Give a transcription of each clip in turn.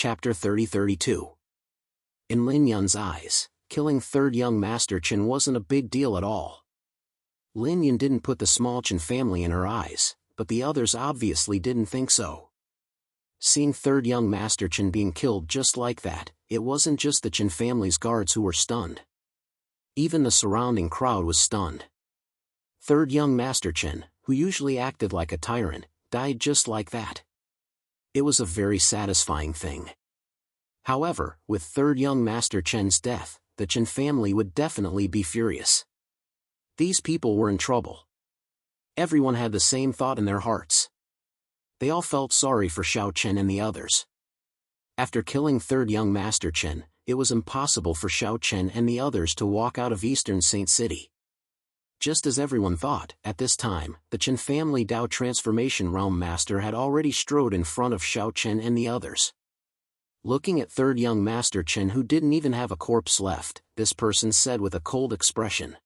Chapter 30-32. In Lin Yun's eyes, killing third young Master Chen wasn't a big deal at all. Lin Yun didn't put the small Chen family in her eyes, but the others obviously didn't think so. Seeing third young Master Chen being killed just like that, it wasn't just the Chen family's guards who were stunned. Even the surrounding crowd was stunned. Third young Master Chen, who usually acted like a tyrant, died just like that. It was a very satisfying thing. However, with third young Master Chen's death, the Chen family would definitely be furious. These people were in trouble. Everyone had the same thought in their hearts. They all felt sorry for Xiao Chen and the others. After killing third young Master Chen, it was impossible for Xiao Chen and the others to walk out of Eastern Saint City. Just as everyone thought, at this time, the Chen family Dao Transformation Realm Master had already strode in front of Xiao Chen and the others. Looking at third young Master Chen, who didn't even have a corpse left, this person said with a cold expression,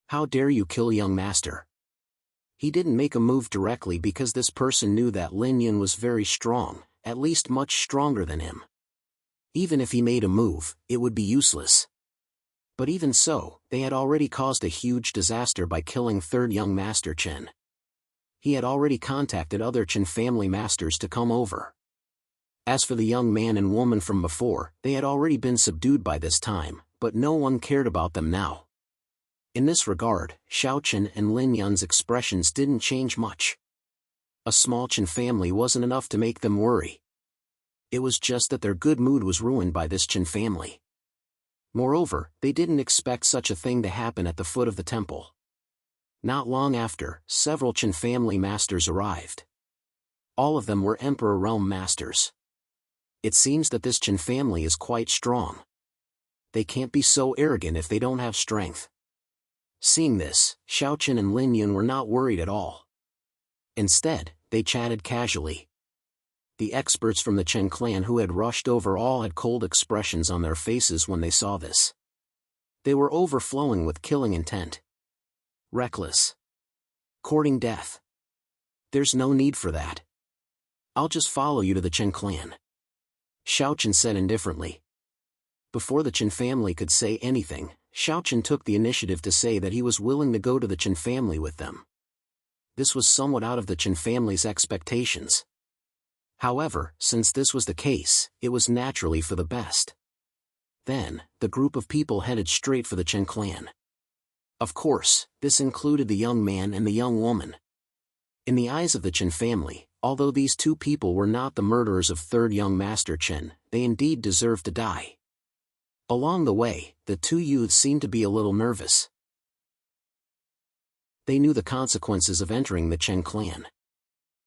"How dare you kill young Master?" He didn't make a move directly because this person knew that Lin Yun was very strong, at least much stronger than him. Even if he made a move, it would be useless. But even so, they had already caused a huge disaster by killing third young Master Chen. He had already contacted other Chen family masters to come over. As for the young man and woman from before, they had already been subdued by this time, but no one cared about them now. In this regard, Xiao Chen and Lin Yun's expressions didn't change much. A small Chen family wasn't enough to make them worry. It was just that their good mood was ruined by this Chen family. Moreover, they didn't expect such a thing to happen at the foot of the temple. Not long after, several Chen family masters arrived. All of them were Emperor Realm Masters. It seems that this Chen family is quite strong. They can't be so arrogant if they don't have strength. Seeing this, Xiao Chen and Lin Yun were not worried at all. Instead, they chatted casually. The experts from the Chen clan who had rushed over all had cold expressions on their faces when they saw this. They were overflowing with killing intent. Reckless. Courting death. There's no need for that. I'll just follow you to the Chen clan. Xiao Chen said indifferently. Before the Chen family could say anything, Xiao Chen took the initiative to say that he was willing to go to the Chen family with them. This was somewhat out of the Chen family's expectations. However, since this was the case, it was naturally for the best. Then, the group of people headed straight for the Chen clan. Of course, this included the young man and the young woman. In the eyes of the Chen family, although these two people were not the murderers of third young Master Chen, they indeed deserved to die. Along the way, the two youths seemed to be a little nervous. They knew the consequences of entering the Chen clan.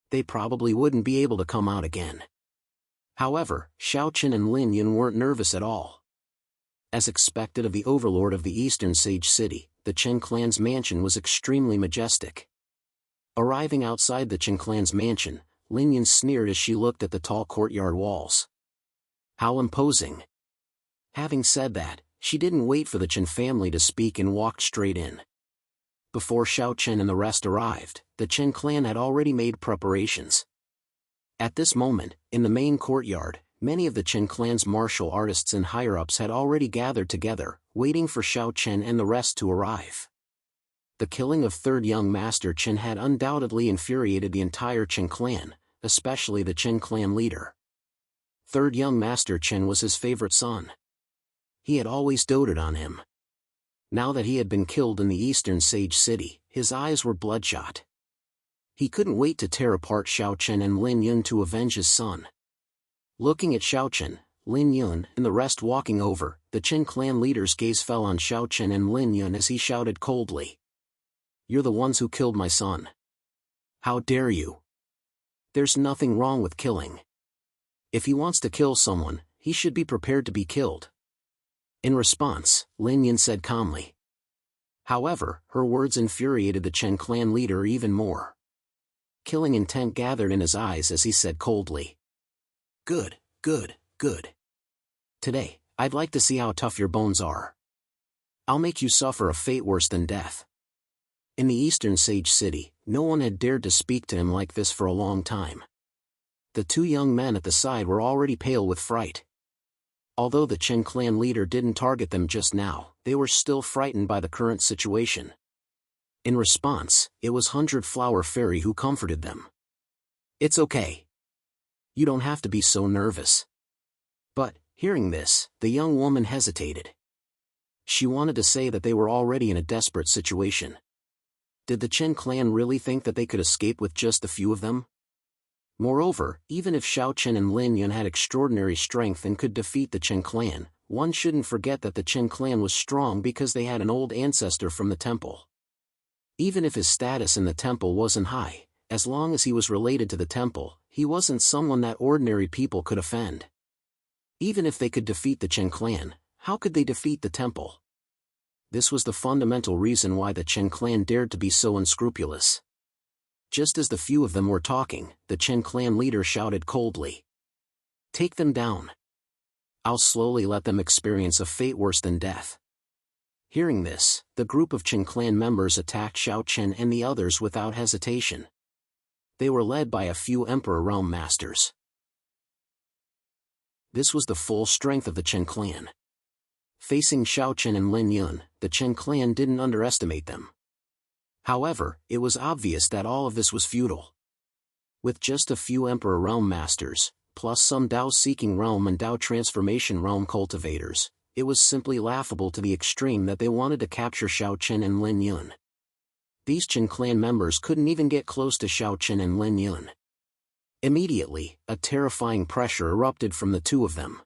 They probably wouldn't be able to come out again. However, Xiao Chen and Lin Yun weren't nervous at all. As expected of the overlord of the Eastern Sage City, the Chen clan's mansion was extremely majestic. Arriving outside the Chen clan's mansion, Lin Yun sneered as she looked at the tall courtyard walls. How imposing! Having said that, she didn't wait for the Chen family to speak and walked straight in. Before Xiao Chen and the rest arrived, the Chen clan had already made preparations. At this moment, in the main courtyard, many of the Chen clan's martial artists and higher-ups had already gathered together, waiting for Xiao Chen and the rest to arrive. The killing of third young Master Chen had undoubtedly infuriated the entire Chen clan, especially the Chen clan leader. Third young Master Chen was his favorite son. He had always doted on him. Now that he had been killed in the Eastern Sage City, his eyes were bloodshot. He couldn't wait to tear apart Xiao Chen and Lin Yun to avenge his son. Looking at Xiao Chen, Lin Yun, and the rest walking over, the Chen clan leader's gaze fell on Xiao Chen and Lin Yun as he shouted coldly. "You're the ones who killed my son. How dare you? There's nothing wrong with killing. If he wants to kill someone, he should be prepared to be killed." In response, Lin Yun said calmly. However, her words infuriated the Chen clan leader even more. Killing intent gathered in his eyes as he said coldly. Good, good, good. Today, I'd like to see how tough your bones are. I'll make you suffer a fate worse than death." In the Eastern Sage City, no one had dared to speak to him like this for a long time. The two young men at the side were already pale with fright. Although the Chen clan leader didn't target them just now, they were still frightened by the current situation. In response, it was Hundred Flower Fairy who comforted them. "It's okay. You don't have to be so nervous." But, hearing this, the young woman hesitated. She wanted to say that they were already in a desperate situation. Did the Chen clan really think that they could escape with just a few of them? Moreover, even if Xiao Chen and Lin Yun had extraordinary strength and could defeat the Chen clan, one shouldn't forget that the Chen clan was strong because they had an old ancestor from the temple. Even if his status in the temple wasn't high, as long as he was related to the temple, he wasn't someone that ordinary people could offend. Even if they could defeat the Chen clan, how could they defeat the temple? This was the fundamental reason why the Chen clan dared to be so unscrupulous. Just as the few of them were talking, the Chen clan leader shouted coldly, "Take them down. I'll slowly let them experience a fate worse than death." Hearing this, the group of Chen clan members attacked Xiao Chen and the others without hesitation. They were led by a few Emperor Realm Masters. This was the full strength of the Chen clan. Facing Xiao Chen and Lin Yun, the Chen clan didn't underestimate them. However, it was obvious that all of this was futile. With just a few Emperor Realm Masters, plus some Dao-seeking realm and Dao-transformation realm cultivators, it was simply laughable to the extreme that they wanted to capture Xiao Chen and Lin Yun. These Chen clan members couldn't even get close to Xiao Chen and Lin Yun. Immediately, a terrifying pressure erupted from the two of them.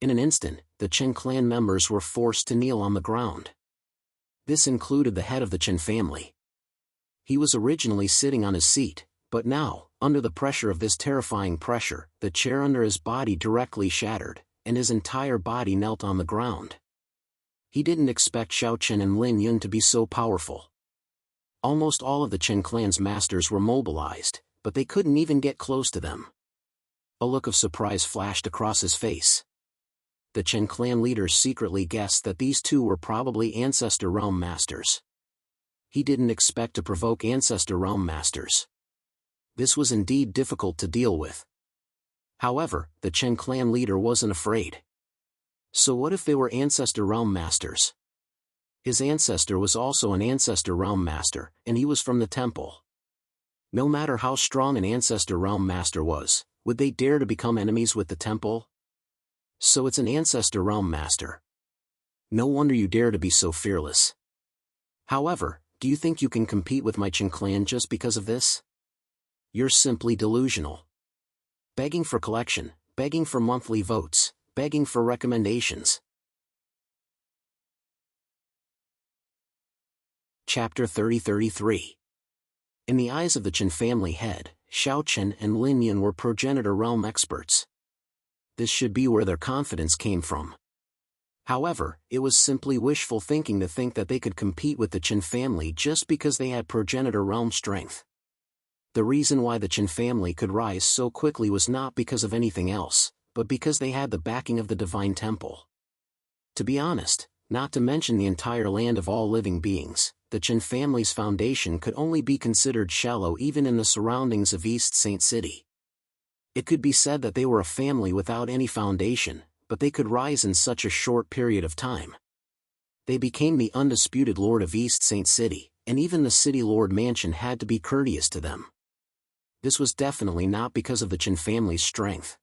In an instant, the Chen clan members were forced to kneel on the ground. This included the head of the Chen family. He was originally sitting on his seat, but now, under the pressure of this terrifying pressure, the chair under his body directly shattered, and his entire body knelt on the ground. He didn't expect Xiao Chen and Lin Yun to be so powerful. Almost all of the Chen clan's masters were mobilized, but they couldn't even get close to them. A look of surprise flashed across his face. The Chen clan leader secretly guessed that these two were probably Ancestor Realm Masters. He didn't expect to provoke Ancestor Realm Masters. This was indeed difficult to deal with. However, the Chen clan leader wasn't afraid. So what if they were Ancestor Realm Masters? His ancestor was also an Ancestor Realm Master, and he was from the temple. No matter how strong an Ancestor Realm Master was, would they dare to become enemies with the temple? So it's an Ancestor Realm Master. No wonder you dare to be so fearless. However, do you think you can compete with my Chen clan just because of this? You're simply delusional. Begging for collection, begging for monthly votes, begging for recommendations. Chapter 30-33. In the eyes of the Chen family head, Xiao Chen and Lin Yun were progenitor realm experts. This should be where their confidence came from. However, it was simply wishful thinking to think that they could compete with the Chen family just because they had progenitor realm strength. The reason why the Chen family could rise so quickly was not because of anything else, but because they had the backing of the Divine Temple. To be honest, not to mention the entire land of all living beings, the Chen family's foundation could only be considered shallow even in the surroundings of East Saint City. It could be said that they were a family without any foundation, but they could rise in such a short period of time. They became the undisputed lord of East Saint City, and even the city lord mansion had to be courteous to them. This was definitely not because of the Chen family's strength.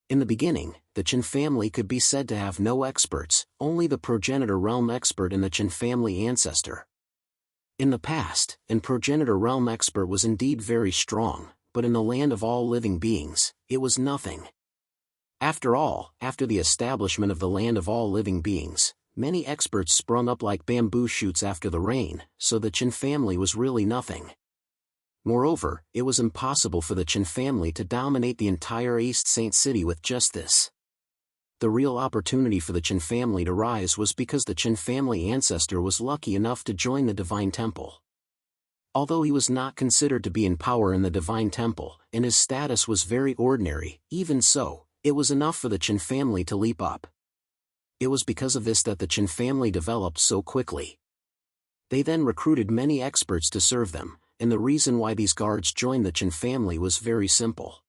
In the beginning, the Chen family could be said to have no experts, only the progenitor realm expert and the Chen family ancestor. In the past, an progenitor realm expert was indeed very strong, but in the land of all living beings, it was nothing. After all, after the establishment of the land of all living beings, many experts sprung up like bamboo shoots after the rain, so the Chen family was really nothing. Moreover, it was impossible for the Chen family to dominate the entire East Saint City with just this. The real opportunity for the Chen family to rise was because the Chen family ancestor was lucky enough to join the Divine Temple. Although he was not considered to be in power in the Divine Temple, and his status was very ordinary, even so, it was enough for the Chen family to leap up. It was because of this that the Chen family developed so quickly. They then recruited many experts to serve them, and the reason why these guards joined the Chen family was very simple.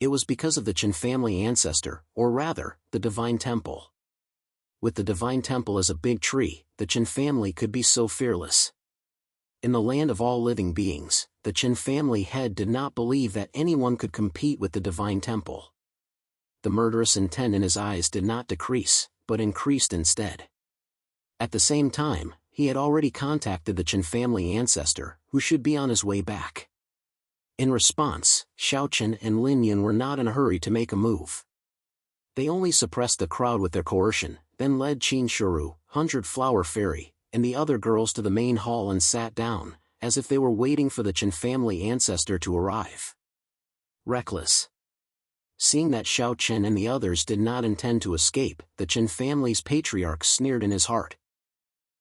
It was because of the Qin family ancestor, or rather, the Divine Temple. With the Divine Temple as a big tree, the Qin family could be so fearless. In the land of all living beings, the Qin family head did not believe that anyone could compete with the Divine Temple. The murderous intent in his eyes did not decrease, but increased instead. At the same time, he had already contacted the Qin family ancestor, who should be on his way back. In response, Xiaochen and Lin Yan were not in a hurry to make a move. They only suppressed the crowd with their coercion, then led Qin Shuru, 100 Flower Fairy, and the other girls to the main hall and sat down, as if they were waiting for the Qin family ancestor to arrive. Reckless. Seeing that Xiaochen and the others did not intend to escape, the Qin family's patriarch sneered in his heart.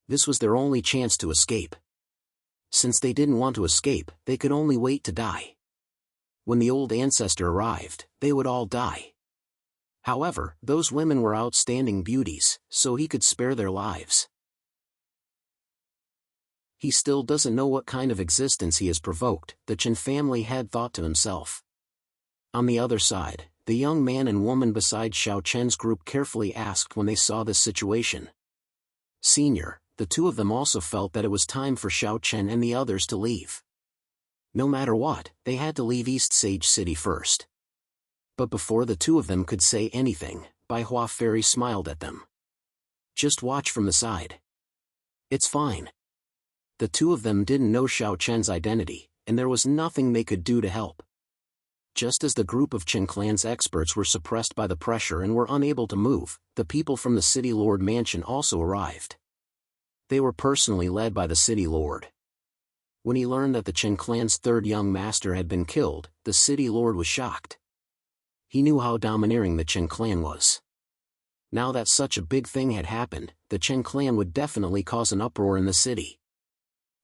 This was their only chance to escape. Since they didn't want to escape, they could only wait to die. When the old ancestor arrived, they would all die. However, those women were outstanding beauties, so he could spare their lives. He still doesn't know what kind of existence he has provoked, the Qin family had thought to himself. On the other side, the young man and woman beside Xiaochen's group carefully asked when they saw this situation. Senior, the two of them also felt that it was time for Xiaochen and the others to leave. No matter what, they had to leave East Sage City first. But before the two of them could say anything, Bai Hua Fairy smiled at them. Just watch from the side. It's fine. The two of them didn't know Xiaochen's identity, and there was nothing they could do to help. Just as the group of Qin clan's experts were suppressed by the pressure and were unable to move, the people from the City Lord Mansion also arrived. They were personally led by the City Lord. When he learned that the Qin clan's third young master had been killed, the City Lord was shocked. He knew how domineering the Qin clan was. Now that such a big thing had happened, the Qin clan would definitely cause an uproar in the city.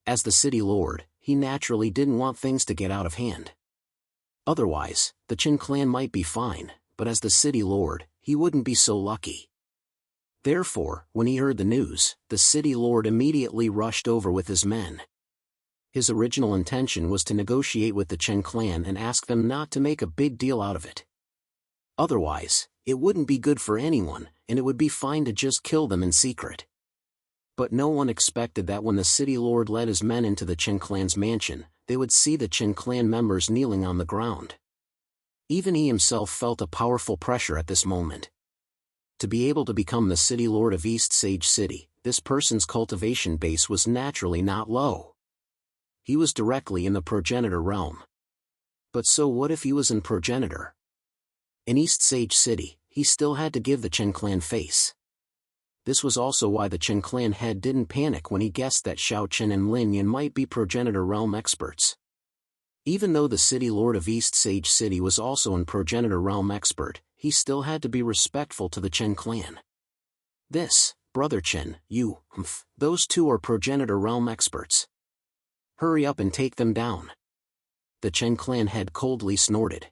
As the City Lord, he naturally didn't want things to get out of hand. Otherwise, the Qin clan might be fine, but as the City Lord, he wouldn't be so lucky. Therefore, when he heard the news, the City Lord immediately rushed over with his men. His original intention was to negotiate with the Qin clan and ask them not to make a big deal out of it. Otherwise, it wouldn't be good for anyone, and it would be fine to just kill them in secret. But no one expected that when the City Lord led his men into the Qin clan's mansion, they would see the Qin clan members kneeling on the ground. Even he himself felt a powerful pressure at this moment. To be able to become the City Lord of East Sage City, this person's cultivation base was naturally not low. He was directly in the progenitor realm. But so what if he was in progenitor? In East Sage City, he still had to give the Qin clan face. This was also why the Qin clan head didn't panic when he guessed that Xiaochen and Lin Yan might be progenitor realm experts. Even though the City Lord of East Sage City was also an progenitor realm expert, he still had to be respectful to the Qin clan. This, Brother Qin, those two are progenitor realm experts. Hurry up and take them down. The Qin clan head coldly snorted.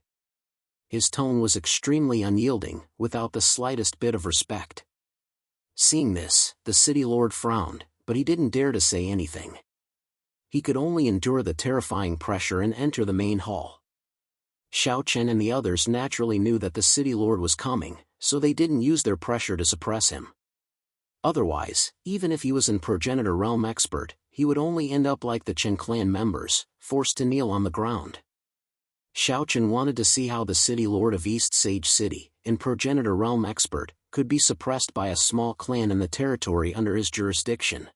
His tone was extremely unyielding, without the slightest bit of respect. Seeing this, the City Lord frowned, but he didn't dare to say anything. He could only endure the terrifying pressure and enter the main hall. Xiaochen and the others naturally knew that the City Lord was coming, so they didn't use their pressure to suppress him. Otherwise, even if he was an progenitor realm expert, he would only end up like the Qin clan members, forced to kneel on the ground. Xiaochen wanted to see how the City Lord of East Sage City, an progenitor realm expert, could be suppressed by a small clan in the territory under his jurisdiction.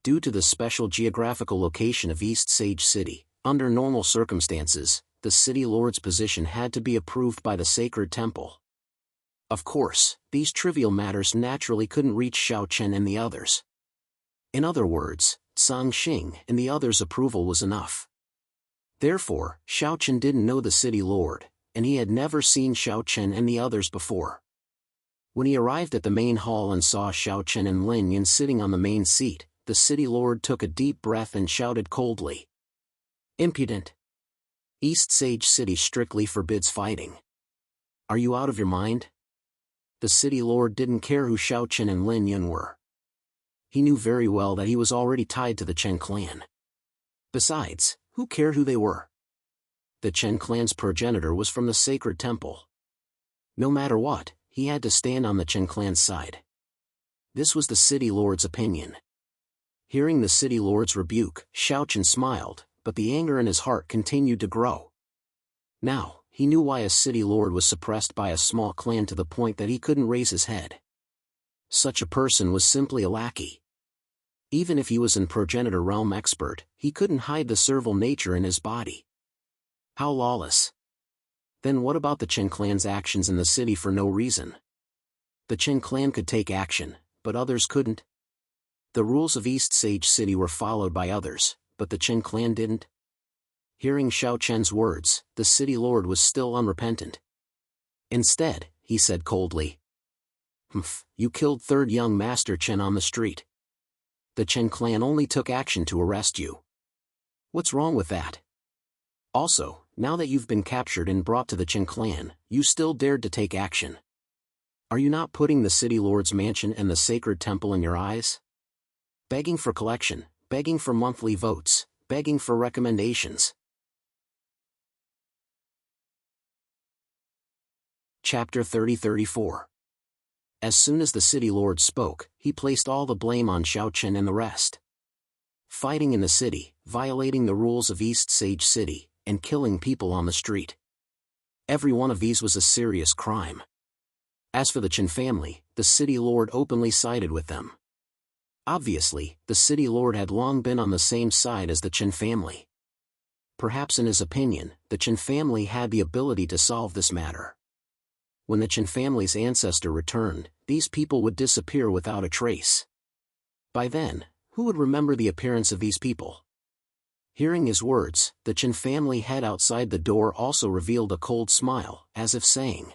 Due to the special geographical location of East Sage City, under normal circumstances, the City Lord's position had to be approved by the Sacred Temple. Of course, these trivial matters naturally couldn't reach Xiaochen and the others. In other words, Zhang Xing and the others' approval was enough. Therefore, Xiaochen didn't know the City Lord, and he had never seen Xiaochen and the others before. When he arrived at the main hall and saw Xiaochen and Lin Yan sitting on the main seat, the City Lord took a deep breath and shouted coldly. Impudent! East Sage City strictly forbids fighting. Are you out of your mind? The City Lord didn't care who Xiaochen and Lin Yan were. He knew very well that he was already tied to the Qin clan. Besides, who cared who they were? The Chen clan's progenitor was from the sacred temple. No matter what, he had to stand on the Chen clan's side. This was the city lord's opinion. Hearing the city lord's rebuke, Xiao Chen smiled, but the anger in his heart continued to grow. Now, he knew why a city lord was suppressed by a small clan to the point that he couldn't raise his head. Such a person was simply a lackey. Even if he was an progenitor realm expert, he couldn't hide the servile nature in his body. How lawless. Then what about the Chen clan's actions in the city for no reason? The Chen clan could take action, but others couldn't. The rules of East Sage City were followed by others, but the Chen clan didn't. Hearing Xiao Chen's words, the city lord was still unrepentant. Instead, he said coldly, You killed third young Master Chen on the street. The Chen clan only took action to arrest you. What's wrong with that? Also, now that you've been captured and brought to the Chen clan, you still dared to take action. Are you not putting the city lord's mansion and the sacred temple in your eyes? Begging for collection, begging for monthly votes, begging for recommendations. Chapter 30-34. As soon as the city lord spoke, he placed all the blame on Xiao Chen and the rest. Fighting in the city, violating the rules of East Sage City, and killing people on the street. Every one of these was a serious crime. As for the Chen family, the city lord openly sided with them. Obviously, the city lord had long been on the same side as the Chen family. Perhaps in his opinion, the Chen family had the ability to solve this matter. When the Chen family's ancestor returned, these people would disappear without a trace. By then, who would remember the appearance of these people? Hearing his words, the Chen family head outside the door also revealed a cold smile, as if saying,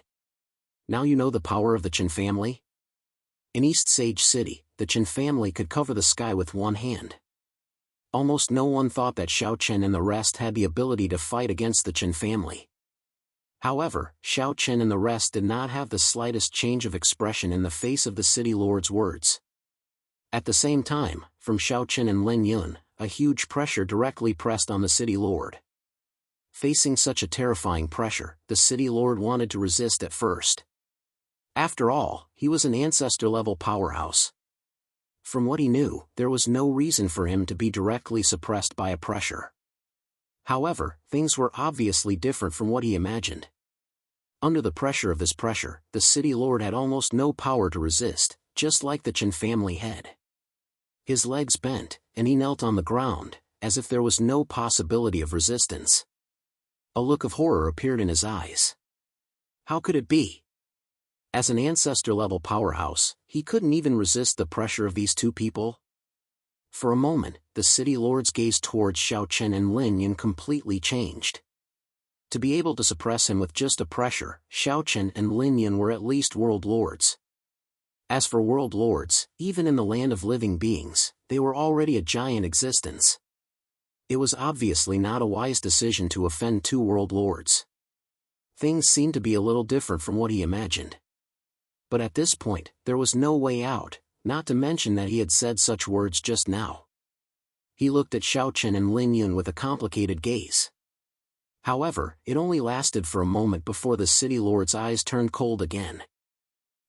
Now you know the power of the Chen family? In East Sage City, the Chen family could cover the sky with one hand. Almost no one thought that Xiao Chen and the rest had the ability to fight against the Chen family. However, Xiao Chen and the rest did not have the slightest change of expression in the face of the city lord's words. At the same time, from Xiao Chen and Lin Yun, a huge pressure directly pressed on the city lord. Facing such a terrifying pressure, the city lord wanted to resist at first. After all, he was an ancestor-level powerhouse. From what he knew, there was no reason for him to be directly suppressed by a pressure. However, things were obviously different from what he imagined. Under the pressure of this pressure, the city lord had almost no power to resist, just like the Chen family had. His legs bent, and he knelt on the ground, as if there was no possibility of resistance. A look of horror appeared in his eyes. How could it be? As an ancestor-level powerhouse, he couldn't even resist the pressure of these two people? For a moment, the city lord's gaze towards Xiao Chen and Lin Yun completely changed. To be able to suppress him with just a pressure, Xiao Chen and Lin Yun were at least world lords. As for world lords, even in the land of living beings, they were already a giant existence. It was obviously not a wise decision to offend two world lords. Things seemed to be a little different from what he imagined. But at this point, there was no way out, not to mention that he had said such words just now. He looked at Xiao Chen and Lin Yun with a complicated gaze. However, it only lasted for a moment before the city lord's eyes turned cold again.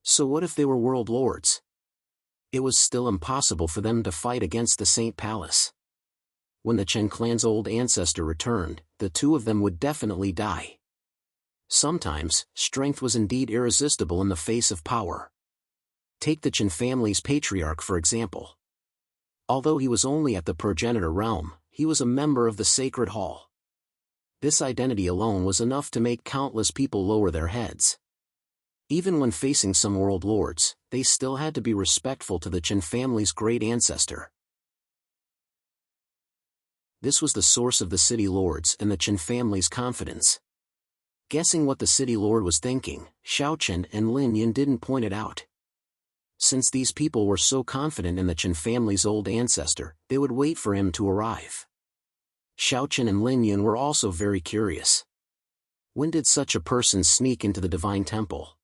So what if they were world lords? It was still impossible for them to fight against the Saint Palace. When the Chen clan's old ancestor returned, the two of them would definitely die. Sometimes, strength was indeed irresistible in the face of power. Take the Chen family's patriarch for example. Although he was only at the progenitor realm, he was a member of the Sacred Hall. This identity alone was enough to make countless people lower their heads. Even when facing some world lords, they still had to be respectful to the Chen family's great ancestor. This was the source of the city lords and the Chen family's confidence. Guessing what the city lord was thinking, Xiao Chen and Lin Yun didn't point it out. Since these people were so confident in the Chen family's old ancestor, they would wait for him to arrive. Xiao Chen and Lin Yun were also very curious. When did such a person sneak into the Divine Temple?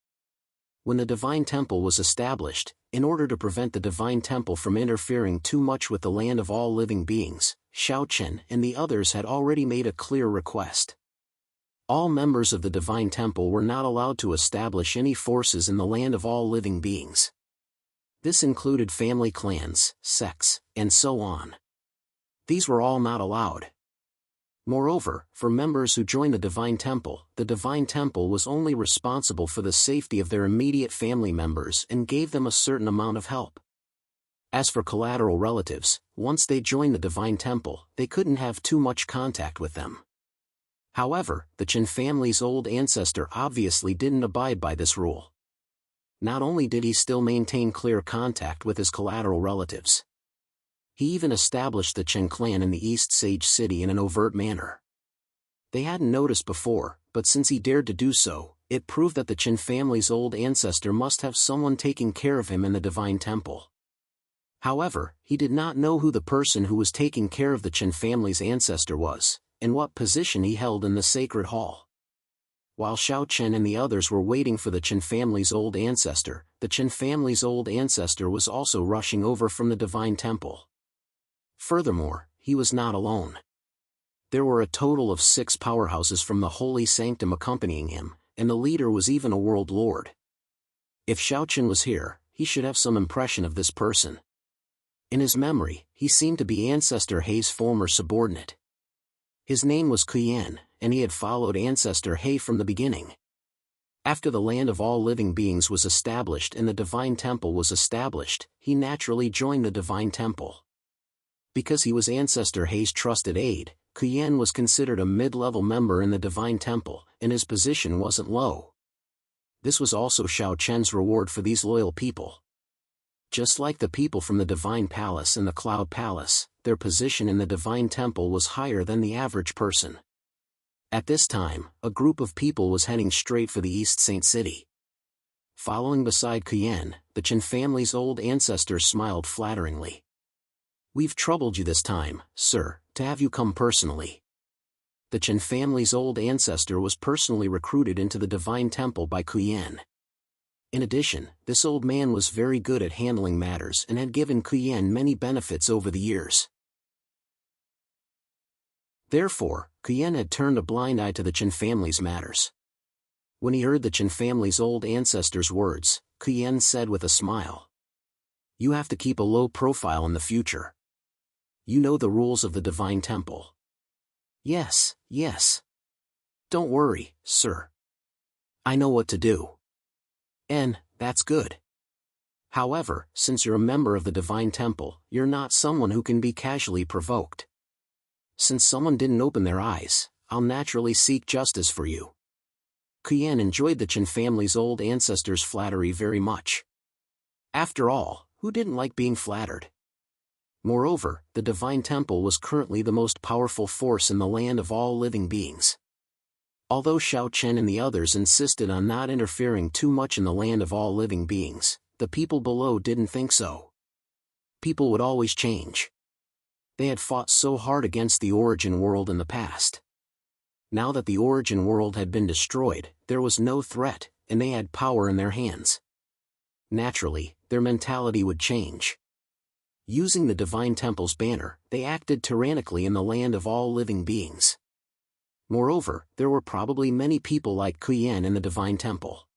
When the Divine Temple was established, in order to prevent the Divine Temple from interfering too much with the land of all living beings, Xiao Chen and the others had already made a clear request. All members of the Divine Temple were not allowed to establish any forces in the land of all living beings. This included family clans, sects, and so on. These were all not allowed. Moreover, for members who joined the Divine Temple was only responsible for the safety of their immediate family members and gave them a certain amount of help. As for collateral relatives, once they joined the Divine Temple, they couldn't have too much contact with them. However, the Chen family's old ancestor obviously didn't abide by this rule. Not only did he still maintain clear contact with his collateral relatives, he even established the Chen clan in the East Sage City in an overt manner. They hadn't noticed before, but since he dared to do so, it proved that the Chen family's old ancestor must have someone taking care of him in the Divine Temple. However, he did not know who the person who was taking care of the Chen family's ancestor was, and what position he held in the sacred hall. While Xiao Chen and the others were waiting for the Chen family's old ancestor, the Chen family's old ancestor was also rushing over from the Divine Temple. Furthermore, he was not alone. There were a total of 6 powerhouses from the Holy Sanctum accompanying him, and the leader was even a world lord. If Xiao Chen was here, he should have some impression of this person. In his memory, he seemed to be Ancestor Hei's former subordinate. His name was Kuyan, and he had followed Ancestor Hei from the beginning. After the land of all living beings was established and the Divine Temple was established, he naturally joined the Divine Temple. Because he was Ancestor Hei's trusted aide, Kuyan was considered a mid-level member in the Divine Temple, and his position wasn't low. This was also Xiao Chen's reward for these loyal people. Just like the people from the Divine Palace and the Cloud Palace, their position in the Divine Temple was higher than the average person. At this time, a group of people was heading straight for the East Saint City. Following beside Kuyan, the Chen family's old ancestor smiled flatteringly. "We've troubled you this time, sir, to have you come personally." The Chen family's old ancestor was personally recruited into the Divine Temple by Kuyan. In addition, this old man was very good at handling matters and had given Kuyan many benefits over the years. Therefore, Kuyan had turned a blind eye to the Chen family's matters. When he heard the Chen family's old ancestor's words, Kuyan said with a smile, "You have to keep a low profile in the future. You know the rules of the Divine Temple." "Yes, yes. Don't worry, sir. I know what to do." "And, that's good. However, since you're a member of the Divine Temple, you're not someone who can be casually provoked. Since someone didn't open their eyes, I'll naturally seek justice for you." Kuyan enjoyed the Chen family's old ancestor's flattery very much. After all, who didn't like being flattered? Moreover, the Divine Temple was currently the most powerful force in the land of all living beings. Although Xiao Chen and the others insisted on not interfering too much in the land of all living beings, the people below didn't think so. People would always change. They had fought so hard against the origin world in the past. Now that the origin world had been destroyed, there was no threat, and they had power in their hands. Naturally, their mentality would change. Using the Divine Temple's banner, they acted tyrannically in the land of all living beings. Moreover, there were probably many people like Kuyan in the Divine Temple.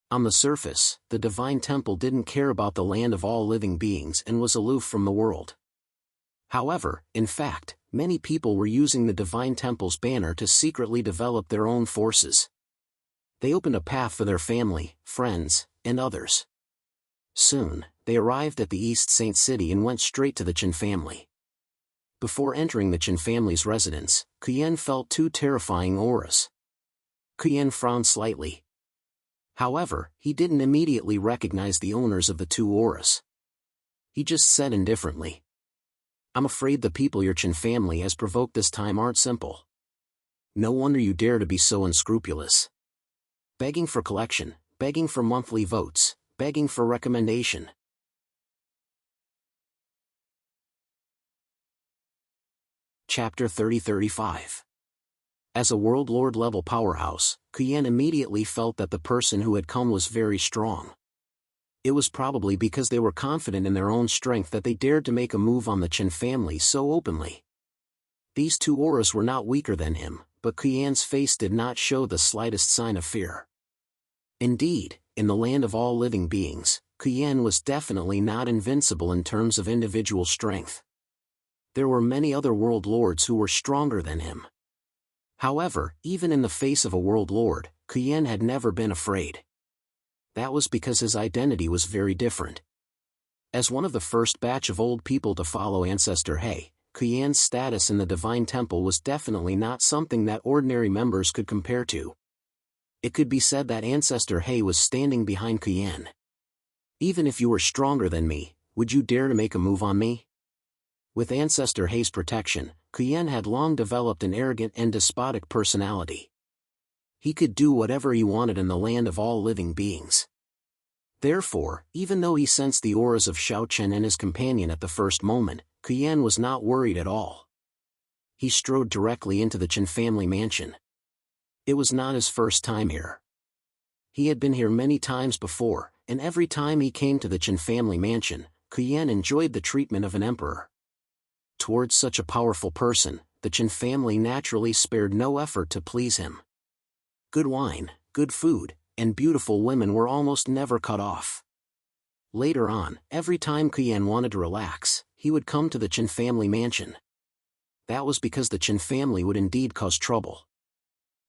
On the surface, the Divine Temple didn't care about the land of all living beings and was aloof from the world. However, in fact, many people were using the Divine Temple's banner to secretly develop their own forces. They opened a path for their family, friends, and others. Soon, they arrived at the East Saint City and went straight to the Chen family. Before entering the Chen family's residence, Kuyan felt 2 terrifying auras. Kuyan frowned slightly. However, he didn't immediately recognize the owners of the 2 auras. He just said indifferently, "I'm afraid the people your Chen family has provoked this time aren't simple. No wonder you dare to be so unscrupulous. Begging for collection, begging for monthly votes, begging for recommendation." Chapter 30-35. As a World Lord level powerhouse, Kuyan immediately felt that the person who had come was very strong. It was probably because they were confident in their own strength that they dared to make a move on the Chen family so openly. These 2 auras were not weaker than him, but Kuyan's face did not show the slightest sign of fear. Indeed, in the land of all living beings, Kuyan was definitely not invincible in terms of individual strength. There were many other world lords who were stronger than him. However, even in the face of a world lord, Kuyan had never been afraid. That was because his identity was very different. As one of the first batch of old people to follow Ancestor He, Kuyan's status in the Divine Temple was definitely not something that ordinary members could compare to. It could be said that Ancestor He was standing behind Kuyan. Even if you were stronger than me, would you dare to make a move on me? With Ancestor He's protection, Kuyan had long developed an arrogant and despotic personality. He could do whatever he wanted in the land of all living beings. Therefore, even though he sensed the auras of Xiao Chen and his companion at the first moment, Kuyan was not worried at all. He strode directly into the Chen family mansion. It was not his first time here. He had been here many times before, and every time he came to the Chen family mansion, Kuyan enjoyed the treatment of an emperor. Towards such a powerful person, the Chen family naturally spared no effort to please him. Good wine, good food, and beautiful women were almost never cut off. Later on, every time Kuyan wanted to relax, he would come to the Chen family mansion. That was because the Chen family would indeed cause trouble.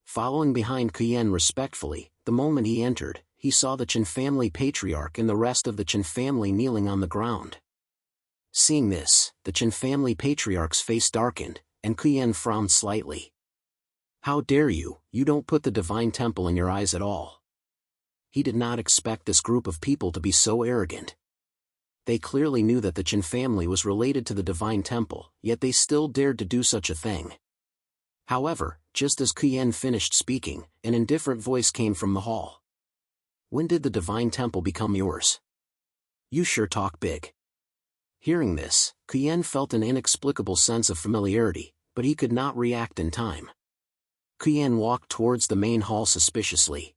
Following behind Kuyan respectfully, the moment he entered, he saw the Chen family patriarch and the rest of the Chen family kneeling on the ground. Seeing this, the Chen family patriarch's face darkened, and Kuyan frowned slightly. How dare you, you don't put the Divine Temple in your eyes at all. He did not expect this group of people to be so arrogant. They clearly knew that the Chen family was related to the Divine Temple, yet they still dared to do such a thing. However, just as Kuyan finished speaking, an indifferent voice came from the hall. When did the Divine Temple become yours? You sure talk big. Hearing this, Kuyan felt an inexplicable sense of familiarity, but he could not react in time. Kuyan walked towards the main hall suspiciously.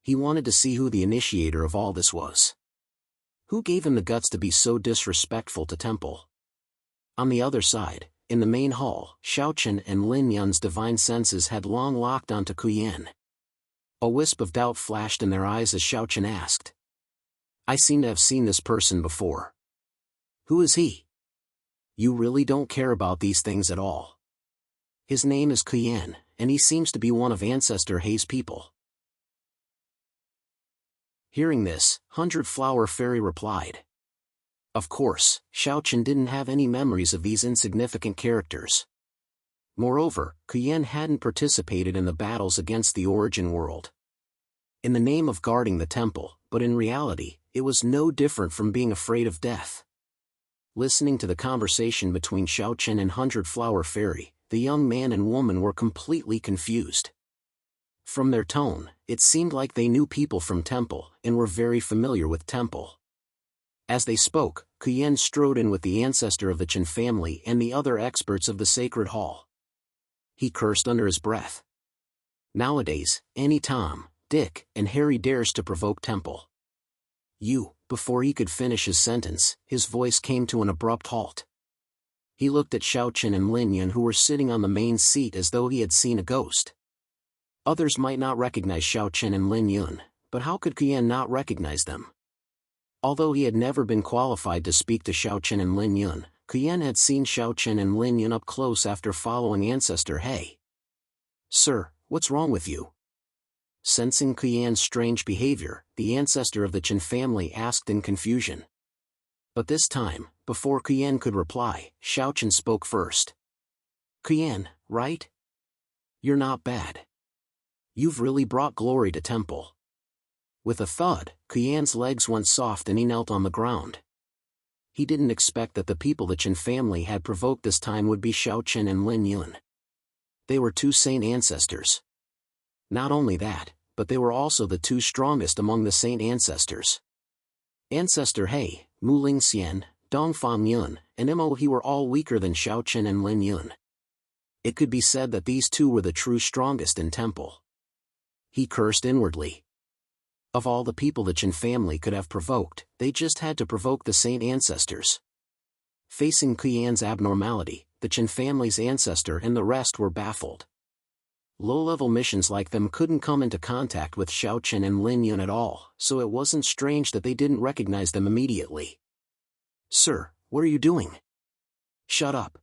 He wanted to see who the initiator of all this was. Who gave him the guts to be so disrespectful to Temple? On the other side, in the main hall, Xiao Chen and Lin Yun's divine senses had long locked onto Kuyan. A wisp of doubt flashed in their eyes as Xiao Chen asked. I seem to have seen this person before. Who is he? You really don't care about these things at all. His name is Kuyan, and he seems to be one of Ancestor He's people. Hearing this, 100 Flower Fairy replied. Of course, Xiao Chen didn't have any memories of these insignificant characters. Moreover, Kuyan hadn't participated in the battles against the Origin World. In the name of guarding the temple, but in reality, it was no different from being afraid of death. Listening to the conversation between Xiao Chen and 100 Flower Fairy, the young man and woman were completely confused. From their tone, it seemed like they knew people from Temple and were very familiar with Temple. As they spoke, Kuyan strode in with the ancestor of the Chen family and the other experts of the Sacred Hall. He cursed under his breath. Nowadays, any Tom, Dick, and Harry dares to provoke Temple. You, before he could finish his sentence, his voice came to an abrupt halt. He looked at Xiao Chen and Lin Yun who were sitting on the main seat as though he had seen a ghost. Others might not recognize Xiao Chen and Lin Yun, but how could Kuyan not recognize them? Although he had never been qualified to speak to Xiao Chen and Lin Yun, Kuyan had seen Xiao Chen and Lin Yun up close after following Ancestor He. Sir, what's wrong with you? Sensing Kuyan's strange behavior, the ancestor of the Chen family asked in confusion. But this time, before Kuyan could reply, Xiao Chen spoke first. Kuyan, right? You're not bad. You've really brought glory to Temple. With a thud, Kuyan's legs went soft and he knelt on the ground. He didn't expect that the people the Chen family had provoked this time would be Xiao Chen and Lin Yun. They were two saint ancestors. Not only that, but they were also the two strongest among the saint ancestors. Ancestor He, Mu Ling Xian, Dongfang Yun, and Mo He were all weaker than Xiao Chen and Lin Yun. It could be said that these two were the true strongest in Temple. He cursed inwardly. Of all the people the Chen family could have provoked, they just had to provoke the saint ancestors. Facing Kuyan's abnormality, the Chen family's ancestor and the rest were baffled. Low-level missions like them couldn't come into contact with Xiao Chen and Lin Yun at all, so it wasn't strange that they didn't recognize them immediately. "Sir, what are you doing?" "Shut up."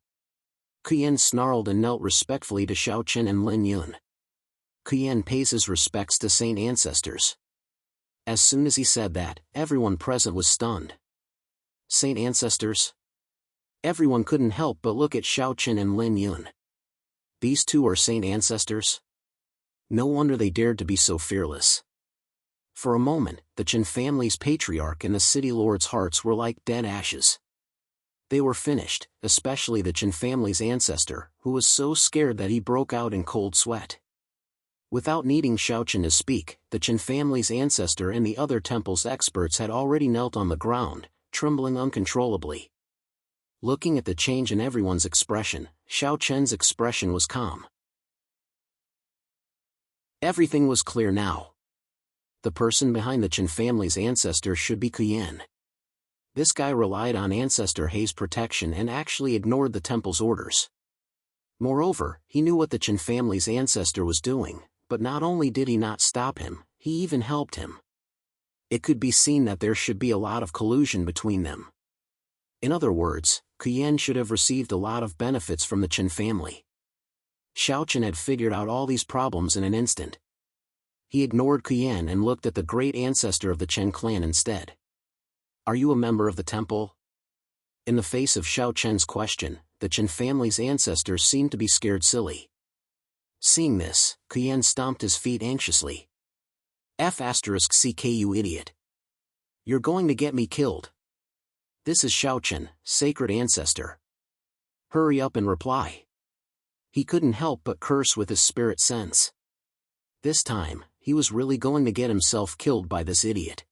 Qian snarled and knelt respectfully to Xiao Chen and Lin Yun. Qian pays his respects to Saint Ancestors. As soon as he said that, everyone present was stunned. Saint Ancestors? Everyone couldn't help but look at Xiao Chen and Lin Yun. These two are Saint Ancestors? No wonder they dared to be so fearless. For a moment, the Chen family's patriarch and the city lord's hearts were like dead ashes. They were finished, especially the Chen family's ancestor, who was so scared that he broke out in cold sweat. Without needing Xiao Chen to speak, the Chen family's ancestor and the other temple's experts had already knelt on the ground, trembling uncontrollably. Looking at the change in everyone's expression, Xiao Chen's expression was calm. Everything was clear now. The person behind the Chen family's ancestor should be Qian. This guy relied on Ancestor Hei's protection and actually ignored the temple's orders. Moreover, he knew what the Chen family's ancestor was doing, but not only did he not stop him, he even helped him. It could be seen that there should be a lot of collusion between them. In other words, Qian should have received a lot of benefits from the Chen family. Xiao Chen had figured out all these problems in an instant. He ignored Qian and looked at the great ancestor of the Chen clan instead. "Are you a member of the temple?" In the face of Xiao Chen's question, the Chen family's ancestors seemed to be scared silly. Seeing this, Qian stomped his feet anxiously. "F***ck you idiot. You're going to get me killed. This is Xiao Chen, sacred ancestor. Hurry up and reply." He couldn't help but curse with his spirit sense. This time, he was really going to get himself killed by this idiot.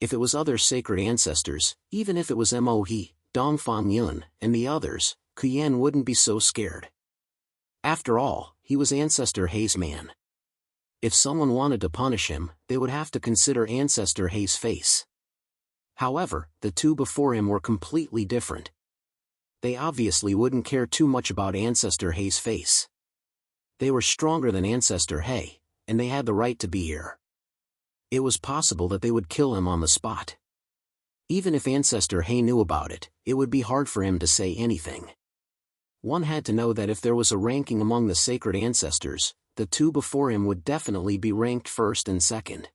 If it was other sacred ancestors, even if it was Mo He, Dongfang Yun, and the others, Qian wouldn't be so scared. After all, he was Ancestor Hei's man. If someone wanted to punish him, they would have to consider Ancestor Hei's face. However, the two before him were completely different. They obviously wouldn't care too much about Ancestor Hei's face. They were stronger than Ancestor Hei, and they had the right to be here. It was possible that they would kill him on the spot. Even if Ancestor Hei knew about it, it would be hard for him to say anything. One had to know that if there was a ranking among the sacred ancestors, the two before him would definitely be ranked first and second.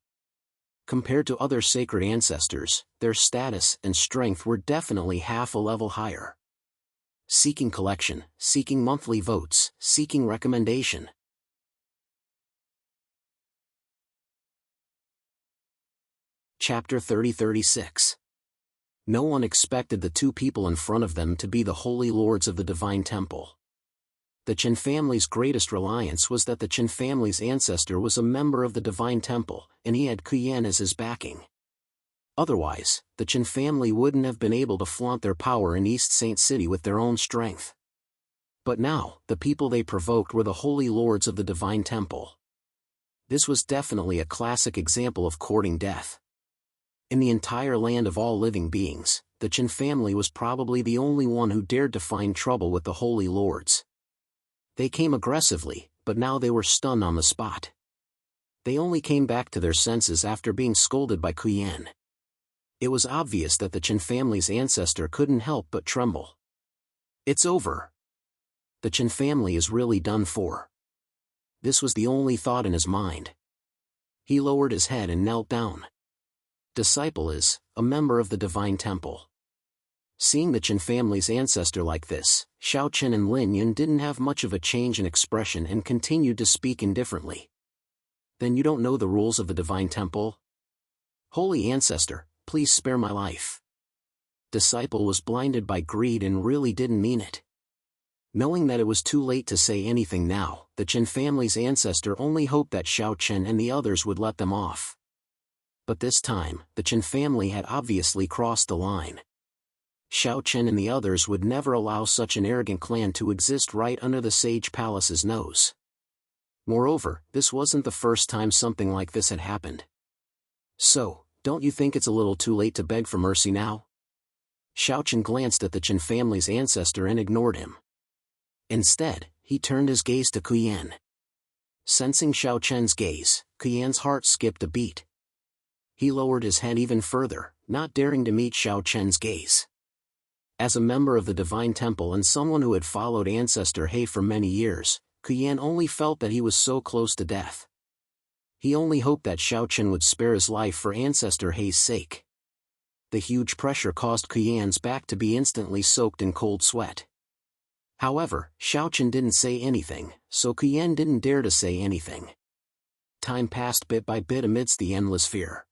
Compared to other sacred ancestors, their status and strength were definitely half a level higher. Seeking collection, seeking monthly votes, seeking recommendation. Chapter 30-36. No one expected the two people in front of them to be the holy lords of the Divine Temple. The Chen family's greatest reliance was that the Chen family's ancestor was a member of the Divine Temple, and he had Qian as his backing. Otherwise, the Chen family wouldn't have been able to flaunt their power in East Saint City with their own strength. But now, the people they provoked were the holy lords of the Divine Temple. This was definitely a classic example of courting death. In the entire land of all living beings, the Chen family was probably the only one who dared to find trouble with the holy lords. They came aggressively, but now they were stunned on the spot. They only came back to their senses after being scolded by Qian. It was obvious that the Chen family's ancestor couldn't help but tremble. It's over. The Chen family is really done for. This was the only thought in his mind. He lowered his head and knelt down. Disciple is a member of the Divine Temple. Seeing the Chen family's ancestor like this, Xiao Chen and Lin Yun didn't have much of a change in expression and continued to speak indifferently. Then you don't know the rules of the Divine Temple? Holy Ancestor, please spare my life. Disciple was blinded by greed and really didn't mean it. Knowing that it was too late to say anything now, the Chen family's ancestor only hoped that Xiao Chen and the others would let them off. But this time, the Chen family had obviously crossed the line. Xiao Chen and the others would never allow such an arrogant clan to exist right under the Sage Palace's nose. Moreover, this wasn't the first time something like this had happened. So, don't you think it's a little too late to beg for mercy now? Xiao Chen glanced at the Chen family's ancestor and ignored him. Instead, he turned his gaze to Qian. Sensing Xiao Chen's gaze, Qian's heart skipped a beat. He lowered his head even further, not daring to meet Xiao Chen's gaze. As a member of the Divine Temple and someone who had followed Ancestor He for many years, Qian only felt that he was so close to death. He only hoped that Xiao Chen would spare his life for Ancestor He's sake. The huge pressure caused Qian's back to be instantly soaked in cold sweat. However, Xiao Chen didn't say anything, so Qian didn't dare to say anything. Time passed bit by bit amidst the endless fear.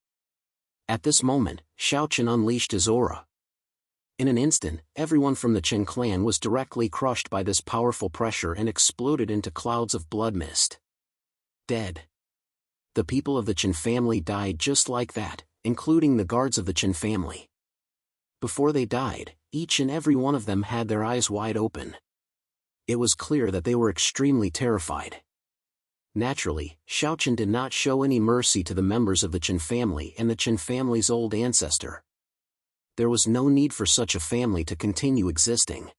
At this moment, Xiao Chen unleashed his aura. In an instant, everyone from the Chen clan was directly crushed by this powerful pressure and exploded into clouds of blood mist. Dead. The people of the Chen family died just like that, including the guards of the Chen family. Before they died, each and every one of them had their eyes wide open. It was clear that they were extremely terrified. Naturally, Xiao Chen did not show any mercy to the members of the Chen family and the Chen family's old ancestor. There was no need for such a family to continue existing.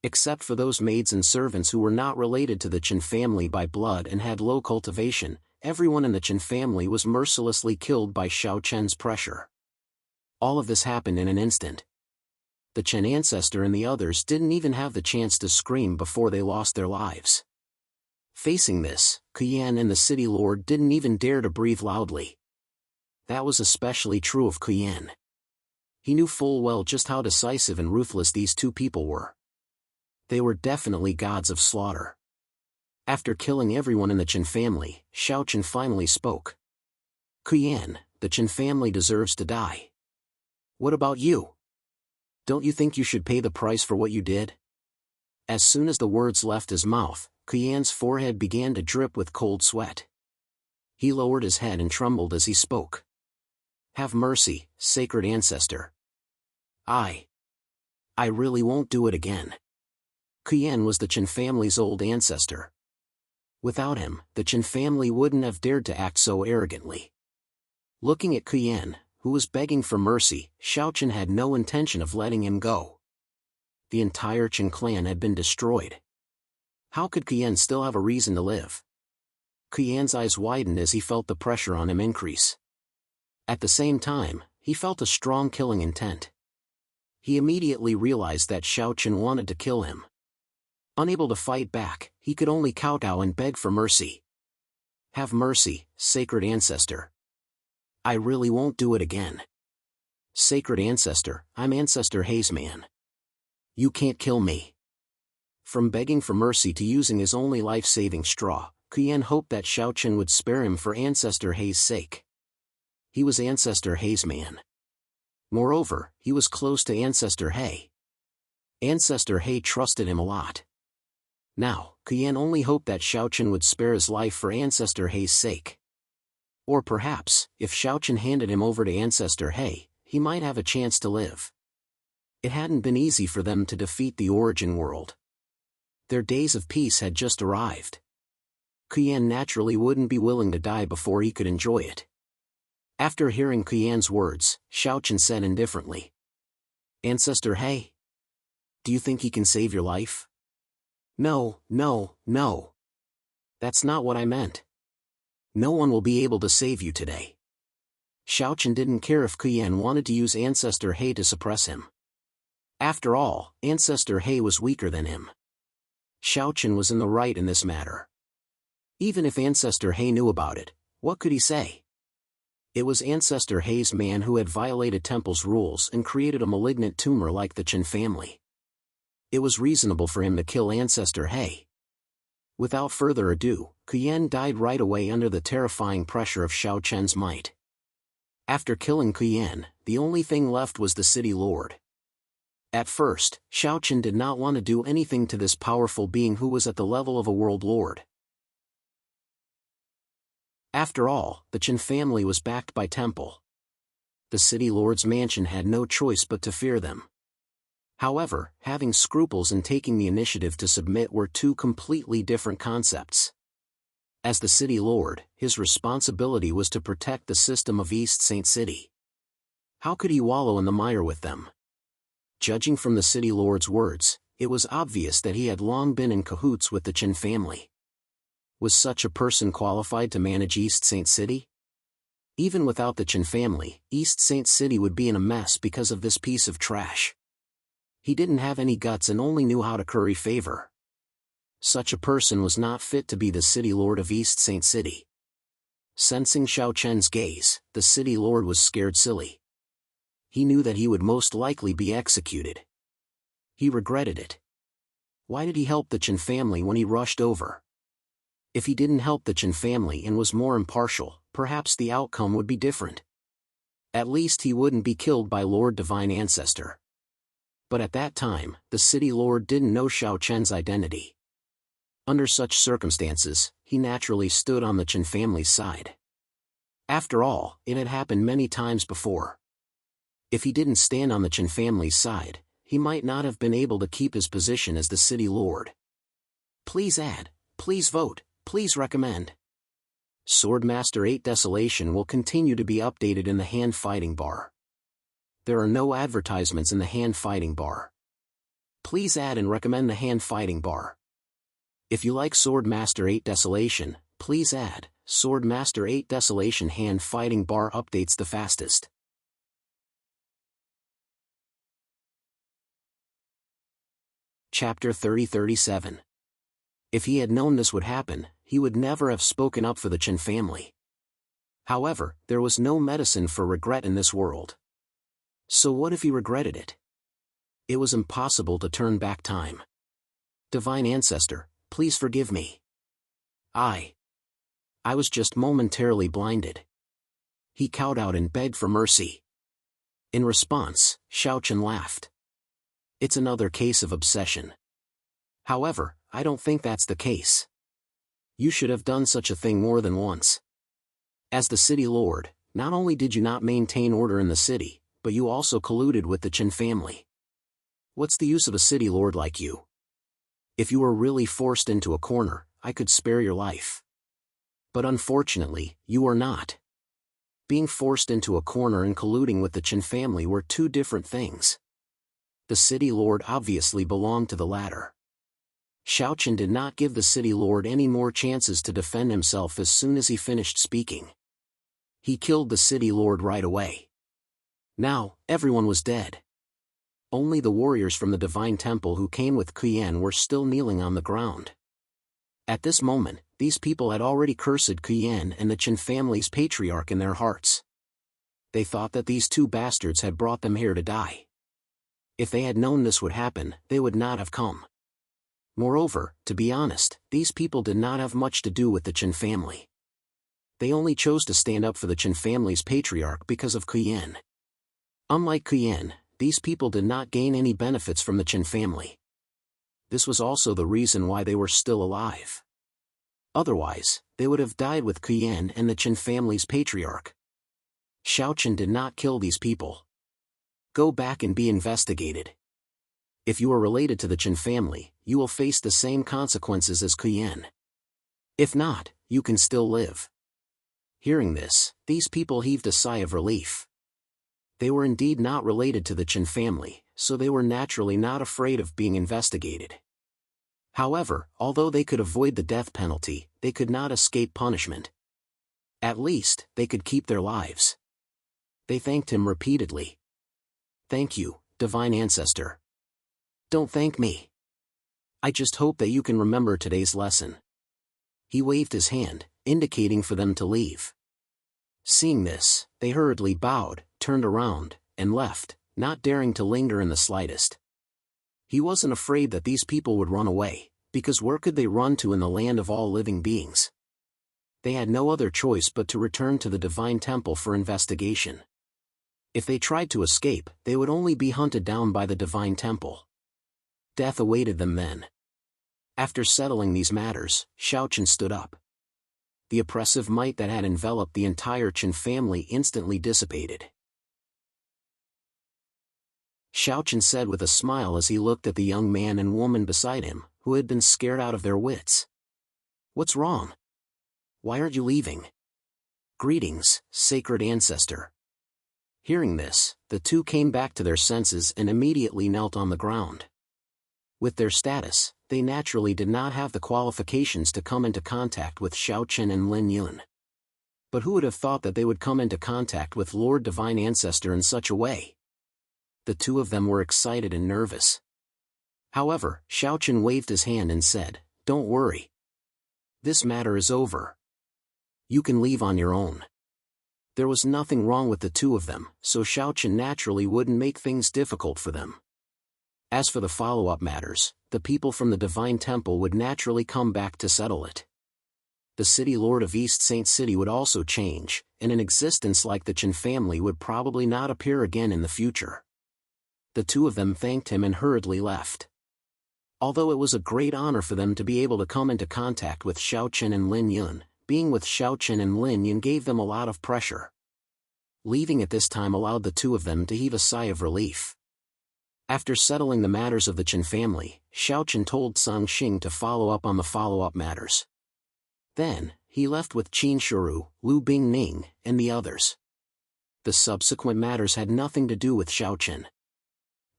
Except for those maids and servants who were not related to the Chen family by blood and had low cultivation, everyone in the Chen family was mercilessly killed by Xiao Chen's pressure. All of this happened in an instant. The Chen ancestor and the others didn't even have the chance to scream before they lost their lives. Facing this, Qian and the city lord didn't even dare to breathe loudly. That was especially true of Qian. He knew full well just how decisive and ruthless these two people were. They were definitely gods of slaughter. After killing everyone in the Chen family, Xiao Chen finally spoke. Qian, the Chen family deserves to die. What about you? Don't you think you should pay the price for what you did? As soon as the words left his mouth, Qian's forehead began to drip with cold sweat. He lowered his head and trembled as he spoke. Have mercy, sacred ancestor. I really won't do it again. Qian was the Chen family's old ancestor. Without him, the Chen family wouldn't have dared to act so arrogantly. Looking at Qian, who was begging for mercy, Xiao Chen had no intention of letting him go. The entire Chen clan had been destroyed. How could Qian still have a reason to live? Qian's eyes widened as he felt the pressure on him increase. At the same time, he felt a strong killing intent. He immediately realized that Xiao Chen wanted to kill him. Unable to fight back, he could only kowtow and beg for mercy. Have mercy, sacred ancestor. I really won't do it again. Sacred ancestor, I'm Ancestor He's man. You can't kill me. From begging for mercy to using his only life-saving straw, Qian hoped that Xiao Chen would spare him for Ancestor He's sake. He was Ancestor He's man. Moreover, he was close to Ancestor He. Ancestor He trusted him a lot. Now, Qian only hoped that Xiao Chen would spare his life for Ancestor He's sake. Or perhaps, if Xiao Chen handed him over to Ancestor He, he might have a chance to live. It hadn't been easy for them to defeat the Origin World. Their days of peace had just arrived. Qian naturally wouldn't be willing to die before he could enjoy it. After hearing Qian's words, Xiao Chen said indifferently. Ancestor He? Do you think he can save your life? No. That's not what I meant. No one will be able to save you today. Xiao Chen didn't care if Qian wanted to use Ancestor He to suppress him. After all, Ancestor He was weaker than him. Xiao Chen was in the right in this matter. Even if Ancestor He knew about it, what could he say? It was Ancestor He's man who had violated Temple's rules and created a malignant tumor like the Chen family. It was reasonable for him to kill Ancestor He. Without further ado, Qian died right away under the terrifying pressure of Xiao Chen's might. After killing Qian, the only thing left was the city lord. At first, Xiao Chen did not want to do anything to this powerful being who was at the level of a world lord. After all, the Chen family was backed by Temple. The city lord's mansion had no choice but to fear them. However, having scruples and taking the initiative to submit were two completely different concepts. As the city lord, his responsibility was to protect the system of East Saint City. How could he wallow in the mire with them? Judging from the city lord's words, It was obvious that he had long been in cahoots with the Chen family. Was such a person qualified to manage East Saint City? Even without the Chen family, East Saint City would be in a mess because of this piece of trash. He didn't have any guts and only knew how to curry favor. Such a person was not fit to be the city lord of East Saint City. Sensing Xiao Chen's gaze, the city lord was scared silly. He knew that he would most likely be executed. He regretted it. Why did he help the Chen family when he rushed over? If he didn't help the Chen family and was more impartial, perhaps the outcome would be different. At least he wouldn't be killed by Lord Divine Ancestor. But at that time, the city lord didn't know Xiao Chen's identity. Under such circumstances, he naturally stood on the Chen family's side. After all, it had happened many times before. If he didn't stand on the Chen family's side, he might not have been able to keep his position as the city lord. Please add, please vote, please recommend. Swordmaster 8 Desolation will continue to be updated in the hand fighting bar. There are no advertisements in the hand fighting bar. Please add and recommend the hand fighting bar. If you like Swordmaster 8 Desolation, please add, Swordmaster 8 Desolation hand fighting bar updates the fastest. Chapter 30-37. If he had known this would happen, he would never have spoken up for the Chen family. However, there was no medicine for regret in this world. So what if he regretted it? It was impossible to turn back time. Divine Ancestor, please forgive me. I was just momentarily blinded. He kowtowed and begged for mercy. In response, Xiao Chen laughed. It's another case of obsession. However, I don't think that's the case. You should have done such a thing more than once. As the city lord, not only did you not maintain order in the city, but you also colluded with the Chen family. What's the use of a city lord like you? If you were really forced into a corner, I could spare your life. But unfortunately, you are not. Being forced into a corner and colluding with the Chen family were two different things. The city lord obviously belonged to the latter. Xiao Chen did not give the city lord any more chances to defend himself as soon as he finished speaking. He killed the city lord right away. Now, everyone was dead. Only the warriors from the Divine Temple who came with Kuyan were still kneeling on the ground. At this moment, these people had already cursed Kuyan and the Chen family's patriarch in their hearts. They thought that these two bastards had brought them here to die. If they had known this would happen, they would not have come. Moreover, to be honest, these people did not have much to do with the Chen family. They only chose to stand up for the Chen family's patriarch because of Kuyan. Unlike Kuyan, these people did not gain any benefits from the Chen family. This was also the reason why they were still alive. Otherwise, they would have died with Kuyan and the Chen family's patriarch. Xiao Chen did not kill these people. Go back and be investigated. If you are related to the Chen family, you will face the same consequences as Kuyan. If not, you can still live. Hearing this, these people heaved a sigh of relief. They were indeed not related to the Chen family, so they were naturally not afraid of being investigated. However, although they could avoid the death penalty, they could not escape punishment. At least, they could keep their lives. They thanked him repeatedly. Thank you, Divine Ancestor. Don't thank me. I just hope that you can remember today's lesson. He waved his hand, indicating for them to leave. Seeing this, they hurriedly bowed, turned around, and left, not daring to linger in the slightest. He wasn't afraid that these people would run away, because where could they run to in the land of all living beings? They had no other choice but to return to the Divine Temple for investigation. If they tried to escape, they would only be hunted down by the Divine Temple. Death awaited them then. After settling these matters, Xiao Chen stood up. The oppressive might that had enveloped the entire Chen family instantly dissipated. Xiao Chen said with a smile as he looked at the young man and woman beside him, who had been scared out of their wits. What's wrong? Why aren't you leaving? Greetings, sacred ancestor. Hearing this, the two came back to their senses and immediately knelt on the ground. With their status, they naturally did not have the qualifications to come into contact with Xiaochen and Lin Yun. But who would have thought that they would come into contact with Lord Divine Ancestor in such a way? The two of them were excited and nervous. However, Xiaochen waved his hand and said, "Don't worry. This matter is over. You can leave on your own." There was nothing wrong with the two of them, so Xiaochen naturally wouldn't make things difficult for them. As for the follow-up matters, the people from the Divine Temple would naturally come back to settle it. The city lord of East Saint City would also change, and an existence like the Chen family would probably not appear again in the future. The two of them thanked him and hurriedly left. Although it was a great honor for them to be able to come into contact with Xiaochen and Lin Yun, being with Xiaochen and Lin Yun gave them a lot of pressure. Leaving at this time allowed the two of them to heave a sigh of relief. After settling the matters of the Chen family, Xiaochen told Sang Xing to follow up on the follow-up matters. Then, he left with Qin Shuru, Lu Bingning, and the others. The subsequent matters had nothing to do with Xiaochen.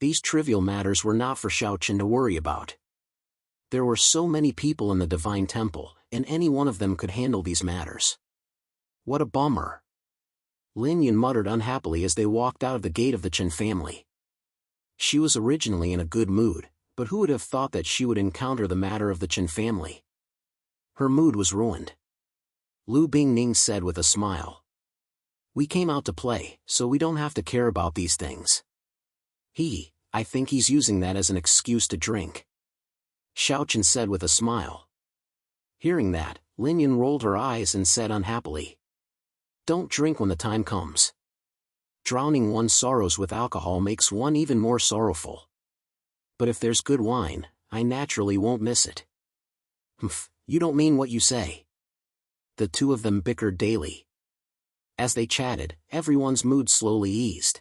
These trivial matters were not for Xiaochen to worry about. There were so many people in the Divine Temple, and any one of them could handle these matters. What a bummer! Lin Yun muttered unhappily as they walked out of the gate of the Chen family. She was originally in a good mood, but who would have thought that she would encounter the matter of the Chen family? Her mood was ruined. Lu Bingning said with a smile. "We came out to play, so we don't have to care about these things." I think he's using that as an excuse to drink," Xiaochen said with a smile. Hearing that, Lin Yun rolled her eyes and said unhappily, "Don't drink when the time comes. Drowning one's sorrows with alcohol makes one even more sorrowful. But if there's good wine, I naturally won't miss it." "Humph, you don't mean what you say." The two of them bickered daily. As they chatted, everyone's mood slowly eased.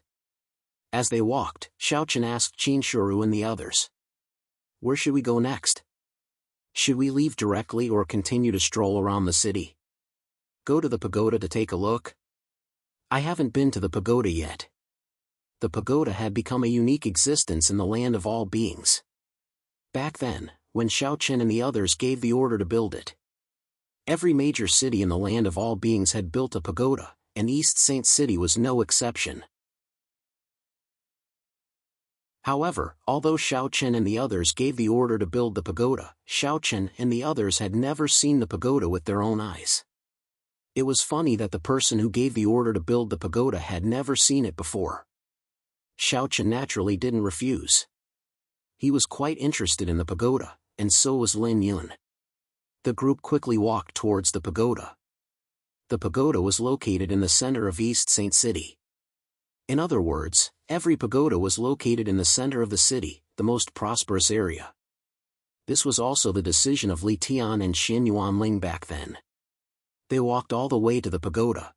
As they walked, Xiaochen asked Qin Shuru and the others, "Where should we go next? Should we leave directly or continue to stroll around the city? Go to the pagoda to take a look?" "I haven't been to the pagoda yet." The pagoda had become a unique existence in the land of all beings. Back then, when Xiaochen and the others gave the order to build it, every major city in the land of all beings had built a pagoda, and East Saint City was no exception. However, although Xiaochen and the others gave the order to build the pagoda, Xiaochen and the others had never seen the pagoda with their own eyes. It was funny that the person who gave the order to build the pagoda had never seen it before. Xiaochen naturally didn't refuse. He was quite interested in the pagoda, and so was Lin Yun. The group quickly walked towards the pagoda. The pagoda was located in the center of East Saint City. In other words, every pagoda was located in the center of the city, the most prosperous area. This was also the decision of Li Tian and Xin Yuanling back then. They walked all the way to the pagoda.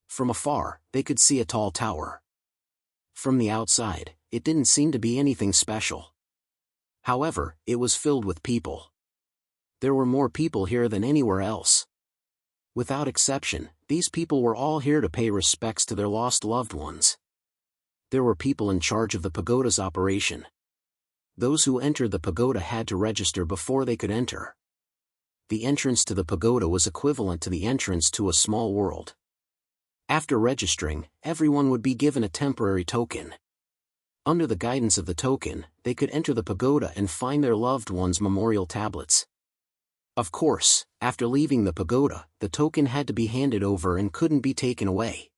From afar, they could see a tall tower. From the outside, it didn't seem to be anything special. However, it was filled with people. There were more people here than anywhere else. Without exception, these people were all here to pay respects to their lost loved ones. There were people in charge of the pagoda's operation. Those who entered the pagoda had to register before they could enter. The entrance to the pagoda was equivalent to the entrance to a small world. After registering, everyone would be given a temporary token. Under the guidance of the token, they could enter the pagoda and find their loved ones' memorial tablets. Of course, after leaving the pagoda, the token had to be handed over and couldn't be taken away.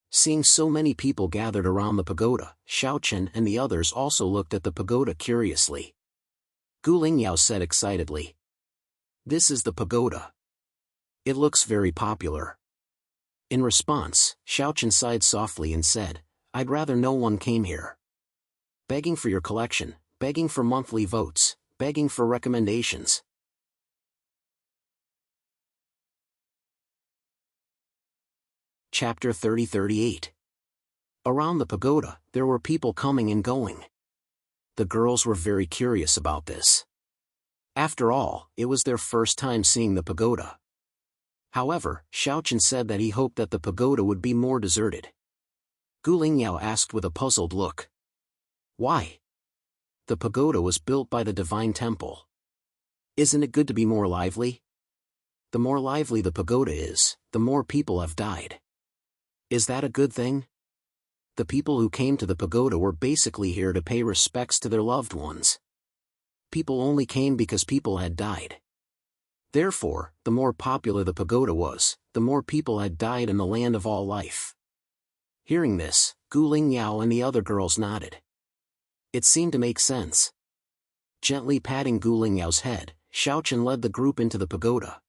Seeing so many people gathered around the pagoda, Xiaochen and the others also looked at the pagoda curiously. Gu Lingyao said excitedly, "This is the pagoda. It looks very popular." In response, Xiaochen sighed softly and said, "I'd rather no one came here. Begging for your collection, begging for monthly votes, begging for recommendations." Chapter 30-38. Around the pagoda, there were people coming and going. The girls were very curious about this. After all, it was their first time seeing the pagoda. However, Xiaochen said that he hoped that the pagoda would be more deserted. Gu Lingyao asked with a puzzled look, "Why?" The pagoda was built by the divine temple. Isn't it good to be more lively? The more lively the pagoda is, the more people have died. Is that a good thing? The people who came to the pagoda were basically here to pay respects to their loved ones. People only came because people had died. Therefore, the more popular the pagoda was, the more people had died in the land of all life. Hearing this, Gu Lingyao and the other girls nodded. It seemed to make sense. Gently patting Gu Lingyao's head, Xiaochen led the group into the pagoda.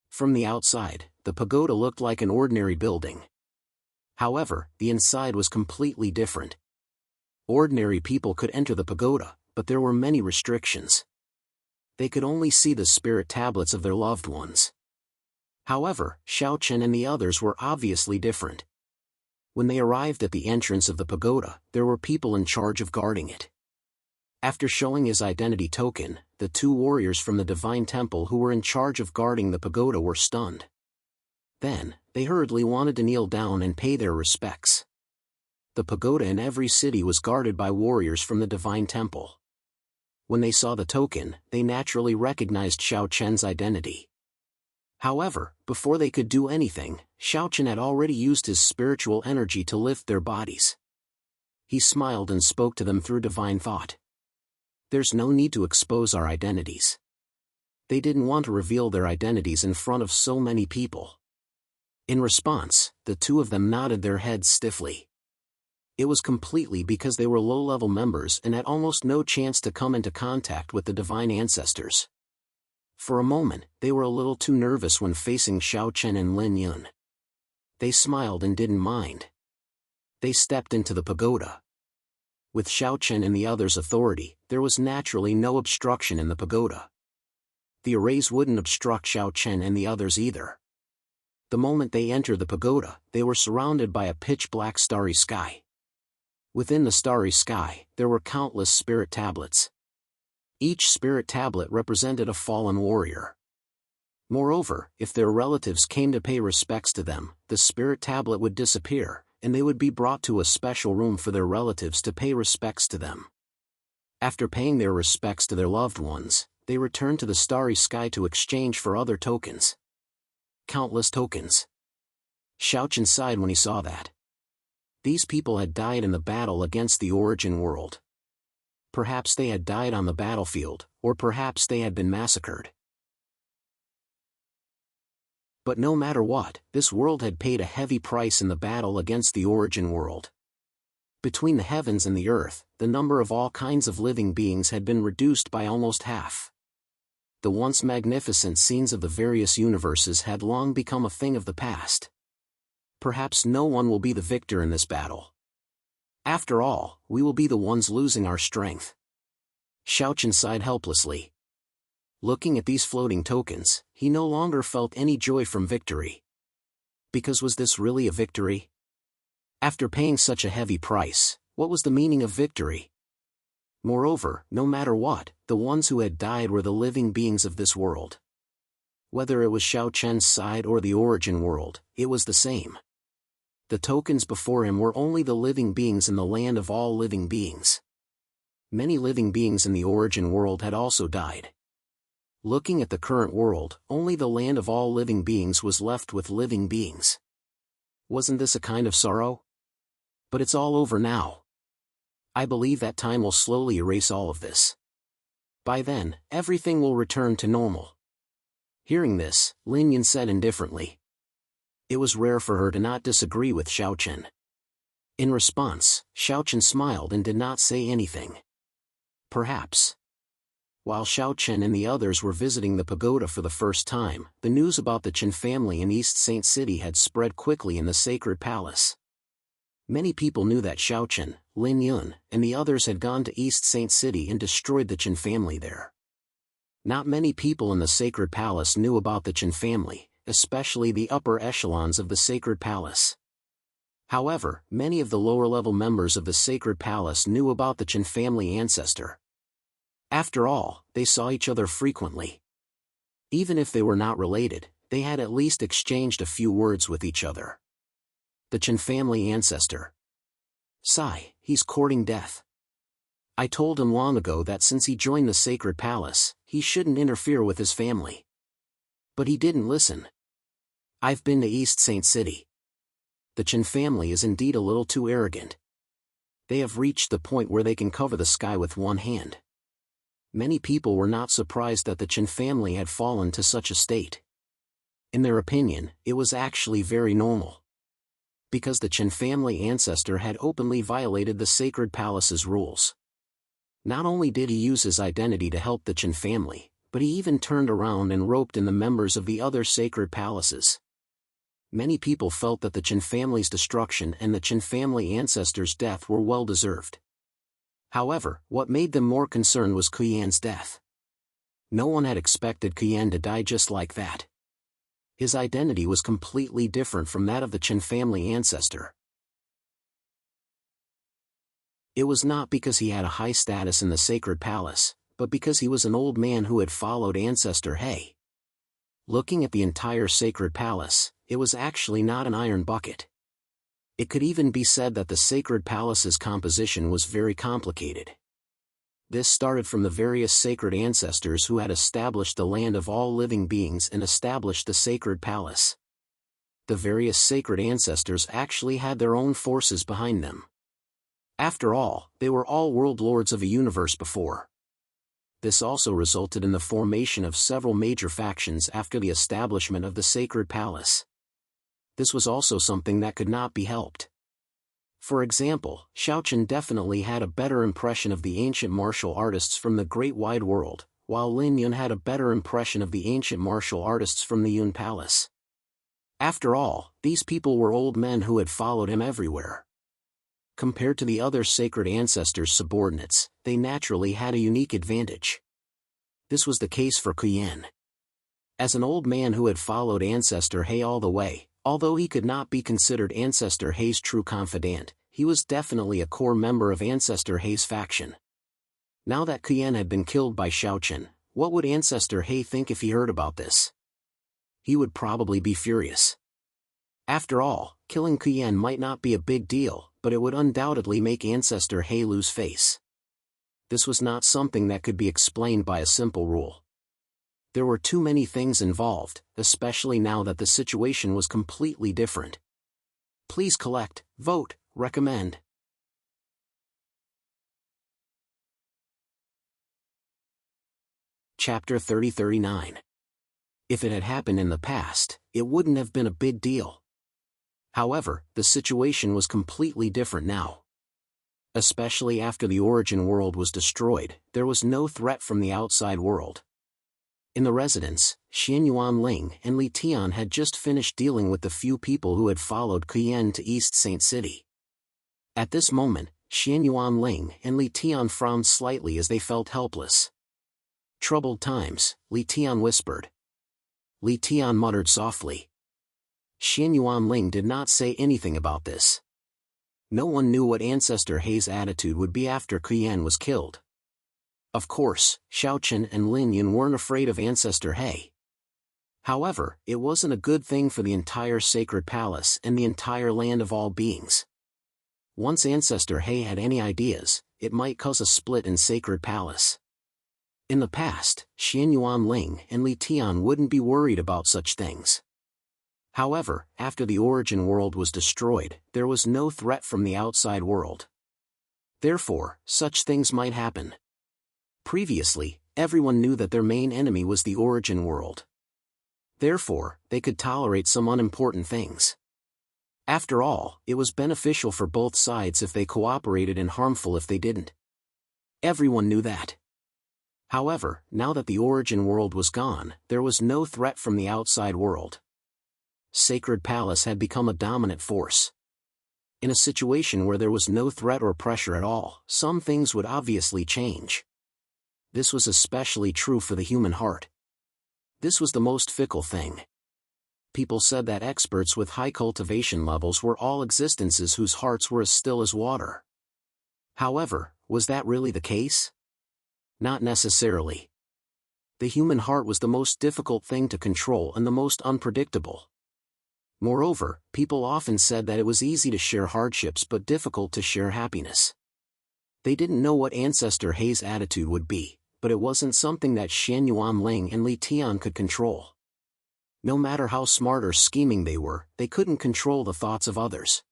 From the outside, the pagoda looked like an ordinary building. However, the inside was completely different. Ordinary people could enter the pagoda, but there were many restrictions. They could only see the spirit tablets of their loved ones. However, Xiaochen and the others were obviously different. When they arrived at the entrance of the pagoda, there were people in charge of guarding it. After showing his identity token, the two warriors from the divine temple who were in charge of guarding the pagoda were stunned. Then, they hurriedly wanted to kneel down and pay their respects. The pagoda in every city was guarded by warriors from the divine temple. When they saw the token, they naturally recognized Xiaochen's identity. However, before they could do anything, Xiaochen had already used his spiritual energy to lift their bodies. He smiled and spoke to them through divine thought. There's no need to expose our identities. They didn't want to reveal their identities in front of so many people. In response, the two of them nodded their heads stiffly. It was completely because they were low-level members and had almost no chance to come into contact with the divine ancestors. For a moment, they were a little too nervous when facing Xiaochen and Lin Yun. They smiled and didn't mind. They stepped into the pagoda. With Xiaochen and the others' authority, there was naturally no obstruction in the pagoda. The arrays wouldn't obstruct Xiaochen and the others either. The moment they entered the pagoda, they were surrounded by a pitch-black starry sky. Within the starry sky, there were countless spirit tablets. Each spirit tablet represented a fallen warrior. Moreover, if their relatives came to pay respects to them, the spirit tablet would disappear, and they would be brought to a special room for their relatives to pay respects to them. After paying their respects to their loved ones, they returned to the starry sky to exchange for other tokens. Countless tokens. Xiaochen sighed when he saw that. These people had died in the battle against the origin world. Perhaps they had died on the battlefield, or perhaps they had been massacred. But no matter what, this world had paid a heavy price in the battle against the origin world. Between the heavens and the earth, the number of all kinds of living beings had been reduced by almost half. The once magnificent scenes of the various universes had long become a thing of the past. Perhaps no one will be the victor in this battle. After all, we will be the ones losing our strength. Xiaochen sighed helplessly. Looking at these floating tokens, he no longer felt any joy from victory. Because was this really a victory? After paying such a heavy price, what was the meaning of victory? Moreover, no matter what, the ones who had died were the living beings of this world. Whether it was Xiaochen's side or the origin world, it was the same. The tokens before him were only the living beings in the land of all living beings. Many living beings in the origin world had also died. Looking at the current world, only the land of all living beings was left with living beings. Wasn't this a kind of sorrow? But it's all over now. I believe that time will slowly erase all of this. By then, everything will return to normal. Hearing this, Lin Yun said indifferently. It was rare for her to not disagree with Xiaochen. In response, Xiaochen smiled and did not say anything. Perhaps. While Xiaochen and the others were visiting the pagoda for the first time, the news about the Chen family in East Saint City had spread quickly in the sacred palace. Many people knew that Xiaochen, Lin Yun, and the others had gone to East Saint City and destroyed the Chen family there. Not many people in the sacred palace knew about the Chen family, especially the upper echelons of the sacred palace. However, many of the lower-level members of the sacred palace knew about the Chen family ancestor. After all, they saw each other frequently. Even if they were not related, they had at least exchanged a few words with each other. The Chen family ancestor. Sigh, he's courting death. I told him long ago that since he joined the sacred palace, he shouldn't interfere with his family. But he didn't listen. I've been to East Saint City. The Chen family is indeed a little too arrogant. They have reached the point where they can cover the sky with one hand. Many people were not surprised that the Chen family had fallen to such a state. In their opinion, it was actually very normal. Because the Chen family ancestor had openly violated the sacred palace's rules. Not only did he use his identity to help the Chen family, but he even turned around and roped in the members of the other sacred palaces. Many people felt that the Chen family's destruction and the Chen family ancestor's death were well-deserved. However, what made them more concerned was Qian's death. No one had expected Qian to die just like that. His identity was completely different from that of the Chen family ancestor. It was not because he had a high status in the sacred palace, but because he was an old man who had followed Ancestor He. Looking at the entire sacred palace, it was actually not an iron bucket. It could even be said that the sacred palace's composition was very complicated. This started from the various sacred ancestors who had established the land of all living beings and established the sacred palace. The various sacred ancestors actually had their own forces behind them. After all, they were all world lords of a universe before. This also resulted in the formation of several major factions after the establishment of the sacred palace. This was also something that could not be helped. For example, Xiaochen definitely had a better impression of the ancient martial artists from the great wide world, while Lin Yun had a better impression of the ancient martial artists from the Yun Palace. After all, these people were old men who had followed him everywhere. Compared to the other sacred ancestors' subordinates, they naturally had a unique advantage. This was the case for Qian. As an old man who had followed Ancestor He all the way, although he could not be considered Ancestor He's true confidant, he was definitely a core member of Ancestor He's faction. Now that Qian had been killed by Xiaochen, what would Ancestor He think if he heard about this? He would probably be furious. After all, killing Qian might not be a big deal, but it would undoubtedly make Ancestor He lose face. This was not something that could be explained by a simple rule. There were too many things involved, especially now that the situation was completely different. Please collect, vote, recommend. Chapter 3039. If it had happened in the past, it wouldn't have been a big deal. However, the situation was completely different now. Especially after the origin world was destroyed, there was no threat from the outside world. In the residence, Xian Yuanling and Li Tian had just finished dealing with the few people who had followed Qian to East Saint City. At this moment, Xian Yuanling and Li Tian frowned slightly as they felt helpless. Troubled times, Li Tian whispered. Li Tian muttered softly. Xian Yuanling did not say anything about this. No one knew what Ancestor He's attitude would be after Qian was killed. Of course, Xiaochen and Lin Yun weren't afraid of Ancestor He. However, it wasn't a good thing for the entire sacred palace and the entire land of all beings. Once Ancestor He had any ideas, it might cause a split in sacred palace. In the past, Xian Yuanling and Li Tian wouldn't be worried about such things. However, after the origin world was destroyed, there was no threat from the outside world. Therefore, such things might happen. Previously, everyone knew that their main enemy was the origin world. Therefore, they could tolerate some unimportant things. After all, it was beneficial for both sides if they cooperated and harmful if they didn't. Everyone knew that. However, now that the origin world was gone, there was no threat from the outside world. Sacred Palace had become a dominant force. In a situation where there was no threat or pressure at all, some things would obviously change. This was especially true for the human heart. This was the most fickle thing. People said that experts with high cultivation levels were all existences whose hearts were as still as water. However, was that really the case? Not necessarily. The human heart was the most difficult thing to control and the most unpredictable. Moreover, people often said that it was easy to share hardships but difficult to share happiness. They didn't know what Ancestor Hei's attitude would be, but it wasn't something that Shen Yuanling and Li Tian could control. No matter how smart or scheming they were, they couldn't control the thoughts of others.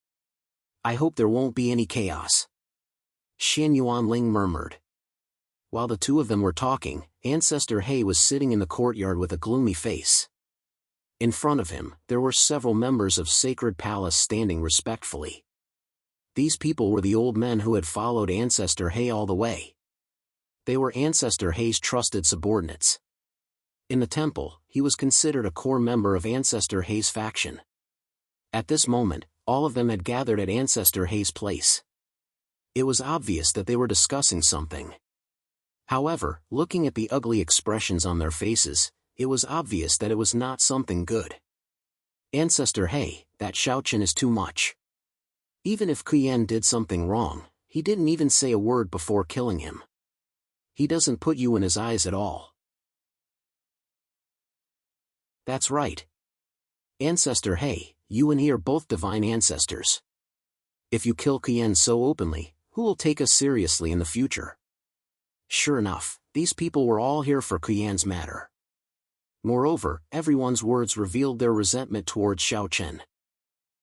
I hope there won't be any chaos, Shen Yuanling murmured. While the two of them were talking, Ancestor Hei was sitting in the courtyard with a gloomy face. In front of him, there were several members of Sacred Palace standing respectfully. These people were the old men who had followed Ancestor Hei all the way. They were Ancestor Hei's trusted subordinates. In the temple, he was considered a core member of Ancestor Hei's faction. At this moment, all of them had gathered at Ancestor Hei's place. It was obvious that they were discussing something. However, looking at the ugly expressions on their faces, it was obvious that it was not something good. Ancestor Hei, that Xiaochen is too much. Even if Qian did something wrong, he didn't even say a word before killing him. He doesn't put you in his eyes at all. That's right. Ancestor Hei, you and he are both divine ancestors. If you kill Qian so openly, who will take us seriously in the future? Sure enough, these people were all here for Qian's matter. Moreover, everyone's words revealed their resentment towards Xiaochen.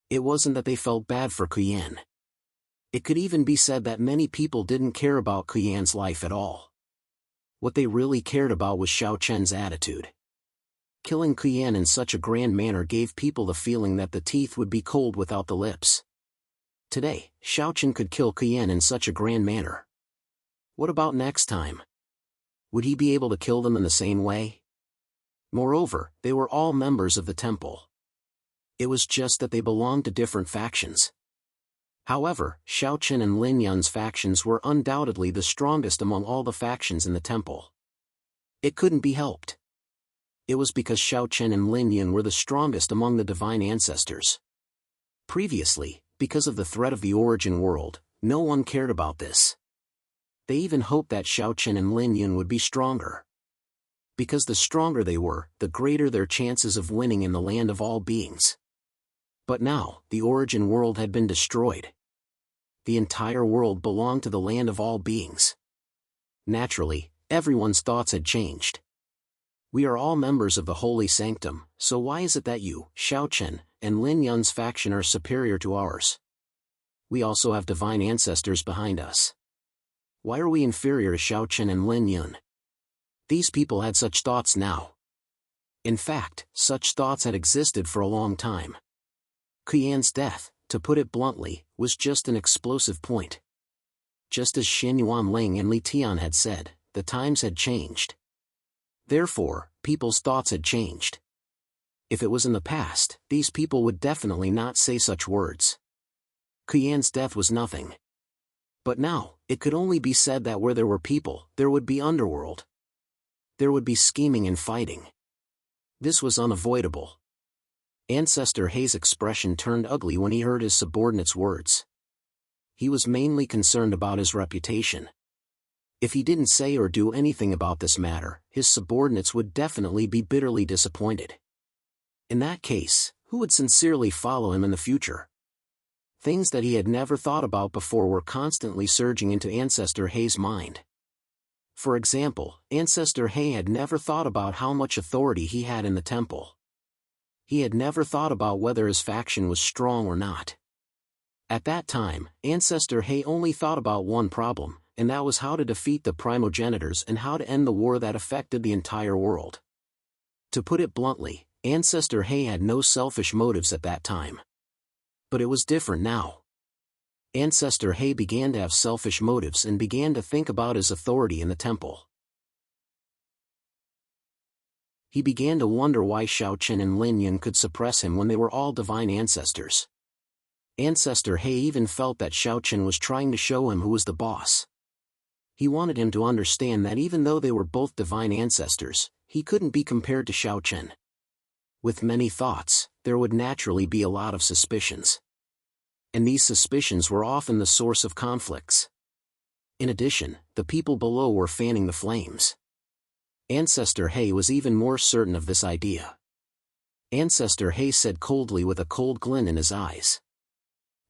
It wasn't that they felt bad for Qian. It could even be said that many people didn't care about Qian's life at all. What they really cared about was Xiaochen's attitude. Killing Qian in such a grand manner gave people the feeling that the teeth would be cold without the lips. Today, Xiaochen could kill Qian in such a grand manner. What about next time? Would he be able to kill them in the same way? Moreover, they were all members of the temple. It was just that they belonged to different factions. However, Xiaochen and Lin Yun's factions were undoubtedly the strongest among all the factions in the temple. It couldn't be helped. It was because Xiaochen and Lin Yun were the strongest among the divine ancestors. Previously, because of the threat of the origin world, no one cared about this. They even hoped that Xiaochen and Lin Yun would be stronger. Because the stronger they were, the greater their chances of winning in the land of all beings. But now, the origin world had been destroyed. The entire world belonged to the land of all beings. Naturally, everyone's thoughts had changed. We are all members of the holy sanctum, so why is it that you, Xiaochen, and Lin Yun's faction are superior to ours? We also have divine ancestors behind us. Why are we inferior to Xiaochen and Lin Yun? These people had such thoughts now. In fact, such thoughts had existed for a long time. Qian's death, to put it bluntly, was just an explosive point. Just as Shen Yuanling and Li Tian had said, the times had changed. Therefore, people's thoughts had changed. If it was in the past, these people would definitely not say such words. Qian's death was nothing. But now, it could only be said that where there were people, there would be underworld. There would be scheming and fighting. This was unavoidable. Ancestor Hei's expression turned ugly when he heard his subordinate's words. He was mainly concerned about his reputation. If he didn't say or do anything about this matter, his subordinates would definitely be bitterly disappointed. In that case, who would sincerely follow him in the future? Things that he had never thought about before were constantly surging into Ancestor Hei's mind. For example, Ancestor Hei had never thought about how much authority he had in the temple. He had never thought about whether his faction was strong or not. At that time, Ancestor Hei only thought about one problem, and that was how to defeat the primogenitors and how to end the war that affected the entire world. To put it bluntly, Ancestor Hei had no selfish motives at that time. But it was different now. Ancestor Hei began to have selfish motives and began to think about his authority in the temple. He began to wonder why Xiaochen and Lin Yun could suppress him when they were all divine ancestors. Ancestor Hei even felt that Xiaochen was trying to show him who was the boss. He wanted him to understand that even though they were both divine ancestors, he couldn't be compared to Xiaochen. With many thoughts, there would naturally be a lot of suspicions. And these suspicions were often the source of conflicts. In addition, the people below were fanning the flames. Ancestor Hei was even more certain of this idea. Ancestor Hei said coldly with a cold glint in his eyes.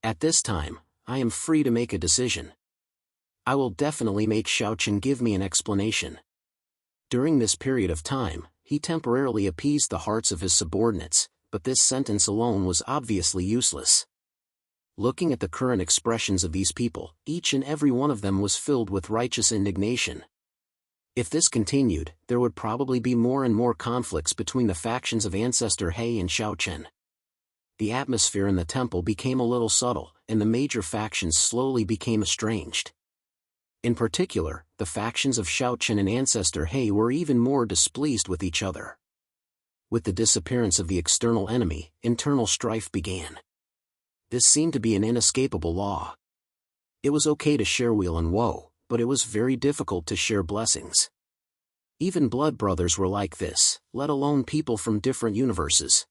At this time, I am free to make a decision. I will definitely make Xiaochen give me an explanation. During this period of time, he temporarily appeased the hearts of his subordinates, but this sentence alone was obviously useless. Looking at the current expressions of these people, each and every one of them was filled with righteous indignation. If this continued, there would probably be more and more conflicts between the factions of Ancestor He and Xiaochen. The atmosphere in the temple became a little subtle, and the major factions slowly became estranged. In particular, the factions of Xiaochen and Ancestor He were even more displeased with each other. With the disappearance of the external enemy, internal strife began. This seemed to be an inescapable law. It was okay to share weal and woe, but it was very difficult to share blessings. Even blood brothers were like this, let alone people from different universes.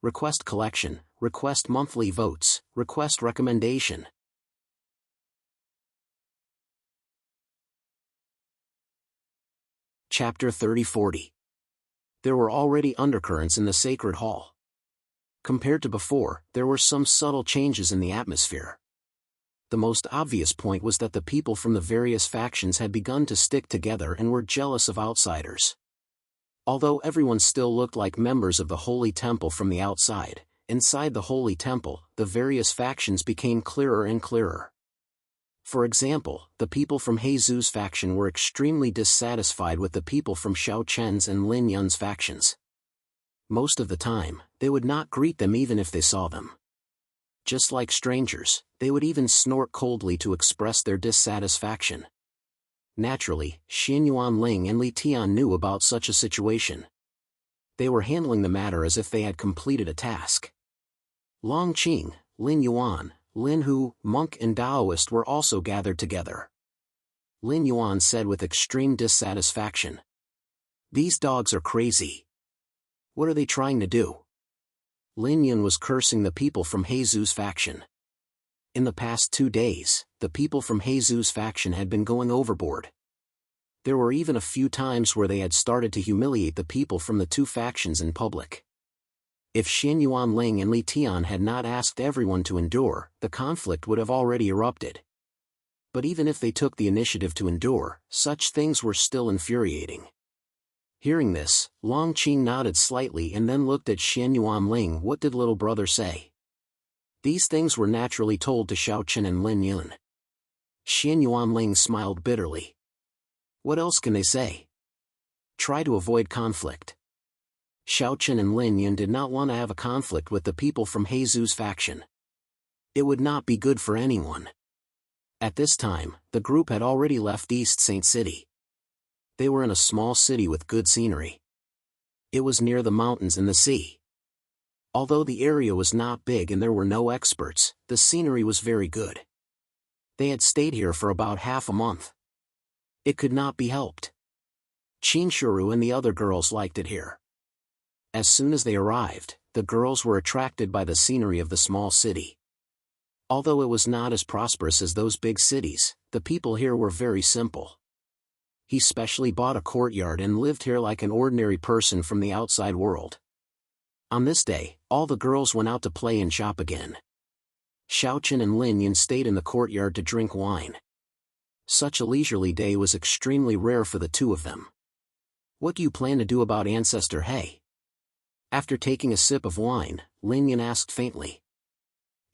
Request collection, request monthly votes, request recommendation. Chapter 30-40. There were already undercurrents in the sacred hall. Compared to before, there were some subtle changes in the atmosphere. The most obvious point was that the people from the various factions had begun to stick together and were jealous of outsiders. Although everyone still looked like members of the Holy Temple from the outside, inside the Holy Temple, the various factions became clearer and clearer. For example, the people from He Zhu's faction were extremely dissatisfied with the people from Xiao Chen's and Lin Yun's factions. Most of the time, they would not greet them even if they saw them. Just like strangers, they would even snort coldly to express their dissatisfaction. Naturally, Xin Yuanling and Li Tian knew about such a situation. They were handling the matter as if they had completed a task. Long Qing, Lin Yuan, Lin Hu, monk and Taoist were also gathered together. Lin Yuan said with extreme dissatisfaction. These dogs are crazy. What are they trying to do? Lin Yun was cursing the people from He Zhu's faction. In the past 2 days, the people from He Zhu's faction had been going overboard. There were even a few times where they had started to humiliate the people from the two factions in public. If Xin Yuanling and Li Tian had not asked everyone to endure, the conflict would have already erupted. But even if they took the initiative to endure, such things were still infuriating. Hearing this, Long Qing nodded slightly and then looked at Xin Yuanling. What did little brother say? These things were naturally told to Xiaochen and Lin Yun. Xin Yuanling smiled bitterly. What else can they say? Try to avoid conflict. Xiaochen and Lin Yun did not want to have a conflict with the people from He Zhu's faction. It would not be good for anyone. At this time, the group had already left East Saint City. They were in a small city with good scenery. It was near the mountains and the sea. Although the area was not big and there were no experts, the scenery was very good. They had stayed here for about half a month. It could not be helped. Qinshuru and the other girls liked it here. As soon as they arrived, the girls were attracted by the scenery of the small city. Although it was not as prosperous as those big cities, the people here were very simple. He specially bought a courtyard and lived here like an ordinary person from the outside world. On this day, all the girls went out to play and shop again. Xiaochen and Lin Yun stayed in the courtyard to drink wine. Such a leisurely day was extremely rare for the two of them. What do you plan to do about Ancestor He? After taking a sip of wine, Lin Yun asked faintly.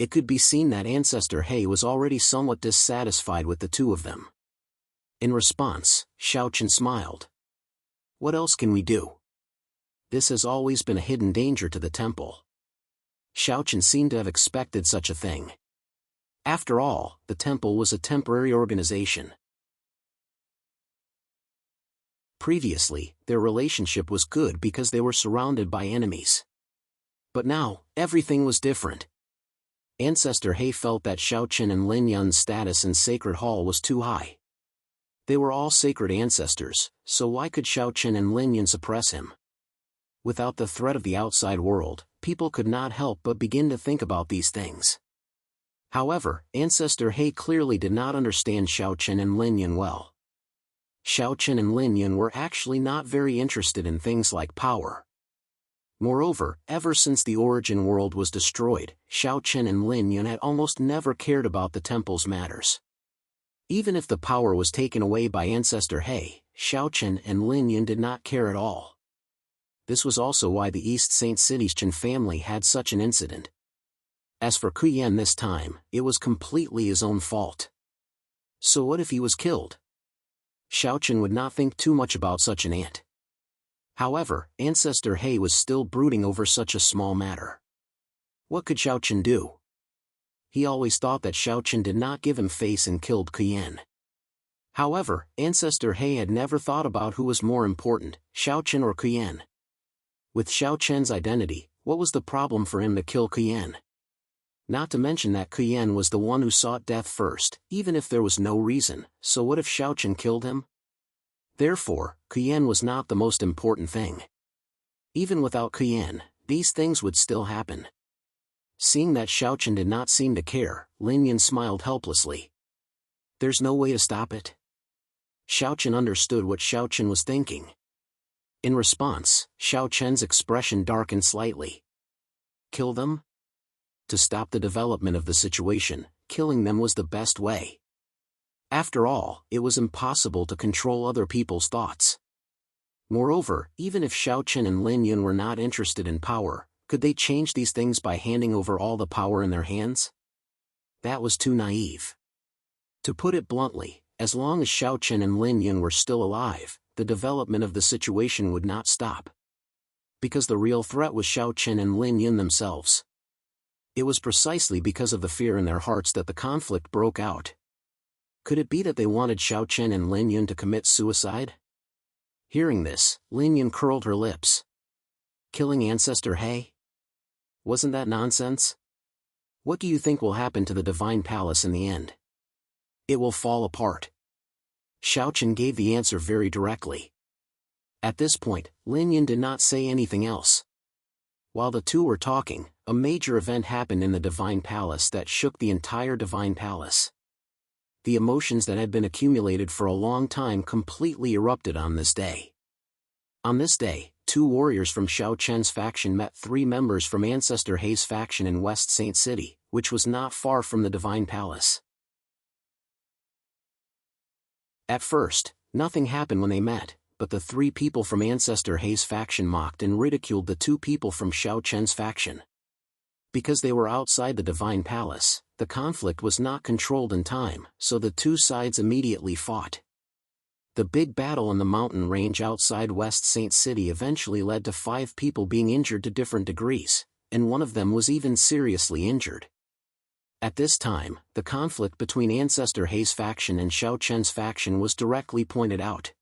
It could be seen that Ancestor He was already somewhat dissatisfied with the two of them. In response, Xiaochen smiled. What else can we do? This has always been a hidden danger to the temple. Xiaochen seemed to have expected such a thing. After all, the temple was a temporary organization. Previously, their relationship was good because they were surrounded by enemies. But now, everything was different. Ancestor He felt that Xiaochen and Lin Yun's status in Sacred Hall was too high. They were all sacred ancestors, so why could Xiaochen and Lin Yun suppress him? Without the threat of the outside world, people could not help but begin to think about these things. However, Ancestor He clearly did not understand Xiaochen and Lin Yun well. Xiaochen and Lin Yun were actually not very interested in things like power. Moreover, ever since the origin world was destroyed, Xiaochen and Lin Yun had almost never cared about the temple's matters. Even if the power was taken away by Ancestor He, Xiaochen and Lin Yan did not care at all. This was also why the East Saint City's Chen family had such an incident. As for Kuyan this time, it was completely his own fault. So what if he was killed? Xiaochen would not think too much about such an ant. However, Ancestor He was still brooding over such a small matter. What could Xiaochen do? He always thought that Xiaochen did not give him face and killed Kuyan. However, Ancestor He had never thought about who was more important, Xiaochen or Kuyan. With Xiaochen's identity, what was the problem for him to kill Kuyan? Not to mention that Kuyan was the one who sought death first, even if there was no reason, so what if Xiaochen killed him? Therefore, Kuyan was not the most important thing. Even without Kuyan, these things would still happen. Seeing that Xiaochen did not seem to care, Lin Yan smiled helplessly. There's no way to stop it? Xiaochen understood what Xiaochen was thinking. In response, Xiaochen's expression darkened slightly. Kill them? To stop the development of the situation, killing them was the best way. After all, it was impossible to control other people's thoughts. Moreover, even if Xiaochen and Lin Yan were not interested in power, could they change these things by handing over all the power in their hands? That was too naive. To put it bluntly, as long as Xiaochen and Lin Yan were still alive, the development of the situation would not stop. Because the real threat was Xiaochen and Lin Yan themselves. It was precisely because of the fear in their hearts that the conflict broke out. Could it be that they wanted Xiaochen and Lin Yan to commit suicide? Hearing this, Lin Yan curled her lips. Killing Ancestor He? Wasn't that nonsense? What do you think will happen to the Divine Palace in the end? It will fall apart. Xiaochen gave the answer very directly. At this point, Lin Yan did not say anything else. While the two were talking, a major event happened in the Divine Palace that shook the entire Divine Palace. The emotions that had been accumulated for a long time completely erupted on this day. On this day, 2 warriors from Xiaochen's faction met 3 members from Ancestor He's faction in West Saint City, which was not far from the Divine Palace. At first, nothing happened when they met, but the 3 people from Ancestor He's faction mocked and ridiculed the 2 people from Xiaochen's faction. Because they were outside the Divine Palace, the conflict was not controlled in time, so the 2 sides immediately fought. The big battle in the mountain range outside West Saint City eventually led to 5 people being injured to different degrees, and one of them was even seriously injured. At this time, the conflict between Ancestor He's faction and Xiaochen's faction was directly pointed out.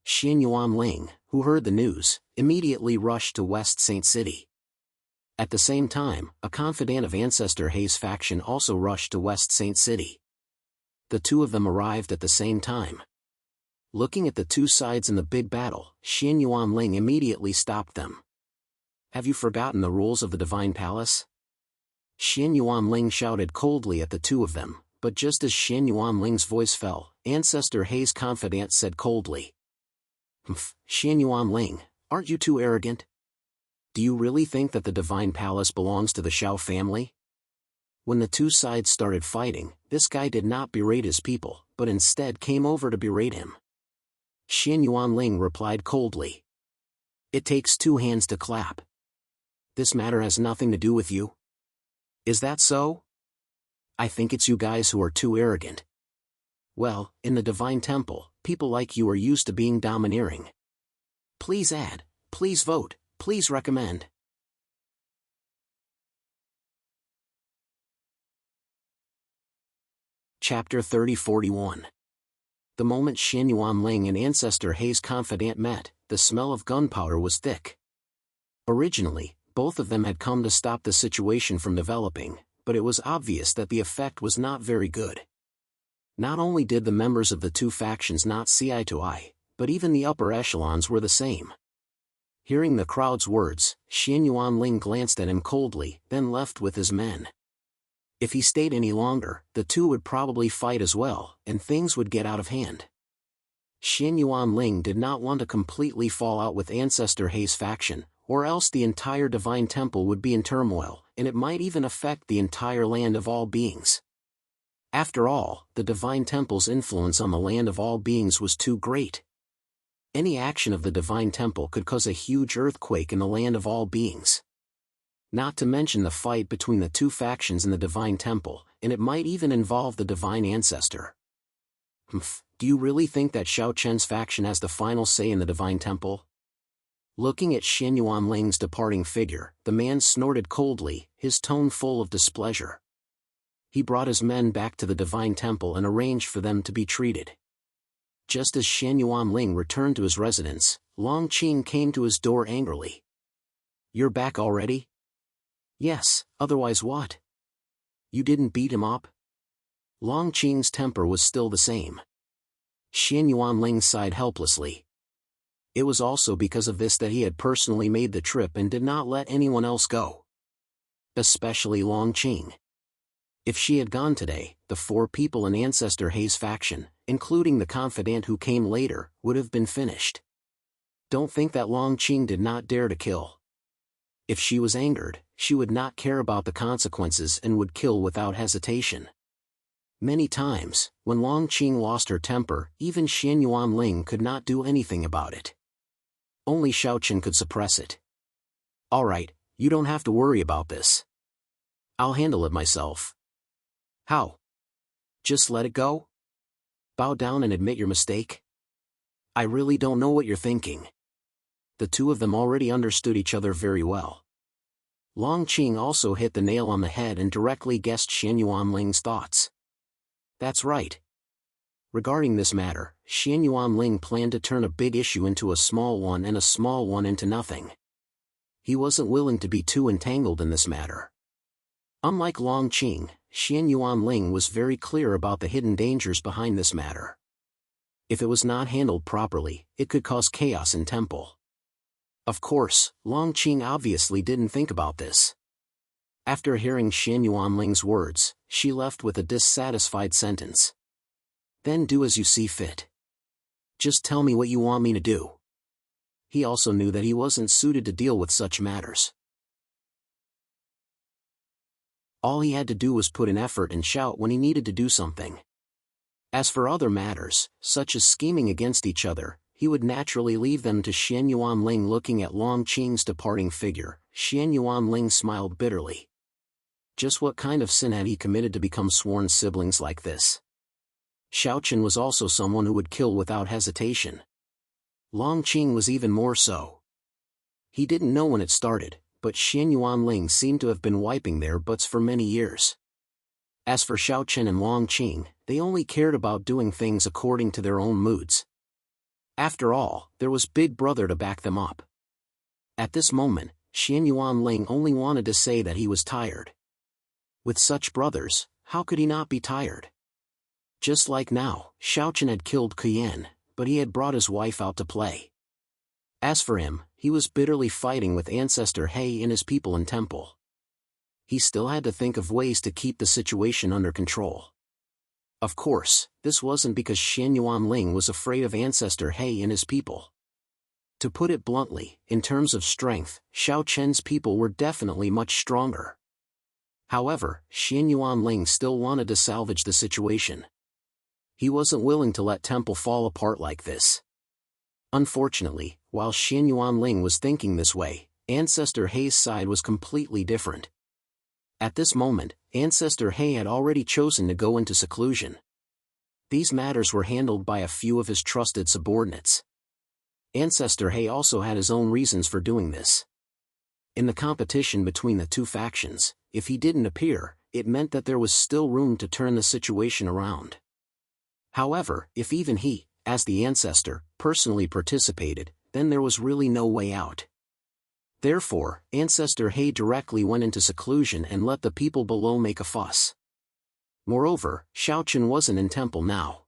Xian Yuanling, who heard the news, immediately rushed to West Saint City. At the same time, a confidant of Ancestor He's faction also rushed to West Saint City. The 2 of them arrived at the same time. Looking at the 2 sides in the big battle, Xian Yuanling immediately stopped them. Have you forgotten the rules of the Divine Palace? Xian Yuanling shouted coldly at the 2 of them, but just as Xian Yuanling's voice fell, Ancestor He's confidant said coldly. Xian Yuanling, aren't you too arrogant? Do you really think that the Divine Palace belongs to the Xiao family? When the 2 sides started fighting, this guy did not berate his people, but instead came over to berate him. Xian Yuanling replied coldly. It takes 2 hands to clap. This matter has nothing to do with you. Is that so? I think it's you guys who are too arrogant. Well, in the Divine Temple, people like you are used to being domineering. Please add, please vote, please recommend. Chapter 30-41. The moment Xian Yuanling and Ancestor He's confidant met, the smell of gunpowder was thick. Originally, both of them had come to stop the situation from developing, but it was obvious that the effect was not very good. Not only did the members of the 2 factions not see eye to eye, but even the upper echelons were the same. Hearing the crowd's words, Xian Yuanling glanced at him coldly, then left with his men. If he stayed any longer, the 2 would probably fight as well, and things would get out of hand. Xian Yuanling did not want to completely fall out with Ancestor He's faction, or else the entire Divine Temple would be in turmoil, and it might even affect the entire land of all beings. After all, the Divine Temple's influence on the land of all beings was too great. Any action of the Divine Temple could cause a huge earthquake in the land of all beings. Not to mention the fight between the two factions in the Divine Temple, and it might even involve the Divine Ancestor. Do you really think that Xiao Chen's faction has the final say in the Divine Temple? Looking at Xian Yuanling's departing figure, the man snorted coldly, his tone full of displeasure. He brought his men back to the Divine Temple and arranged for them to be treated. Just as Xian Yuanling returned to his residence, Long Qing came to his door angrily. "You're back already?" "Yes, otherwise what? You didn't beat him up?" Long Qing's temper was still the same. Xian Yuanling sighed helplessly. It was also because of this that he had personally made the trip and did not let anyone else go. Especially Long Qing. If she had gone today, the 4 people in Ancestor Hei's faction, including the confidant who came later, would have been finished. Don't think that Long Qing did not dare to kill. If she was angered, she would not care about the consequences and would kill without hesitation. Many times, when Long Qing lost her temper, even Xian Yuanling could not do anything about it. Only Xiao Chen could suppress it. "Alright, you don't have to worry about this. I'll handle it myself." "How? Just let it go? Bow down and admit your mistake?" "I really don't know what you're thinking." The two of them already understood each other very well. Long Qing also hit the nail on the head and directly guessed Xian Yuanling's thoughts. That's right. Regarding this matter, Xian Yuanling planned to turn a big issue into a small one and a small one into nothing. He wasn't willing to be too entangled in this matter. Unlike Long Qing, Xian Yuanling was very clear about the hidden dangers behind this matter. If it was not handled properly, it could cause chaos in temple. Of course, Long Qing obviously didn't think about this. After hearing Xian Yuanling's words, she left with a dissatisfied sentence. "Then do as you see fit. Just tell me what you want me to do." He also knew that he wasn't suited to deal with such matters. All he had to do was put in effort and shout when he needed to do something. As for other matters, such as scheming against each other, he would naturally leave them to Xian Yuanling. Looking at Long Qing's departing figure, Xian Yuanling smiled bitterly. Just what kind of sin had he committed to become sworn siblings like this? Xiao Chen was also someone who would kill without hesitation. Long Qing was even more so. He didn't know when it started, but Xian Yuanling seemed to have been wiping their butts for many years. As for Xiao Chen and Long Qing, they only cared about doing things according to their own moods. After all, there was Big Brother to back them up. At this moment, Xian Yuanling only wanted to say that he was tired. With such brothers, how could he not be tired? Just like now, Xiao Chen had killed Qian, but he had brought his wife out to play. As for him, he was bitterly fighting with Ancestor Hei and his people in temple. He still had to think of ways to keep the situation under control. Of course, this wasn't because Xian Yuanling was afraid of Ancestor Hei and his people. To put it bluntly, in terms of strength, Xiao Chen's people were definitely much stronger. However, Xian Yuanling still wanted to salvage the situation. He wasn't willing to let temple fall apart like this. Unfortunately, while Xian Yuanling was thinking this way, Ancestor Hei's side was completely different. At this moment, Ancestor Hei had already chosen to go into seclusion. These matters were handled by a few of his trusted subordinates. Ancestor Hei also had his own reasons for doing this. In the competition between the two factions, if he didn't appear, it meant that there was still room to turn the situation around. However, if even he, as the ancestor, personally participated, then there was really no way out. Therefore, Ancestor Hei directly went into seclusion and let the people below make a fuss. Moreover, Xiao Chen wasn't in temple now.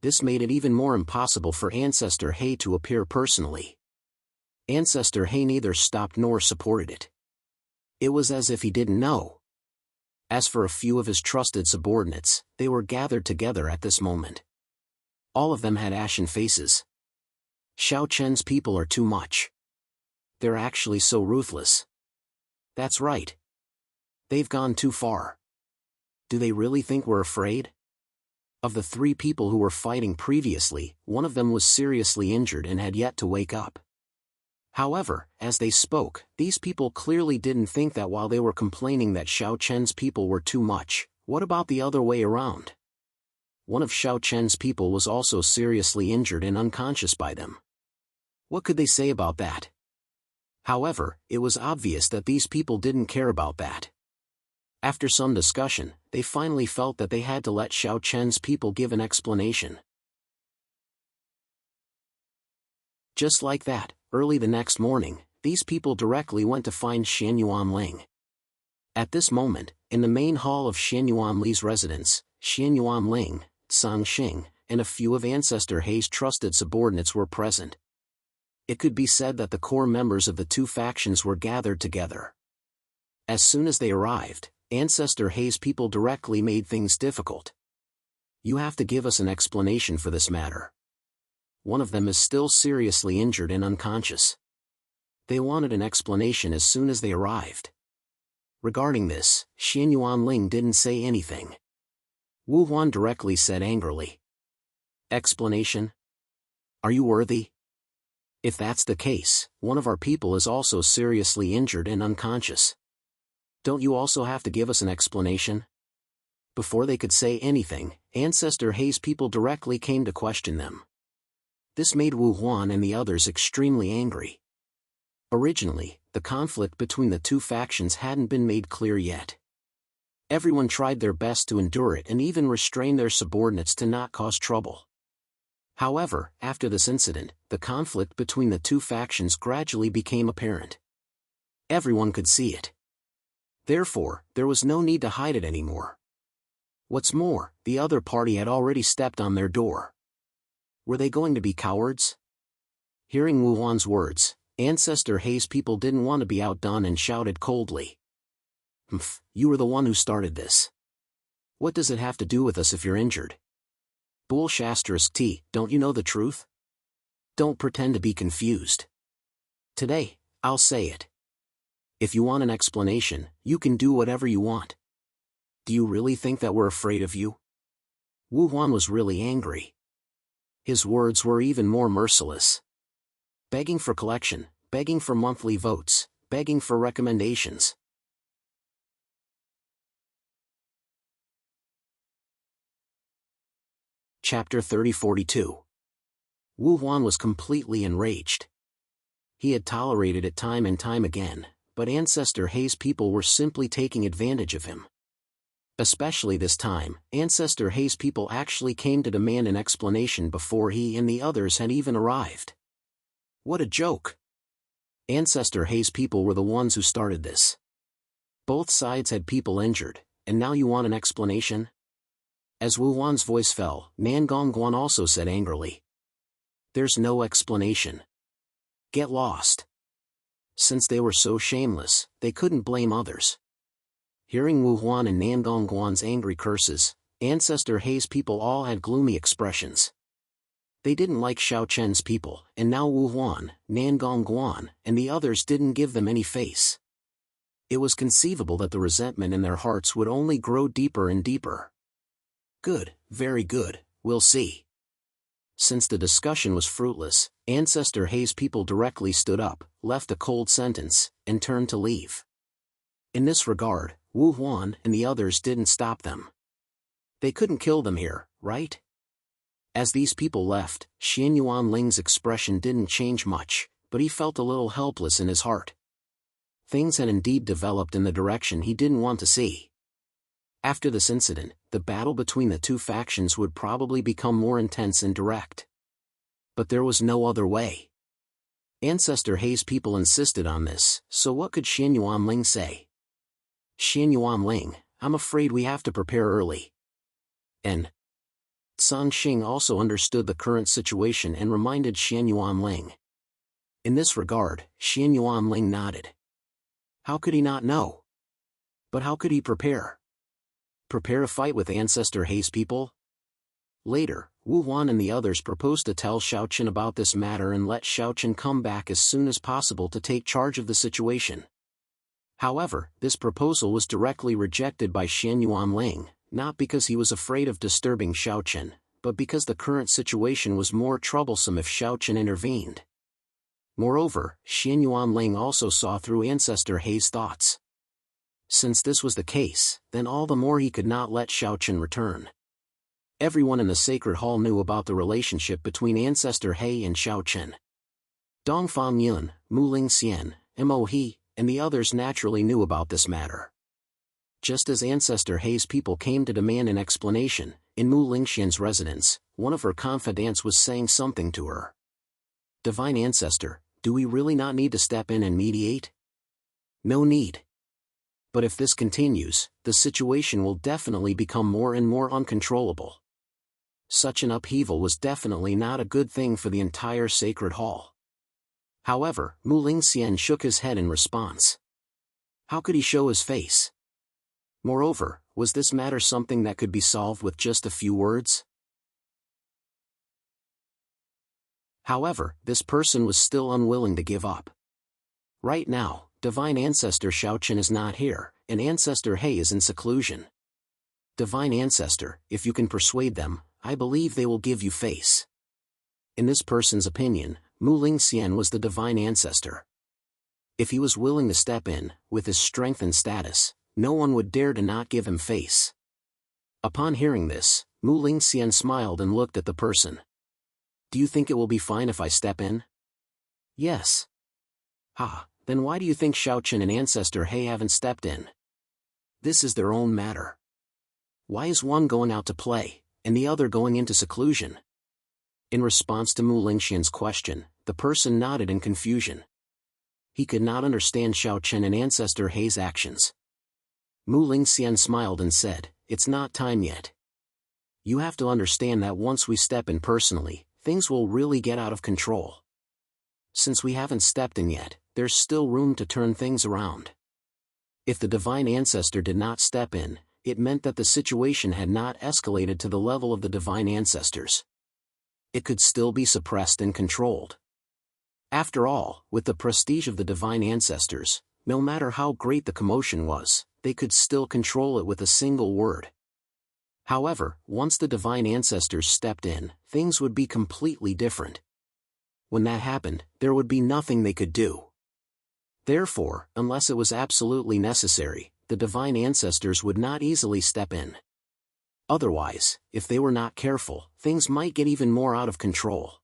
This made it even more impossible for Ancestor Hei to appear personally. Ancestor Hei neither stopped nor supported it. It was as if he didn't know. As for a few of his trusted subordinates, they were gathered together at this moment. All of them had ashen faces. Xiao Chen's people are too much. They're actually so ruthless. That's right. They've gone too far. Do they really think we're afraid? Of the 3 people who were fighting previously, one of them was seriously injured and had yet to wake up. However, as they spoke, these people clearly didn't think that while they were complaining that Xiao Chen's people were too much, what about the other way around? One of Xiao Chen's people was also seriously injured and unconscious by them. What could they say about that? However, it was obvious that these people didn't care about that. After some discussion, they finally felt that they had to let Xiao Chen's people give an explanation. Just like that, early the next morning, these people directly went to find Xianyuan Ling. At this moment, in the main hall of Xianyuan Li's residence, Xianyuan Ling, Sang Xing, and a few of Ancestor Hei's trusted subordinates were present. It could be said that the core members of the 2 factions were gathered together. As soon as they arrived, Ancestor Hei's people directly made things difficult. You have to give us an explanation for this matter. One of them is still seriously injured and unconscious. They wanted an explanation as soon as they arrived. Regarding this, Xianyuan Ling didn't say anything. Wu Huan directly said angrily. Explanation? Are you worthy? If that's the case, one of our people is also seriously injured and unconscious. Don't you also have to give us an explanation? Before they could say anything, Ancestor Hei's people directly came to question them. This made Wu Huan and the others extremely angry. Originally, the conflict between the 2 factions hadn't been made clear yet. Everyone tried their best to endure it and even restrain their subordinates to not cause trouble. However, after this incident, the conflict between the 2 factions gradually became apparent. Everyone could see it. Therefore, there was no need to hide it anymore. What's more, the other party had already stepped on their door. Were they going to be cowards? Hearing Wu Huan's words, Ancestor Hei's people didn't want to be outdone and shouted coldly. "Humph, you were the one who started this. What does it have to do with us if you're injured? Bull*T, don't you know the truth? Don't pretend to be confused. Today, I'll say it. If you want an explanation, you can do whatever you want. Do you really think that we're afraid of you?" Wu Huan was really angry. His words were even more merciless. Begging for collection, begging for monthly votes, begging for recommendations. Chapter 3042. Wu Huan was completely enraged. He had tolerated it time and time again, but Ancestor Hei's people were simply taking advantage of him. Especially this time, Ancestor Hei's people actually came to demand an explanation before he and the others had even arrived. What a joke! Ancestor Hei's people were the ones who started this. Both sides had people injured, and now you want an explanation? As Wu Huan's voice fell, Nan Gongguan also said angrily. There's no explanation. Get lost. Since they were so shameless, they couldn't blame others. Hearing Wu Huan and Nan Gongguan's angry curses, Ancestor Hei's people all had gloomy expressions. They didn't like Xiao Chen's people, and now Wu Huan, Nan Gongguan, and the others didn't give them any face. It was conceivable that the resentment in their hearts would only grow deeper and deeper. Good, very good, we'll see. Since the discussion was fruitless, Ancestor Hei's people directly stood up, left a cold sentence, and turned to leave. In this regard, Wu Huan and the others didn't stop them. They couldn't kill them here, right? As these people left, Xianyuan Ling's expression didn't change much, but he felt a little helpless in his heart. Things had indeed developed in the direction he didn't want to see. After this incident, the battle between the 2 factions would probably become more intense and direct. But there was no other way. Ancestor Hei's people insisted on this, so what could Xianyuan Ling say? Xianyuan Ling, I'm afraid we have to prepare early. And Sang Xing also understood the current situation and reminded Xianyuan Ling. In this regard, Xianyuan Ling nodded. How could he not know? But how could he prepare? Prepare a fight with Ancestor Hei's people? Later, Wu Huan and the others proposed to tell Xiao Chen about this matter and let Xiao Chen come back as soon as possible to take charge of the situation. However, this proposal was directly rejected by Xianyuan Ling, not because he was afraid of disturbing Xiaochen, but because the current situation was more troublesome if Xiaochen intervened. Moreover, Xin Yuanling also saw through Ancestor Hei's thoughts. Since this was the case, then all the more he could not let Xiaochen return. Everyone in the Sacred Hall knew about the relationship between Ancestor Hei and Xiaochen. Dongfang Yun, Muling Xian, Mo He, and the others naturally knew about this matter. Just as Ancestor Hei's people came to demand an explanation, in Mu Lingxian's residence, one of her confidants was saying something to her. Divine Ancestor, do we really not need to step in and mediate? No need. But if this continues, the situation will definitely become more and more uncontrollable. Such an upheaval was definitely not a good thing for the entire Sacred Hall. However, Mu Lingxian shook his head in response. How could he show his face? Moreover, was this matter something that could be solved with just a few words? However, this person was still unwilling to give up. Right now, Divine Ancestor Xiaochen is not here, and Ancestor Hei is in seclusion. Divine Ancestor, if you can persuade them, I believe they will give you face. In this person's opinion, Mu Lingxian was the Divine Ancestor. If he was willing to step in, with his strength and status, no one would dare to not give him face. Upon hearing this, Mu Lingxian smiled and looked at the person. Do you think it will be fine if I step in? Yes. Ha, then why do you think Xiaochen and Ancestor Hei haven't stepped in? This is their own matter. Why is one going out to play, and the other going into seclusion? In response to Mu Lingxian's question, the person nodded in confusion. He could not understand Xiaochen and Ancestor Hei's actions. Mu Lingxian smiled and said, it's not time yet. You have to understand that once we step in personally, things will really get out of control. Since we haven't stepped in yet, there's still room to turn things around. If the Divine Ancestor did not step in, it meant that the situation had not escalated to the level of the Divine Ancestors. It could still be suppressed and controlled. After all, with the prestige of the Divine Ancestors, no matter how great the commotion was, they could still control it with a single word. However, once the Divine Ancestors stepped in, things would be completely different. When that happened, there would be nothing they could do. Therefore, unless it was absolutely necessary, the Divine Ancestors would not easily step in. Otherwise, if they were not careful, things might get even more out of control.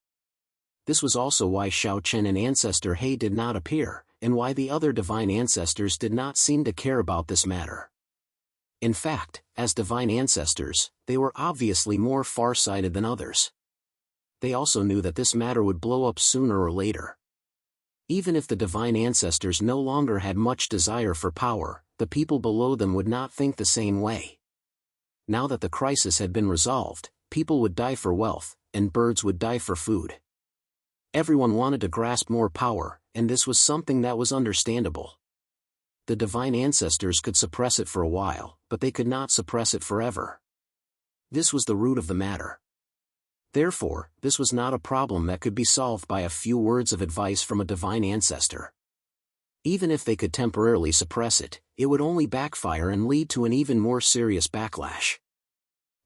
This was also why Xiaochen and Ancestor Hei did not appear, and why the other Divine Ancestors did not seem to care about this matter. In fact, as Divine Ancestors, they were obviously more far-sighted than others. They also knew that this matter would blow up sooner or later. Even if the Divine Ancestors no longer had much desire for power, the people below them would not think the same way. Now that the crisis had been resolved, people would die for wealth, and birds would die for food. Everyone wanted to grasp more power, and this was something that was understandable. The Divine Ancestors could suppress it for a while, but they could not suppress it forever. This was the root of the matter. Therefore, this was not a problem that could be solved by a few words of advice from a Divine Ancestor. Even if they could temporarily suppress it, it would only backfire and lead to an even more serious backlash.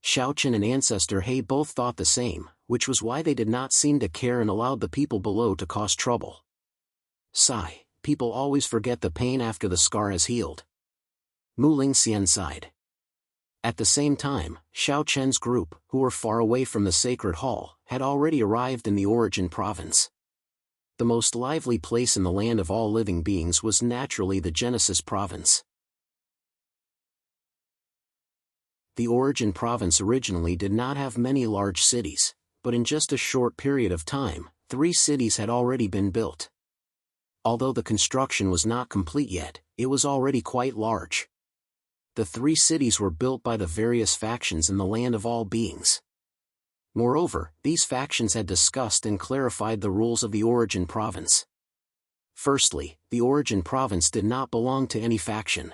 Xiaochen and Ancestor Hei both thought the same, which was why they did not seem to care and allowed the people below to cause trouble. Sigh, people always forget the pain after the scar has healed. Mu Lingxian sighed. At the same time, Xiaochen's group, who were far away from the Sacred Hall, had already arrived in the Origin Province. The most lively place in the land of all living beings was naturally the Genesis Province. The Origin Province originally did not have many large cities, but in just a short period of time, 3 cities had already been built. Although the construction was not complete yet, it was already quite large. The 3 cities were built by the various factions in the land of all beings. Moreover, these factions had discussed and clarified the rules of the Origin Province. Firstly, the Origin Province did not belong to any faction.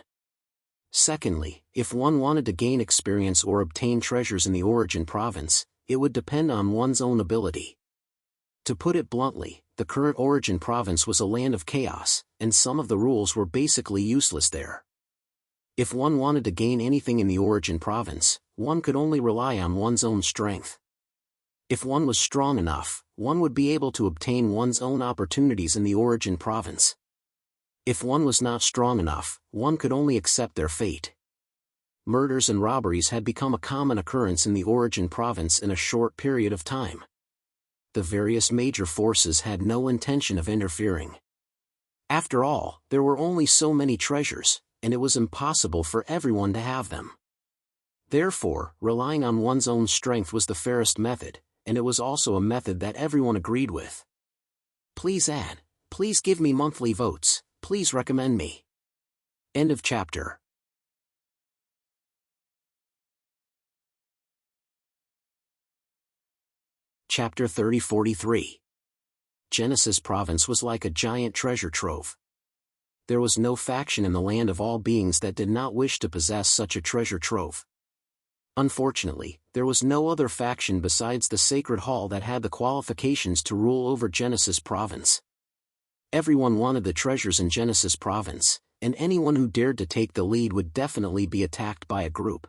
Secondly, if one wanted to gain experience or obtain treasures in the Origin Province, it would depend on one's own ability. To put it bluntly, the current Origin Province was a land of chaos, and some of the rules were basically useless there. If one wanted to gain anything in the origin province, one could only rely on one's own strength. If one was strong enough, one would be able to obtain one's own opportunities in the origin province. If one was not strong enough, one could only accept their fate. Murders and robberies had become a common occurrence in the origin province in a short period of time. The various major forces had no intention of interfering. After all, there were only so many treasures, and it was impossible for everyone to have them. Therefore, relying on one's own strength was the fairest method, and it was also a method that everyone agreed with. Please add. Please give me monthly votes. Please recommend me. End of chapter. Chapter 30-43. Genesis Province was like a giant treasure trove. There was no faction in the land of all beings that did not wish to possess such a treasure trove. Unfortunately, there was no other faction besides the Sacred Hall that had the qualifications to rule over Genesis Province. Everyone wanted the treasures in Genesis Province, and anyone who dared to take the lead would definitely be attacked by a group.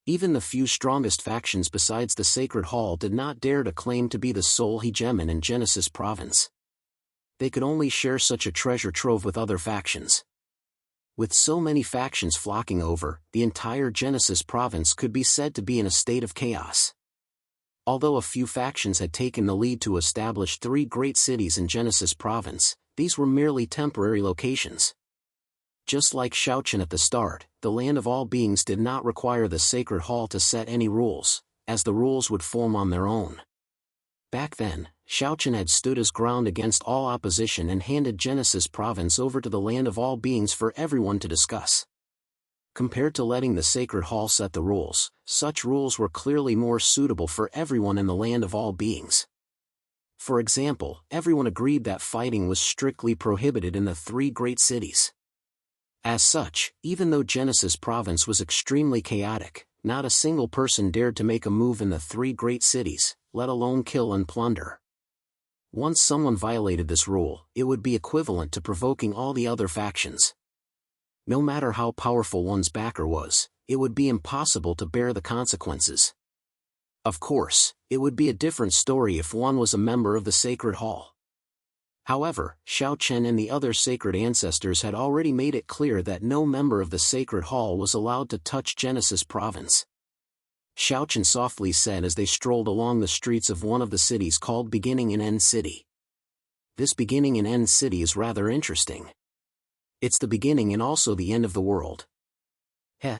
Even the few strongest factions besides the Sacred Hall did not dare to claim to be the sole hegemon in Genesis Province. They could only share such a treasure trove with other factions. With so many factions flocking over, the entire Genesis Province could be said to be in a state of chaos. Although a few factions had taken the lead to establish 3 great cities in Genesis Province, these were merely temporary locations. Just like Shaochen at the start, the land of all beings did not require the Sacred Hall to set any rules, as the rules would form on their own. Back then, Shaochen had stood his ground against all opposition and handed Genesis Province over to the land of all beings for everyone to discuss. Compared to letting the Sacred Hall set the rules, such rules were clearly more suitable for everyone in the land of all beings. For example, everyone agreed that fighting was strictly prohibited in the 3 great cities. As such, even though Genesis Province was extremely chaotic, not a single person dared to make a move in the 3 great cities, let alone kill and plunder. Once someone violated this rule, it would be equivalent to provoking all the other factions. No matter how powerful one's backer was, it would be impossible to bear the consequences. Of course, it would be a different story if one was a member of the Sacred Hall. However, Shaochen and the other sacred ancestors had already made it clear that no member of the Sacred Hall was allowed to touch Genesis Province. Shaochen softly said as they strolled along the streets of one of the cities called Beginning and End City. This Beginning and End City is rather interesting. It's the beginning and also the end of the world. Heh.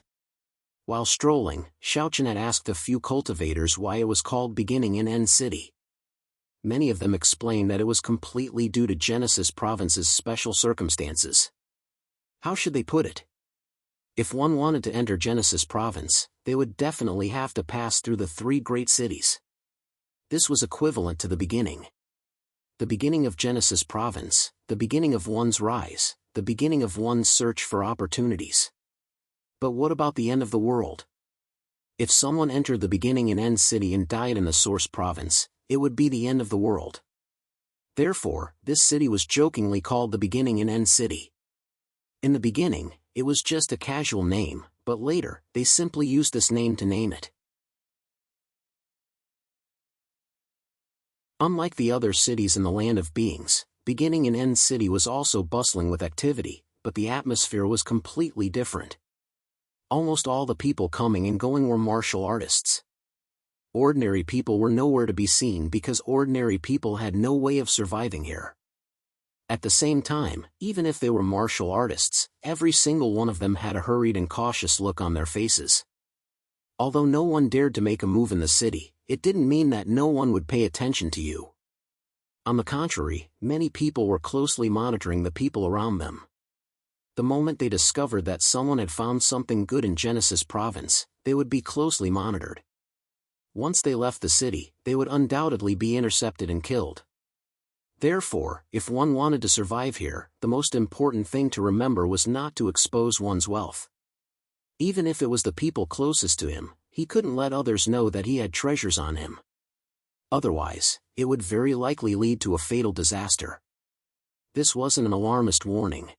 While strolling, Shaochen had asked a few cultivators why it was called Beginning and End City. Many of them explained that it was completely due to Genesis Province's special circumstances. How should they put it? If one wanted to enter Genesis Province, they would definitely have to pass through the 3 great cities. This was equivalent to the beginning. The beginning of Genesis Province, the beginning of one's rise, the beginning of one's search for opportunities. But what about the end of the world? If someone entered the Beginning and End City and died in the Source Province, it would be the end of the world. Therefore, this city was jokingly called the Beginning and End City. In the beginning, it was just a casual name, but later, they simply used this name to name it. Unlike the other cities in the land of beings, Beginning and End City was also bustling with activity, but the atmosphere was completely different. Almost all the people coming and going were martial artists. Ordinary people were nowhere to be seen because ordinary people had no way of surviving here. At the same time, even if they were martial artists, every single one of them had a hurried and cautious look on their faces. Although no one dared to make a move in the city, it didn't mean that no one would pay attention to you. On the contrary, many people were closely monitoring the people around them. The moment they discovered that someone had found something good in Genesis Province, they would be closely monitored. Once they left the city, they would undoubtedly be intercepted and killed. Therefore, if one wanted to survive here, the most important thing to remember was not to expose one's wealth. Even if it was the people closest to him, he couldn't let others know that he had treasures on him. Otherwise, it would very likely lead to a fatal disaster. This wasn't an alarmist warning.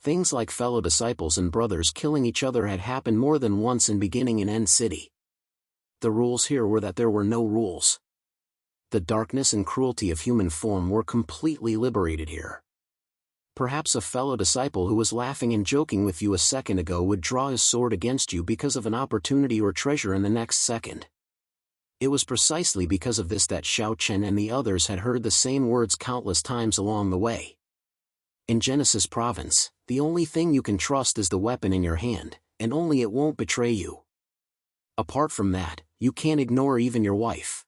Things like fellow disciples and brothers killing each other had happened more than once in beginning and end city. The rules here were that there were no rules. The darkness and cruelty of human form were completely liberated here. Perhaps a fellow disciple who was laughing and joking with you a second ago would draw his sword against you because of an opportunity or treasure in the next second. It was precisely because of this that Xiao Chen and the others had heard the same words countless times along the way. In Genesis Province, the only thing you can trust is the weapon in your hand, and only it won't betray you. Apart from that, you can't ignore even your wife.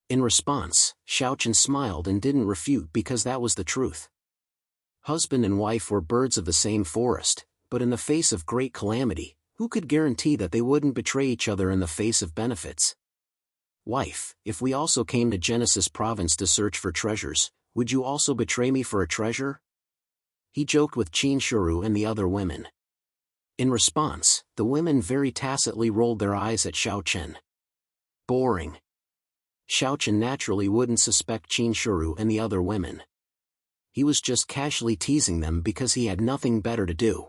In response, Xiao Chen smiled and didn't refute because that was the truth. Husband and wife were birds of the same forest, but in the face of great calamity, who could guarantee that they wouldn't betray each other in the face of benefits? Wife, if we also came to Genesis Province to search for treasures, would you also betray me for a treasure? He joked with Qin Shuru and the other women. In response, the women very tacitly rolled their eyes at Xiao Chen. Boring. Xiao Chen naturally wouldn't suspect Qin Shuru and the other women. He was just casually teasing them because he had nothing better to do.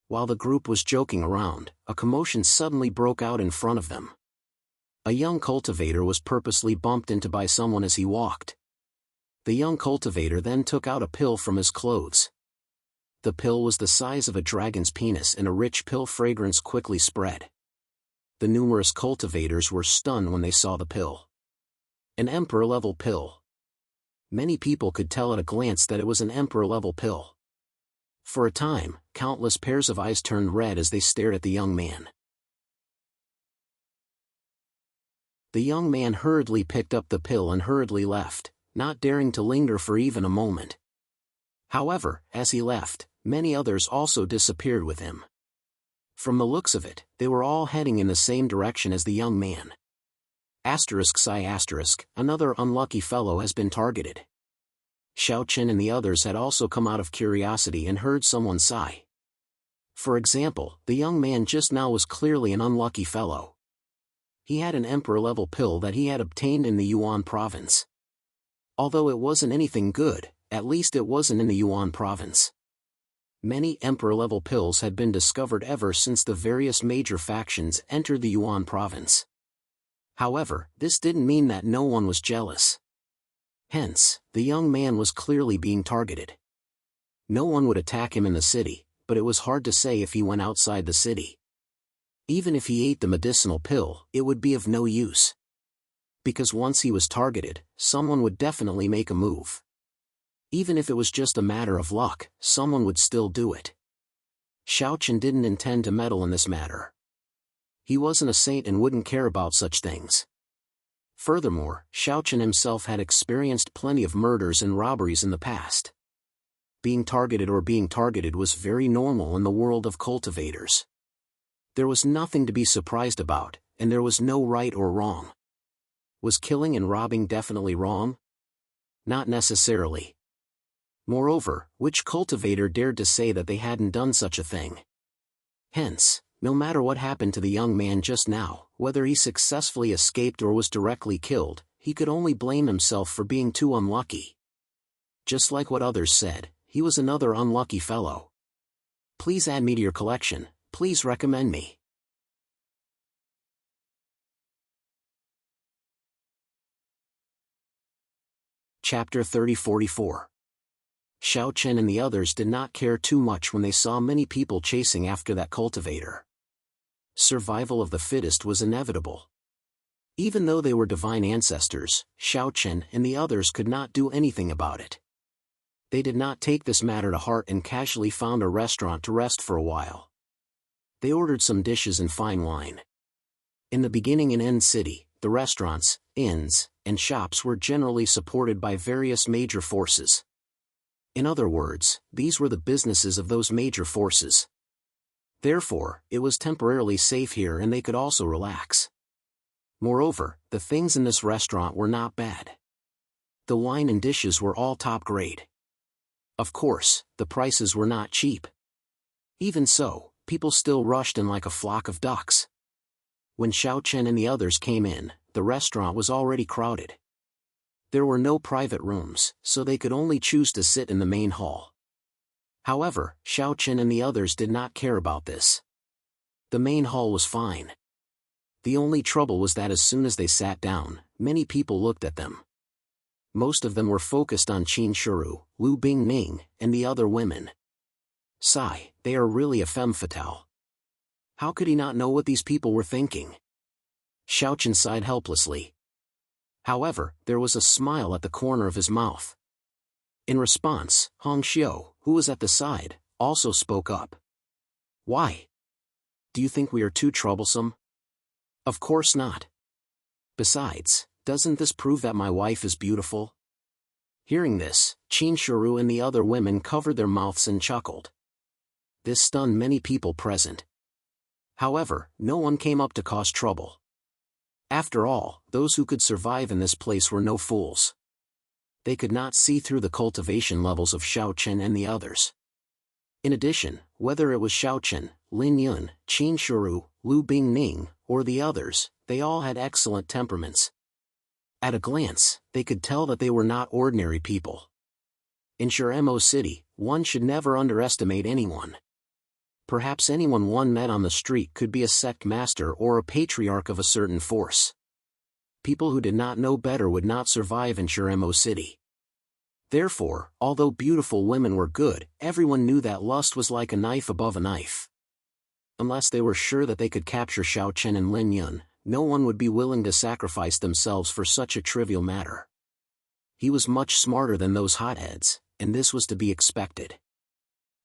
While the group was joking around, a commotion suddenly broke out in front of them. A young cultivator was purposely bumped into by someone as he walked. The young cultivator then took out a pill from his clothes. The pill was the size of a dragon's penis and a rich pill fragrance quickly spread. The numerous cultivators were stunned when they saw the pill. An emperor-level pill. Many people could tell at a glance that it was an emperor-level pill. For a time, countless pairs of eyes turned red as they stared at the young man. The young man hurriedly picked up the pill and hurriedly left, not daring to linger for even a moment. However, as he left, many others also disappeared with him. From the looks of it, they were all heading in the same direction as the young man. Another unlucky fellow has been targeted. Xiao Chen and the others had also come out of curiosity and heard someone sigh. For example, the young man just now was clearly an unlucky fellow. He had an emperor-level pill that he had obtained in the Yuan province. Although it wasn't anything good, at least it wasn't in the Yuan province. Many emperor-level pills had been discovered ever since the various major factions entered the Yuan province. However, this didn't mean that no one was jealous. Hence, the young man was clearly being targeted. No one would attack him in the city, but it was hard to say if he went outside the city. Even if he ate the medicinal pill, it would be of no use. Because once he was targeted, someone would definitely make a move. Even if it was just a matter of luck, someone would still do it. Xiao Chen didn't intend to meddle in this matter. He wasn't a saint and wouldn't care about such things. Furthermore, Xiao Chen himself had experienced plenty of murders and robberies in the past. Being targeted was very normal in the world of cultivators. There was nothing to be surprised about, and there was no right or wrong. Was killing and robbing definitely wrong? Not necessarily. Moreover, which cultivator dared to say that they hadn't done such a thing? Hence, no matter what happened to the young man just now, whether he successfully escaped or was directly killed, he could only blame himself for being too unlucky. Just like what others said, he was another unlucky fellow. Please add me to your collection, please recommend me. Chapter 30-44. Xiao Chen and the others did not care too much when they saw many people chasing after that cultivator. Survival of the fittest was inevitable. Even though they were divine ancestors, Xiao Chen and the others could not do anything about it. They did not take this matter to heart and casually found a restaurant to rest for a while. They ordered some dishes and fine wine. In the beginning and end city, the restaurants, inns, and shops were generally supported by various major forces. In other words, these were the businesses of those major forces. Therefore, it was temporarily safe here and they could also relax. Moreover, the things in this restaurant were not bad. The wine and dishes were all top grade. Of course, the prices were not cheap. Even so, people still rushed in like a flock of ducks. When Xiao Chen and the others came in, the restaurant was already crowded. There were no private rooms, so they could only choose to sit in the main hall. However, Xiao Chen and the others did not care about this. The main hall was fine. The only trouble was that as soon as they sat down, many people looked at them. Most of them were focused on Qin Shiru, Lu Bingning, and the other women. Sigh, they are really a femme fatale. How could he not know what these people were thinking? Xiao Chen sighed helplessly. However, there was a smile at the corner of his mouth. In response, Hong Xiu, who was at the side, also spoke up. Why? Do you think we are too troublesome? Of course not. Besides, doesn't this prove that my wife is beautiful? Hearing this, Qin Shiru and the other women covered their mouths and chuckled. This stunned many people present. However, no one came up to cause trouble. After all, those who could survive in this place were no fools. They could not see through the cultivation levels of Xiao Chen and the others. In addition, whether it was Xiao Chen, Lin Yun, Qin Shiru, Lu Bingning, or the others, they all had excellent temperaments. At a glance, they could tell that they were not ordinary people. In Shiremo City, one should never underestimate anyone. Perhaps anyone one met on the street could be a sect master or a patriarch of a certain force. People who did not know better would not survive in Shiremo City. Therefore, although beautiful women were good, everyone knew that lust was like a knife above a knife. Unless they were sure that they could capture Xiao Chen and Lin Yun, no one would be willing to sacrifice themselves for such a trivial matter. He was much smarter than those hotheads, and this was to be expected.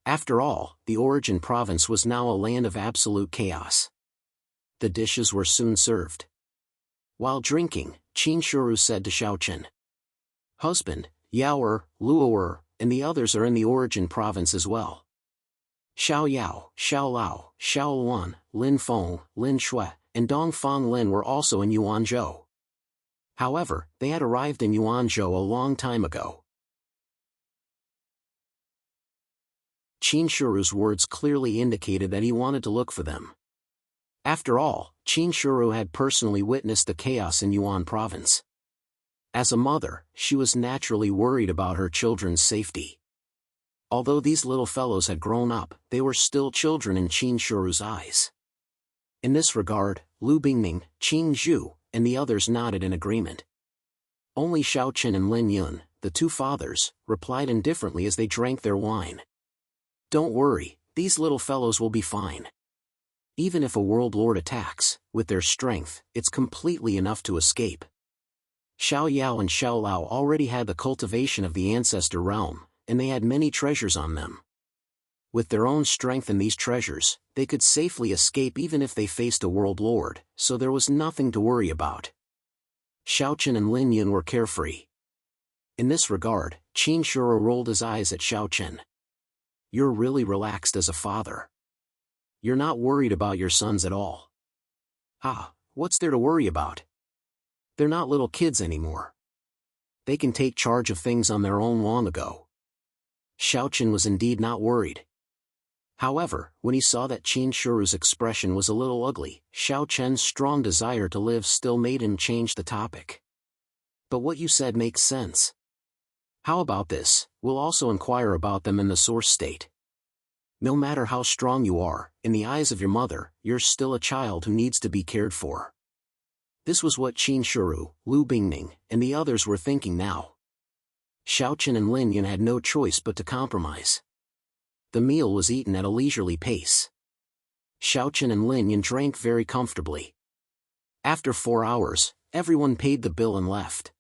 After all, the Origin Province was now a land of absolute chaos. The dishes were soon served. While drinking, Qin Shiru said to Xiao Chen, "Husband, Yaoer, Luoer, and the others are in the Origin Province as well. Xiao Yao, Xiao Lao, Xiao Luan, Lin Feng, Lin Shui, and Dong Fang Lin were also in Yuanzhou. However, they had arrived in Yuanzhou a long time ago." Qin Shiru's words clearly indicated that he wanted to look for them. After all, Qin Shiru had personally witnessed the chaos in Yuan Province. As a mother, she was naturally worried about her children's safety. Although these little fellows had grown up, they were still children in Qin Shiru's eyes. In this regard, Lu Bingning, Qin Zhu, and the others nodded in agreement. Only Xiao Chen and Lin Yun, the two fathers, replied indifferently as they drank their wine. "Don't worry, these little fellows will be fine. Even if a world lord attacks, with their strength, it's completely enough to escape." Xiao Yao and Xiao Lao already had the cultivation of the ancestor realm, and they had many treasures on them. With their own strength and these treasures, they could safely escape even if they faced a world lord, so there was nothing to worry about. Xiao Chen and Lin Yun were carefree. In this regard, Qin Shiru rolled his eyes at Xiao Chen. "You're really relaxed as a father. You're not worried about your sons at all." "Ah, what's there to worry about? They're not little kids anymore. They can take charge of things on their own long ago." Xiao Chen was indeed not worried. However, when he saw that Qin Shiru's expression was a little ugly, Xiao Chen's strong desire to live still made him change the topic. "But what you said makes sense. How about this, we'll also inquire about them in the source state. No matter how strong you are, in the eyes of your mother, you're still a child who needs to be cared for." This was what Qin Shiru, Lu Bingning, and the others were thinking now. Xiao Chen and Lin Yun had no choice but to compromise. The meal was eaten at a leisurely pace. Xiao Chen and Lin Yun drank very comfortably. After 4 hours, everyone paid the bill and left.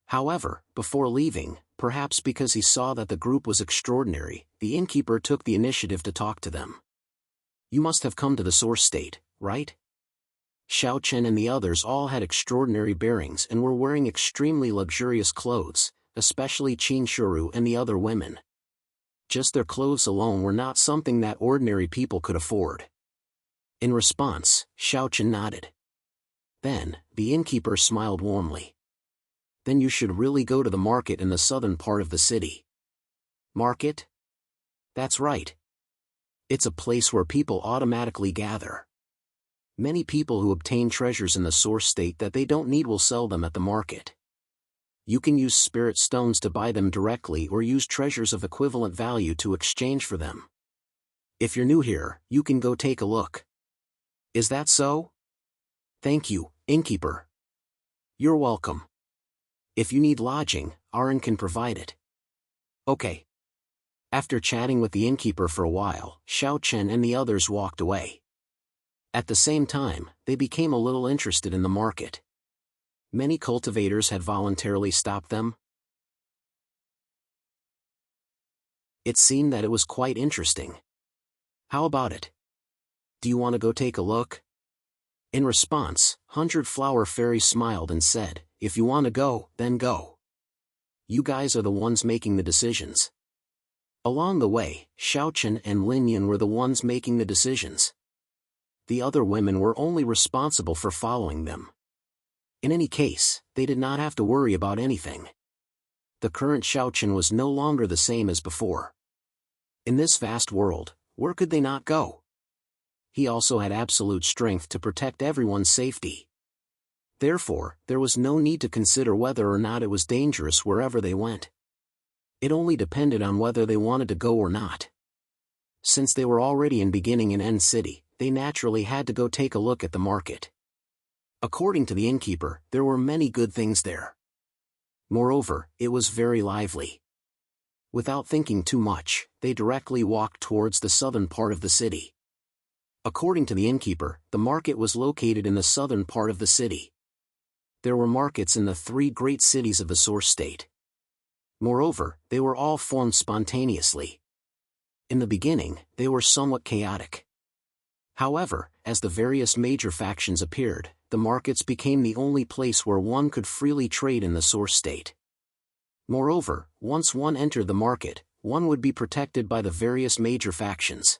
However, before leaving, perhaps because he saw that the group was extraordinary, the innkeeper took the initiative to talk to them. "You must have come to the source state, right?" Xiao Chen and the others all had extraordinary bearings and were wearing extremely luxurious clothes, especially Qin Shiru and the other women. Just their clothes alone were not something that ordinary people could afford. In response, Xiao Chen nodded. Then, the innkeeper smiled warmly. "Then you should really go to the market in the southern part of the city." "Market?" "That's right. It's a place where people automatically gather. Many people who obtain treasures in the source state that they don't need will sell them at the market. You can use spirit stones to buy them directly or use treasures of equivalent value to exchange for them. If you're new here, you can go take a look. Is that so? Thank you, innkeeper. You're welcome. If you need lodging, Aaron can provide it. Okay. After chatting with the innkeeper for a while, Xiao Chen and the others walked away. At the same time, they became a little interested in the market. Many cultivators had voluntarily stopped them. It seemed that it was quite interesting. How about it? Do you want to go take a look? In response, 100 Flower Fairy smiled and said, if you want to go, then go. You guys are the ones making the decisions. Along the way, Xiao Chen and Lin Yun were the ones making the decisions. The other women were only responsible for following them. In any case, they did not have to worry about anything. The current Xiao Chen was no longer the same as before. In this vast world, where could they not go? He also had absolute strength to protect everyone's safety. Therefore, there was no need to consider whether or not it was dangerous wherever they went. It only depended on whether they wanted to go or not. Since they were already in beginning and end city, they naturally had to go take a look at the market. According to the innkeeper, there were many good things there. Moreover, it was very lively. Without thinking too much, they directly walked towards the southern part of the city. According to the innkeeper, the market was located in the southern part of the city. There were markets in the 3 great cities of the Source State. Moreover, they were all formed spontaneously. In the beginning, they were somewhat chaotic. However, as the various major factions appeared, the markets became the only place where one could freely trade in the Source State. Moreover, once one entered the market, one would be protected by the various major factions.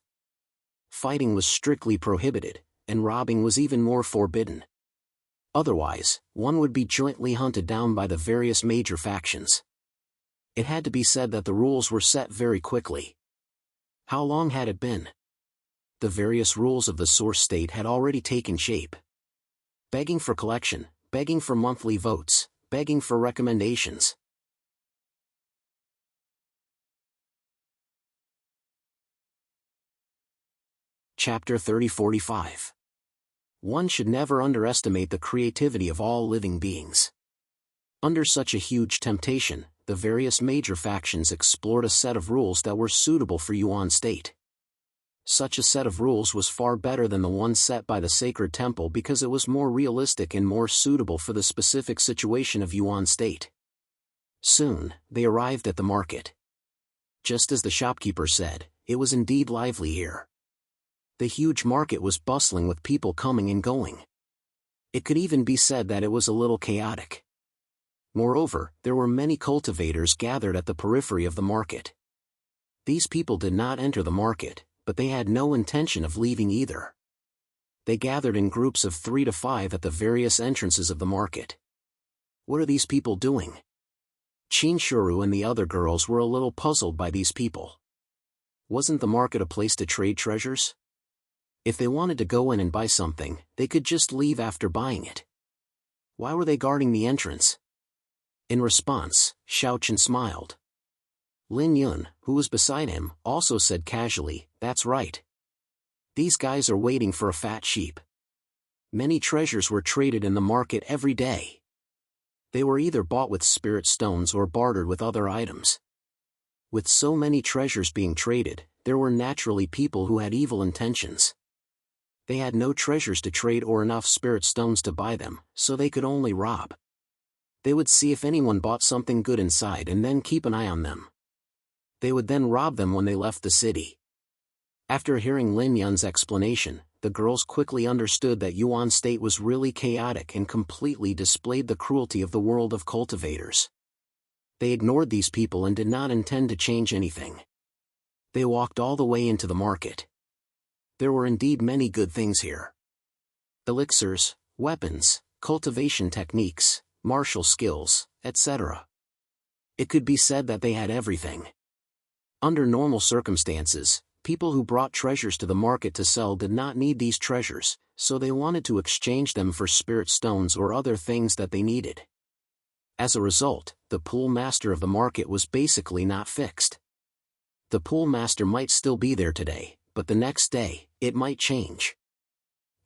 Fighting was strictly prohibited, and robbing was even more forbidden. Otherwise, one would be jointly hunted down by the various major factions. It had to be said that the rules were set very quickly. How long had it been? The various rules of the Source State had already taken shape. Begging for collection, begging for monthly votes, begging for recommendations. Chapter 30-45. One should never underestimate the creativity of all living beings. Under such a huge temptation, the various major factions explored a set of rules that were suitable for Yuan State. Such a set of rules was far better than the one set by the Sacred Temple because it was more realistic and more suitable for the specific situation of Yuan State. Soon, they arrived at the market. Just as the shopkeeper said, it was indeed lively here. The huge market was bustling with people coming and going. It could even be said that it was a little chaotic. Moreover, there were many cultivators gathered at the periphery of the market. These people did not enter the market, but they had no intention of leaving either. They gathered in groups of 3 to 5 at the various entrances of the market. What are these people doing? Qin Shuru and the other girls were a little puzzled by these people. Wasn't the market a place to trade treasures? If they wanted to go in and buy something, they could just leave after buying it. Why were they guarding the entrance? In response, Xiao Chen smiled. Lin Yun, who was beside him, also said casually, "That's right. These guys are waiting for a fat sheep." Many treasures were traded in the market every day. They were either bought with spirit stones or bartered with other items. With so many treasures being traded, there were naturally people who had evil intentions. They had no treasures to trade or enough spirit stones to buy them, so they could only rob. They would see if anyone bought something good inside and then keep an eye on them. They would then rob them when they left the city. After hearing Lin Yun's explanation, the girls quickly understood that Yuan State was really chaotic and completely displayed the cruelty of the world of cultivators. They ignored these people and did not intend to change anything. They walked all the way into the market. There were indeed many good things here. Elixirs, weapons, cultivation techniques, martial skills, etc. It could be said that they had everything. Under normal circumstances, people who brought treasures to the market to sell did not need these treasures, so they wanted to exchange them for spirit stones or other things that they needed. As a result, the pool master of the market was basically not fixed. The pool master might still be there today, but the next day, it might change.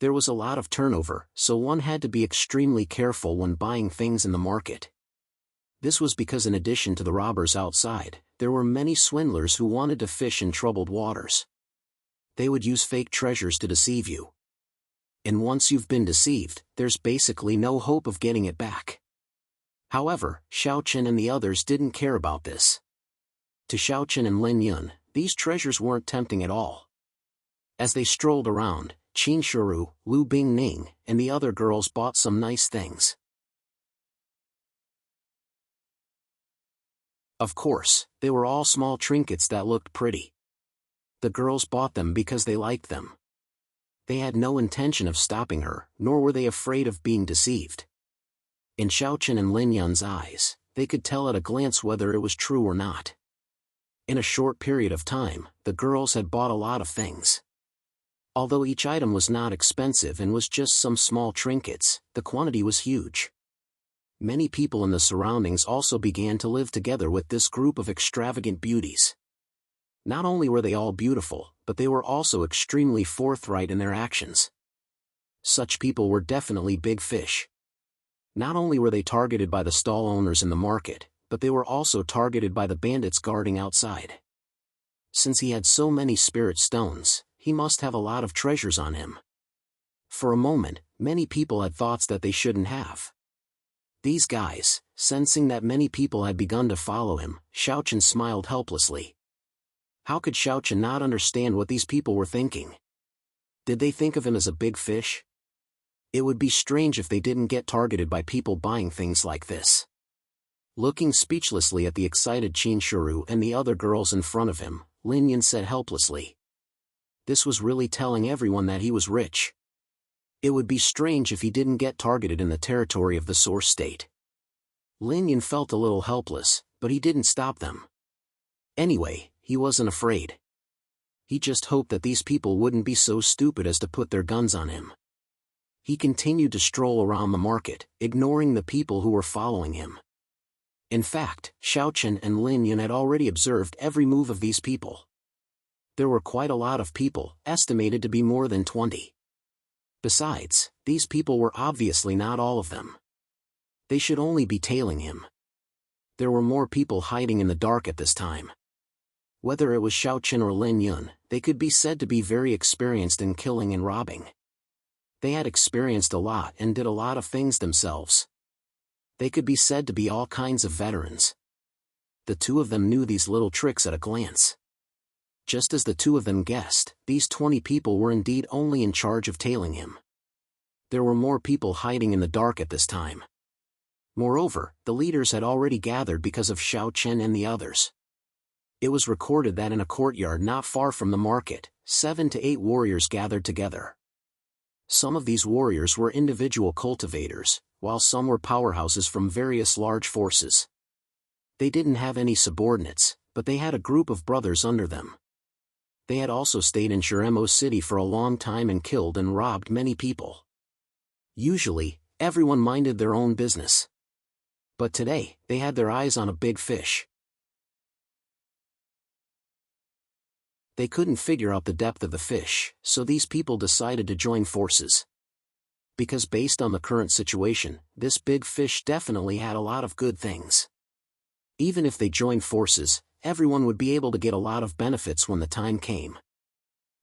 There was a lot of turnover, so one had to be extremely careful when buying things in the market. This was because in addition to the robbers outside, there were many swindlers who wanted to fish in troubled waters. They would use fake treasures to deceive you. And once you've been deceived, there's basically no hope of getting it back. However, Xiaochen and the others didn't care about this. To Xiaochen and Lin Yun, these treasures weren't tempting at all. As they strolled around, Qin Shuru, Lu Bingning, and the other girls bought some nice things. Of course, they were all small trinkets that looked pretty. The girls bought them because they liked them. They had no intention of stopping her, nor were they afraid of being deceived. In Xiaochen and Lin Yun's eyes, they could tell at a glance whether it was true or not. In a short period of time, the girls had bought a lot of things. Although each item was not expensive and was just some small trinkets, the quantity was huge. Many people in the surroundings also began to live together with this group of extravagant beauties. Not only were they all beautiful, but they were also extremely forthright in their actions. Such people were definitely big fish. Not only were they targeted by the stall owners in the market, but they were also targeted by the bandits guarding outside. Since he had so many spirit stones, he must have a lot of treasures on him. For a moment, many people had thoughts that they shouldn't have. These guys, sensing that many people had begun to follow him, Xiaochen smiled helplessly. How could Xiaochen not understand what these people were thinking? Did they think of him as a big fish? It would be strange if they didn't get targeted by people buying things like this. Looking speechlessly at the excited Qin Shuru and the other girls in front of him, Lin Yun said helplessly. This was really telling everyone that he was rich. It would be strange if he didn't get targeted in the territory of the source state. Lin Yun felt a little helpless, but he didn't stop them. Anyway, he wasn't afraid. He just hoped that these people wouldn't be so stupid as to put their guns on him. He continued to stroll around the market, ignoring the people who were following him. In fact, Xiaochen and Lin Yun had already observed every move of these people. There were quite a lot of people, estimated to be more than 20. Besides, these people were obviously not all of them. They should only be tailing him. There were more people hiding in the dark at this time. Whether it was Xiaochen or Lin Yun, they could be said to be very experienced in killing and robbing. They had experienced a lot and did a lot of things themselves. They could be said to be all kinds of veterans. The two of them knew these little tricks at a glance. Just as the two of them guessed, these 20 people were indeed only in charge of tailing him. There were more people hiding in the dark at this time. Moreover, the leaders had already gathered because of Xiaochen and the others. It was recorded that in a courtyard not far from the market, 7 to 8 warriors gathered together. Some of these warriors were individual cultivators, while some were powerhouses from various large forces. They didn't have any subordinates, but they had a group of brothers under them. They had also stayed in Shiremo City for a long time and killed and robbed many people. Usually, everyone minded their own business. But today, they had their eyes on a big fish. They couldn't figure out the depth of the fish, so these people decided to join forces. Because based on the current situation, this big fish definitely had a lot of good things. Even if they joined forces, everyone would be able to get a lot of benefits when the time came.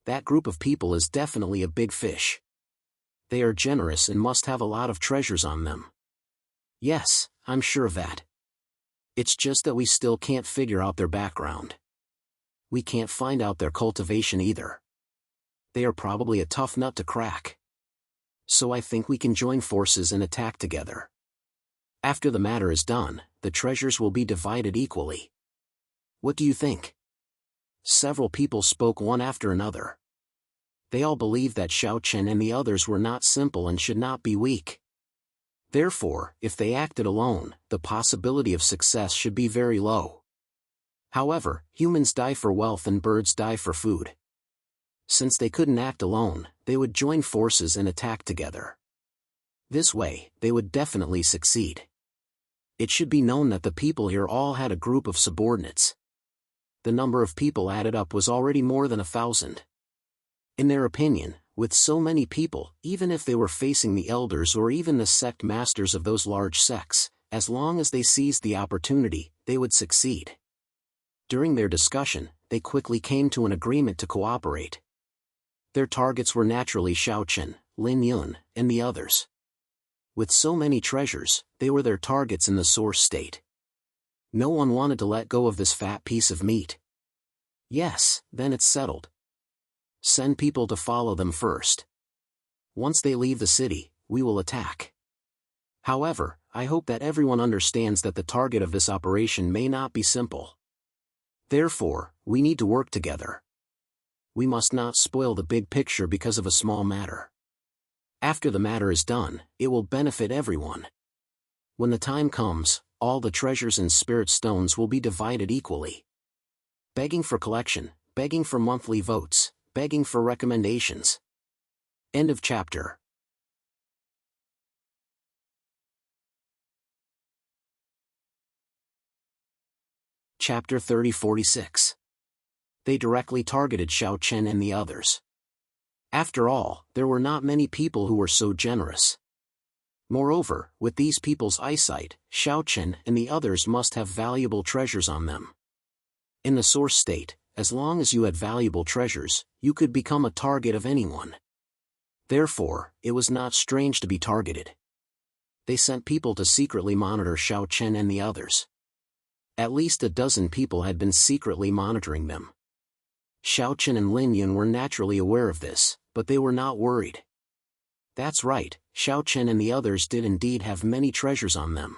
That group of people is definitely a big fish. They are generous and must have a lot of treasures on them. Yes, I'm sure of that. It's just that we still can't figure out their background. We can't find out their cultivation either. They are probably a tough nut to crack. So I think we can join forces and attack together. After the matter is done, the treasures will be divided equally. What do you think? Several people spoke one after another. They all believed that Xiaochen and the others were not simple and should not be weak. Therefore, if they acted alone, the possibility of success should be very low. However, humans die for wealth and birds die for food. Since they couldn't act alone, they would join forces and attack together. This way, they would definitely succeed. It should be known that the people here all had a group of subordinates. The number of people added up was already more than 1,000. In their opinion, with so many people, even if they were facing the elders or even the sect masters of those large sects, as long as they seized the opportunity, they would succeed. During their discussion, they quickly came to an agreement to cooperate. Their targets were naturally Xiaochen, Lin Yun, and the others. With so many treasures, they were their targets in the source state. No one wanted to let go of this fat piece of meat. Yes, then it's settled. Send people to follow them first. Once they leave the city, we will attack. However, I hope that everyone understands that the target of this operation may not be simple. Therefore, we need to work together. We must not spoil the big picture because of a small matter. After the matter is done, it will benefit everyone. When the time comes, all the treasures and spirit stones will be divided equally. Begging for collection, begging for monthly votes, begging for recommendations. End of chapter. Chapter 30-46. They directly targeted Xiaochen and the others. After all, there were not many people who were so generous. Moreover, with these people's eyesight, Xiaochen and the others must have valuable treasures on them. In the source state, as long as you had valuable treasures, you could become a target of anyone. Therefore, it was not strange to be targeted. They sent people to secretly monitor Xiaochen and the others. At least a dozen people had been secretly monitoring them. Xiaochen and Lin Yun were naturally aware of this, but they were not worried. That's right, Xiaochen and the others did indeed have many treasures on them.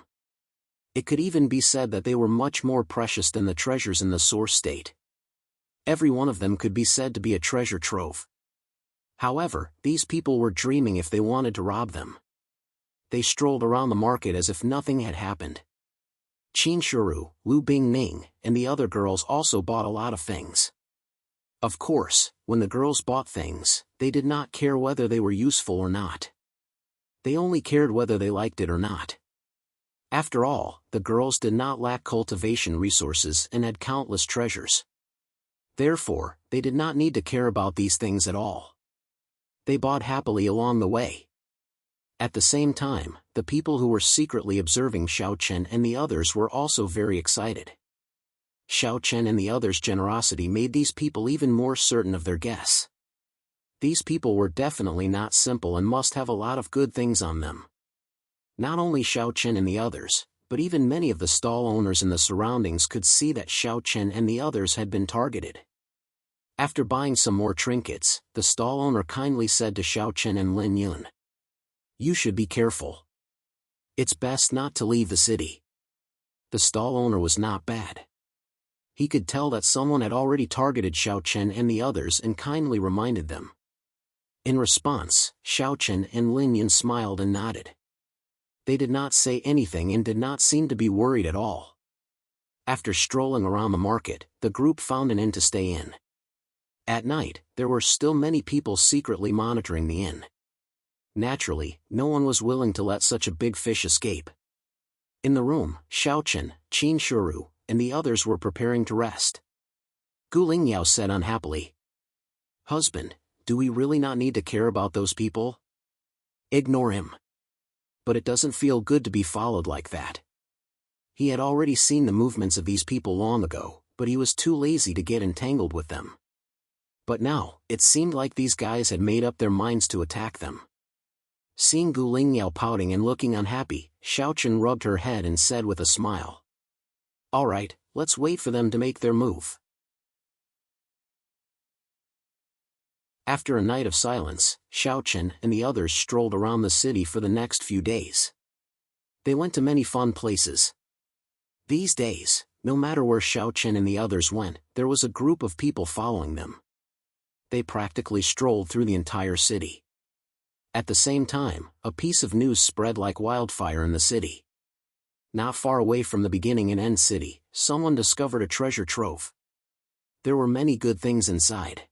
It could even be said that they were much more precious than the treasures in the source state. Every one of them could be said to be a treasure trove. However, these people were dreaming if they wanted to rob them. They strolled around the market as if nothing had happened. Qin Shuru, Lu Bingning, and the other girls also bought a lot of things. Of course, when the girls bought things, they did not care whether they were useful or not. They only cared whether they liked it or not. After all, the girls did not lack cultivation resources and had countless treasures. Therefore, they did not need to care about these things at all. They bought happily along the way. At the same time, the people who were secretly observing Xiaochen and the others were also very excited. Xiaochen and the others' generosity made these people even more certain of their guess. These people were definitely not simple and must have a lot of good things on them. Not only Xiaochen and the others, but even many of the stall owners in the surroundings could see that Xiaochen and the others had been targeted. After buying some more trinkets, the stall owner kindly said to Xiaochen and Lin Yun, "You should be careful. It's best not to leave the city." The stall owner was not bad. He could tell that someone had already targeted Xiaochen and the others and kindly reminded them. In response, Xiaochen and Lin Yun smiled and nodded. They did not say anything and did not seem to be worried at all. After strolling around the market, the group found an inn to stay in. At night, there were still many people secretly monitoring the inn. Naturally, no one was willing to let such a big fish escape. In the room, Xiaochen, Qin Shuru, and the others were preparing to rest. Gu Lingyao said unhappily, "Husband, do we really not need to care about those people? Ignore him." But it doesn't feel good to be followed like that. He had already seen the movements of these people long ago, but he was too lazy to get entangled with them. But now, it seemed like these guys had made up their minds to attack them. Seeing Gu Lingyao pouting and looking unhappy, Xiaochen rubbed her head and said with a smile, "All right, let's wait for them to make their move." After a night of silence, Xiaochen and the others strolled around the city for the next few days. They went to many fun places. These days, no matter where Xiaochen and the others went, there was a group of people following them. They practically strolled through the entire city. At the same time, a piece of news spread like wildfire in the city. Not far away from the beginning and end city, someone discovered a treasure trove. There were many good things inside.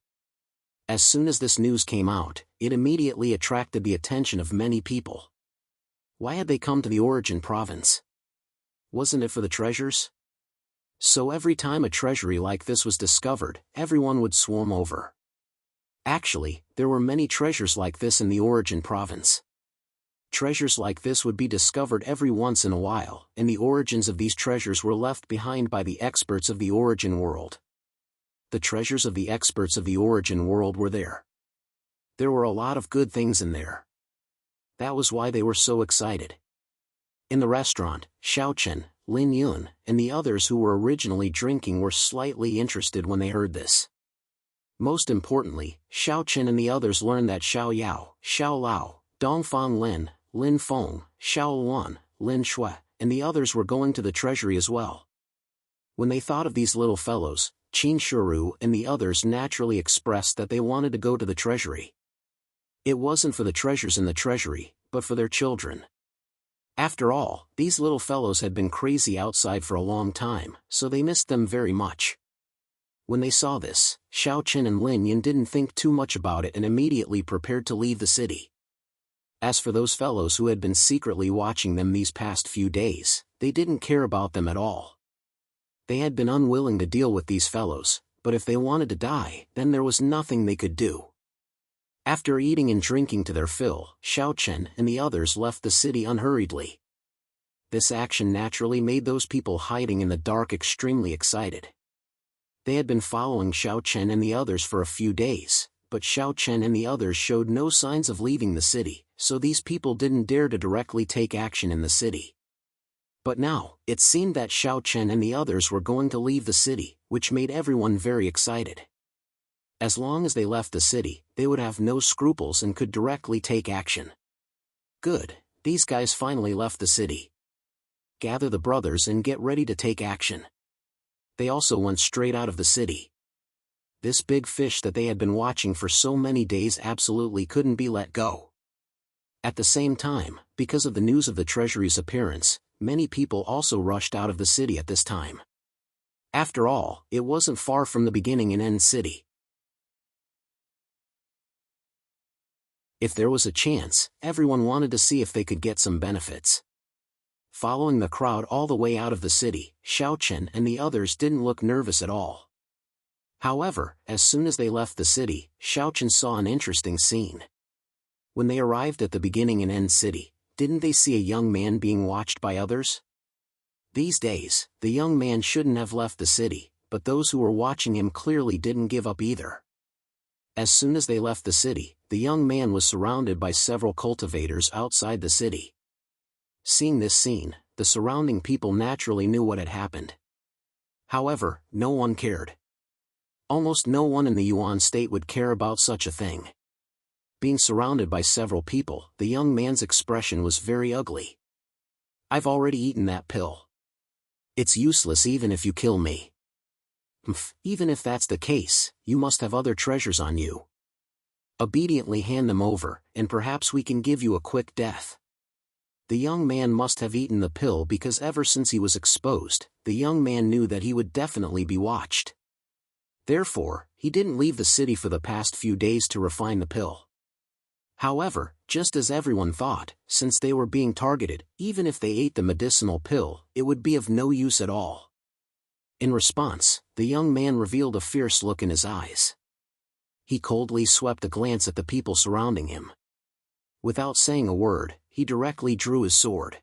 As soon as this news came out, it immediately attracted the attention of many people. Why had they come to the origin province? Wasn't it for the treasures? So every time a treasury like this was discovered, everyone would swarm over. Actually, there were many treasures like this in the Origin province. Treasures like this would be discovered every once in a while, and the origins of these treasures were left behind by the experts of the Origin world. The treasures of the experts of the Origin world were there. There were a lot of good things in there. That was why they were so excited. In the restaurant, Xiaochen, Lin Yun, and the others who were originally drinking were slightly interested when they heard this. Most importantly, Xiaochen and the others learned that Xiao Yao, Xiao Lao, Dongfang Lin, Lin Feng, Xiao Luan, Lin Shui, and the others were going to the treasury as well. When they thought of these little fellows, Qin Shuru and the others naturally expressed that they wanted to go to the treasury. It wasn't for the treasures in the treasury, but for their children. After all, these little fellows had been crazy outside for a long time, so they missed them very much. When they saw this, Xiaochen and Lin Yin didn't think too much about it and immediately prepared to leave the city. As for those fellows who had been secretly watching them these past few days, they didn't care about them at all. They had been unwilling to deal with these fellows, but if they wanted to die, then there was nothing they could do. After eating and drinking to their fill, Xiaochen and the others left the city unhurriedly. This action naturally made those people hiding in the dark extremely excited. They had been following Xiaochen and the others for a few days, but Xiaochen and the others showed no signs of leaving the city, so these people didn't dare to directly take action in the city. But now, it seemed that Xiaochen and the others were going to leave the city, which made everyone very excited. As long as they left the city, they would have no scruples and could directly take action. Good, these guys finally left the city. Gather the brothers and get ready to take action. They also went straight out of the city. This big fish that they had been watching for so many days absolutely couldn't be let go. At the same time, because of the news of the treasury's appearance, many people also rushed out of the city at this time. After all, it wasn't far from the beginning in End City. If there was a chance, everyone wanted to see if they could get some benefits. Following the crowd all the way out of the city, Xiaochen and the others didn't look nervous at all. However, as soon as they left the city, Xiaochen saw an interesting scene. When they arrived at the beginning in End City, didn't they see a young man being watched by others? These days, the young man shouldn't have left the city, but those who were watching him clearly didn't give up either. As soon as they left the city, the young man was surrounded by several cultivators outside the city. Seeing this scene, the surrounding people naturally knew what had happened. However, no one cared. Almost no one in the Yuan state would care about such a thing. Being surrounded by several people, the young man's expression was very ugly. I've already eaten that pill. It's useless even if you kill me. Even if that's the case, you must have other treasures on you. Obediently hand them over, and perhaps we can give you a quick death. The young man must have eaten the pill because ever since he was exposed, the young man knew that he would definitely be watched. Therefore, he didn't leave the city for the past few days to refine the pill. However, just as everyone thought, since they were being targeted, even if they ate the medicinal pill, it would be of no use at all. In response, the young man revealed a fierce look in his eyes. He coldly swept a glance at the people surrounding him. Without saying a word, he directly drew his sword.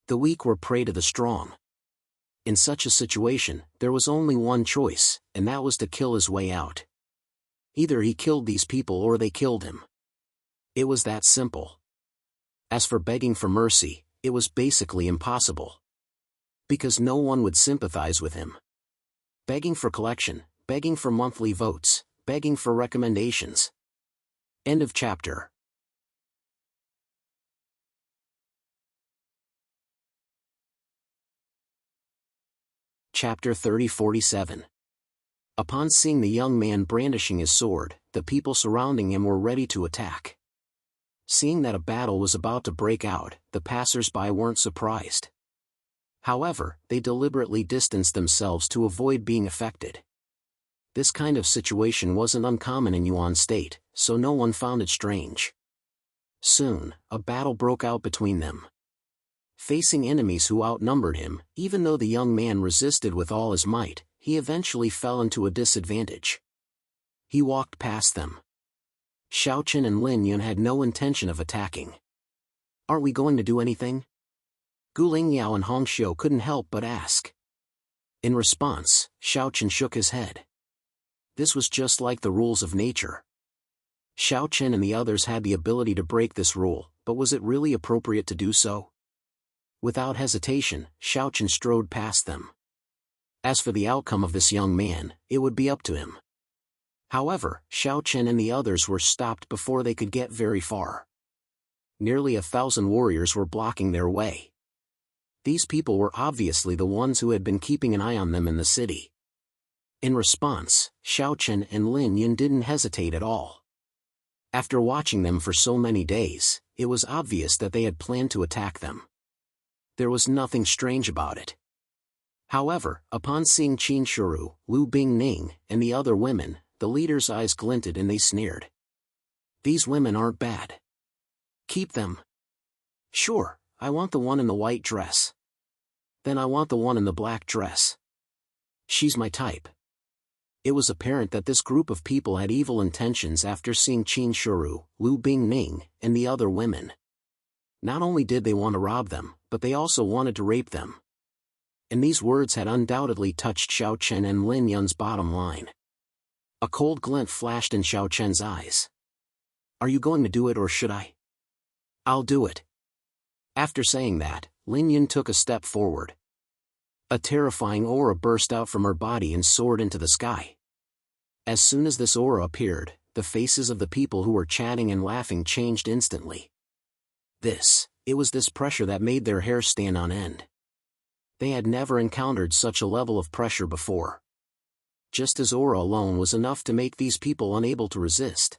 The weak were prey to the strong. In such a situation, there was only one choice, and that was to kill his way out. Either he killed these people or they killed him. It was that simple. As for begging for mercy, it was basically impossible. Because no one would sympathize with him. Begging for collection, begging for monthly votes, begging for recommendations. End of chapter. Chapter 30-47. Upon seeing the young man brandishing his sword, the people surrounding him were ready to attack. Seeing that a battle was about to break out, the passers-by weren't surprised. However, they deliberately distanced themselves to avoid being affected. This kind of situation wasn't uncommon in Yuan State, so no one found it strange. Soon, a battle broke out between them. Facing enemies who outnumbered him, even though the young man resisted with all his might, he eventually fell into a disadvantage. He walked past them. Xiaochen and Lin Yun had no intention of attacking. "Aren't we going to do anything?" Gu Lingyao and Hong Xiu couldn't help but ask. In response, Xiaochen shook his head. This was just like the rules of nature. Xiaochen and the others had the ability to break this rule, but was it really appropriate to do so? Without hesitation, Xiaochen strode past them. As for the outcome of this young man, it would be up to him. However, Xiaochen and the others were stopped before they could get very far. Nearly 1,000 warriors were blocking their way. These people were obviously the ones who had been keeping an eye on them in the city. In response, Xiaochen and Lin Yun didn't hesitate at all. After watching them for so many days, it was obvious that they had planned to attack them. There was nothing strange about it. However, upon seeing Qin Shuru, Lu Bingning, and the other women, the leader's eyes glinted and they sneered. "These women aren't bad. Keep them." "Sure, I want the one in the white dress." "Then I want the one in the black dress. She's my type." It was apparent that this group of people had evil intentions after seeing Qin Shuru, Lu Bingning, and the other women. Not only did they want to rob them, but they also wanted to rape them. And these words had undoubtedly touched Xiaochen and Lin Yun's bottom line. A cold glint flashed in Xiaochen's eyes. "Are you going to do it or should I?" "I'll do it." After saying that, Lin Yun took a step forward. A terrifying aura burst out from her body and soared into the sky. As soon as this aura appeared, the faces of the people who were chatting and laughing changed instantly. It was this pressure that made their hair stand on end. They had never encountered such a level of pressure before. Just his aura alone was enough to make these people unable to resist.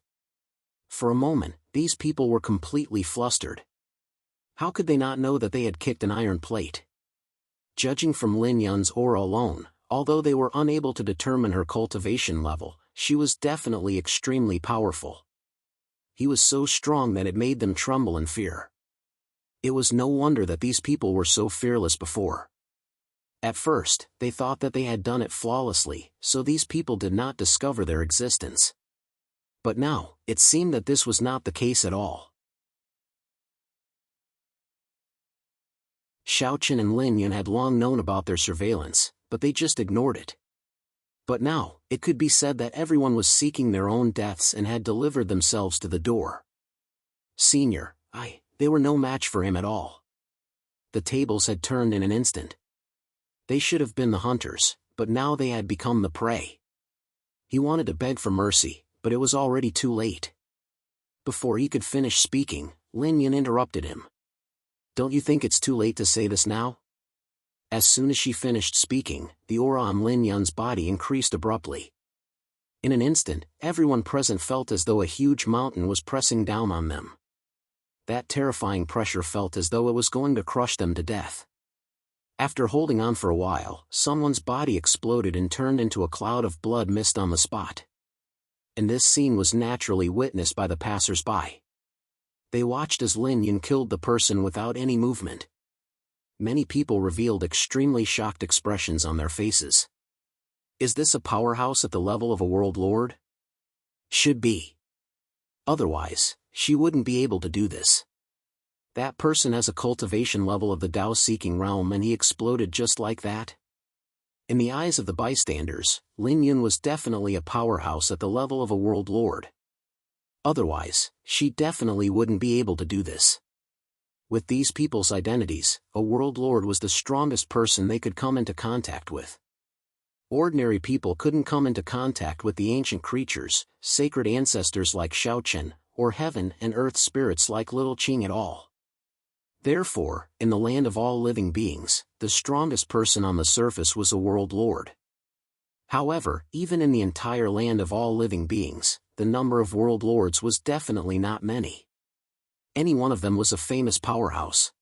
For a moment, these people were completely flustered. How could they not know that they had kicked an iron plate? Judging from Lin Yun's aura alone, although they were unable to determine her cultivation level, she was definitely extremely powerful. He was so strong that it made them tremble in fear. It was no wonder that these people were so fearless before. At first, they thought that they had done it flawlessly, so these people did not discover their existence. But now, it seemed that this was not the case at all. Xiaochen and Lin Yun had long known about their surveillance, but they just ignored it. But now, it could be said that everyone was seeking their own deaths and had delivered themselves to the door. They were no match for him at all. The tables had turned in an instant. They should have been the hunters, but now they had become the prey. He wanted to beg for mercy, but it was already too late. Before he could finish speaking, Lin Yun interrupted him. "Don't you think it's too late to say this now?" As soon as she finished speaking, the aura on Lin Yun's body increased abruptly. In an instant, everyone present felt as though a huge mountain was pressing down on them. That terrifying pressure felt as though it was going to crush them to death. After holding on for a while, someone's body exploded and turned into a cloud of blood mist on the spot. And this scene was naturally witnessed by the passers-by. They watched as Lin Yun killed the person without any movement. Many people revealed extremely shocked expressions on their faces. Is this a powerhouse at the level of a world lord? Should be. Otherwise, she wouldn't be able to do this. That person has a cultivation level of the Tao-seeking realm and he exploded just like that? In the eyes of the bystanders, Lin Yun was definitely a powerhouse at the level of a world lord. Otherwise, she definitely wouldn't be able to do this. With these people's identities, a world lord was the strongest person they could come into contact with. Ordinary people couldn't come into contact with the ancient creatures, sacred ancestors like Xiaochen, or heaven and earth spirits like Little Qing at all. Therefore, in the land of all living beings, the strongest person on the surface was a world lord. However, even in the entire land of all living beings, the number of world lords was definitely not many. Any one of them was a famous powerhouse.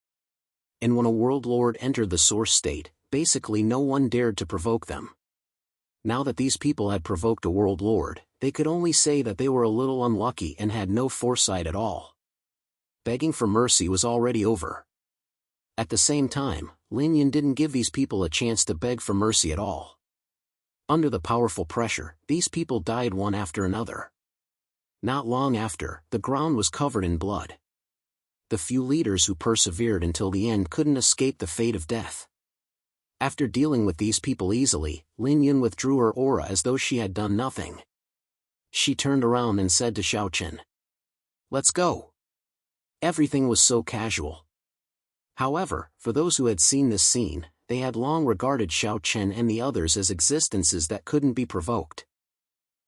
And when a world lord entered the source state, basically no one dared to provoke them. Now that these people had provoked a world lord, they could only say that they were a little unlucky and had no foresight at all. Begging for mercy was already over. At the same time, Lin Yan didn't give these people a chance to beg for mercy at all. Under the powerful pressure, these people died one after another. Not long after, the ground was covered in blood. The few leaders who persevered until the end couldn't escape the fate of death. After dealing with these people easily, Lin Yan withdrew her aura as though she had done nothing. She turned around and said to Xiao Chen, "Let's go." Everything was so casual. However, for those who had seen this scene, they had long regarded Xiao Chen and the others as existences that couldn't be provoked.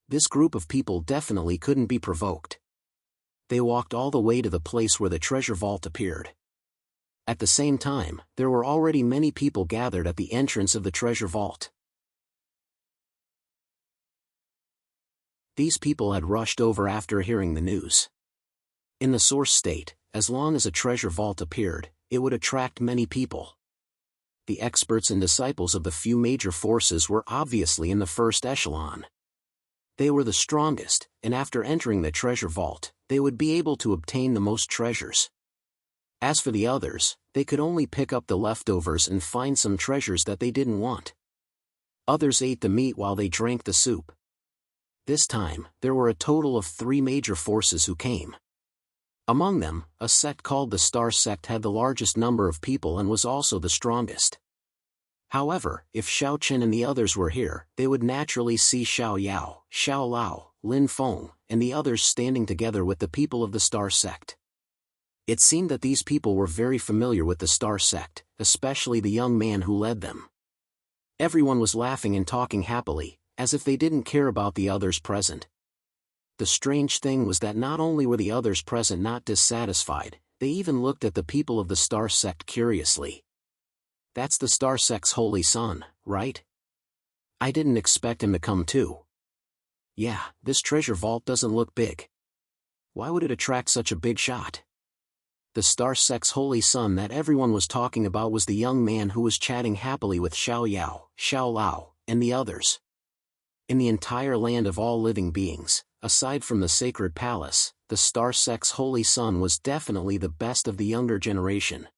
This group of people definitely couldn't be provoked. They walked all the way to the place where the treasure vault appeared. At the same time, there were already many people gathered at the entrance of the treasure vault. These people had rushed over after hearing the news. In the source state, as long as a treasure vault appeared, it would attract many people. The experts and disciples of the few major forces were obviously in the first echelon. They were the strongest, and after entering the treasure vault, they would be able to obtain the most treasures. As for the others, they could only pick up the leftovers and find some treasures that they didn't want. Others ate the meat while they drank the soup. This time, there were a total of 3 major forces who came. Among them, a sect called the Star Sect had the largest number of people and was also the strongest. However, if Xiao Chen and the others were here, they would naturally see Xiao Yao, Xiao Lao, Lin Feng, and the others standing together with the people of the Star Sect. It seemed that these people were very familiar with the Star Sect, especially the young man who led them. Everyone was laughing and talking happily, as if they didn't care about the others present. The strange thing was that not only were the others present not dissatisfied, they even looked at the people of the Star Sect curiously. "That's the Star Sect's holy son, right? I didn't expect him to come too. Yeah, this treasure vault doesn't look big. Why would it attract such a big shot?" The Star Sect's holy son that everyone was talking about was the young man who was chatting happily with Xiao Yao, Xiao Lao, and the others. In the entire land of all living beings, aside from the sacred palace, the Star Sect's holy son was definitely the best of the younger generation.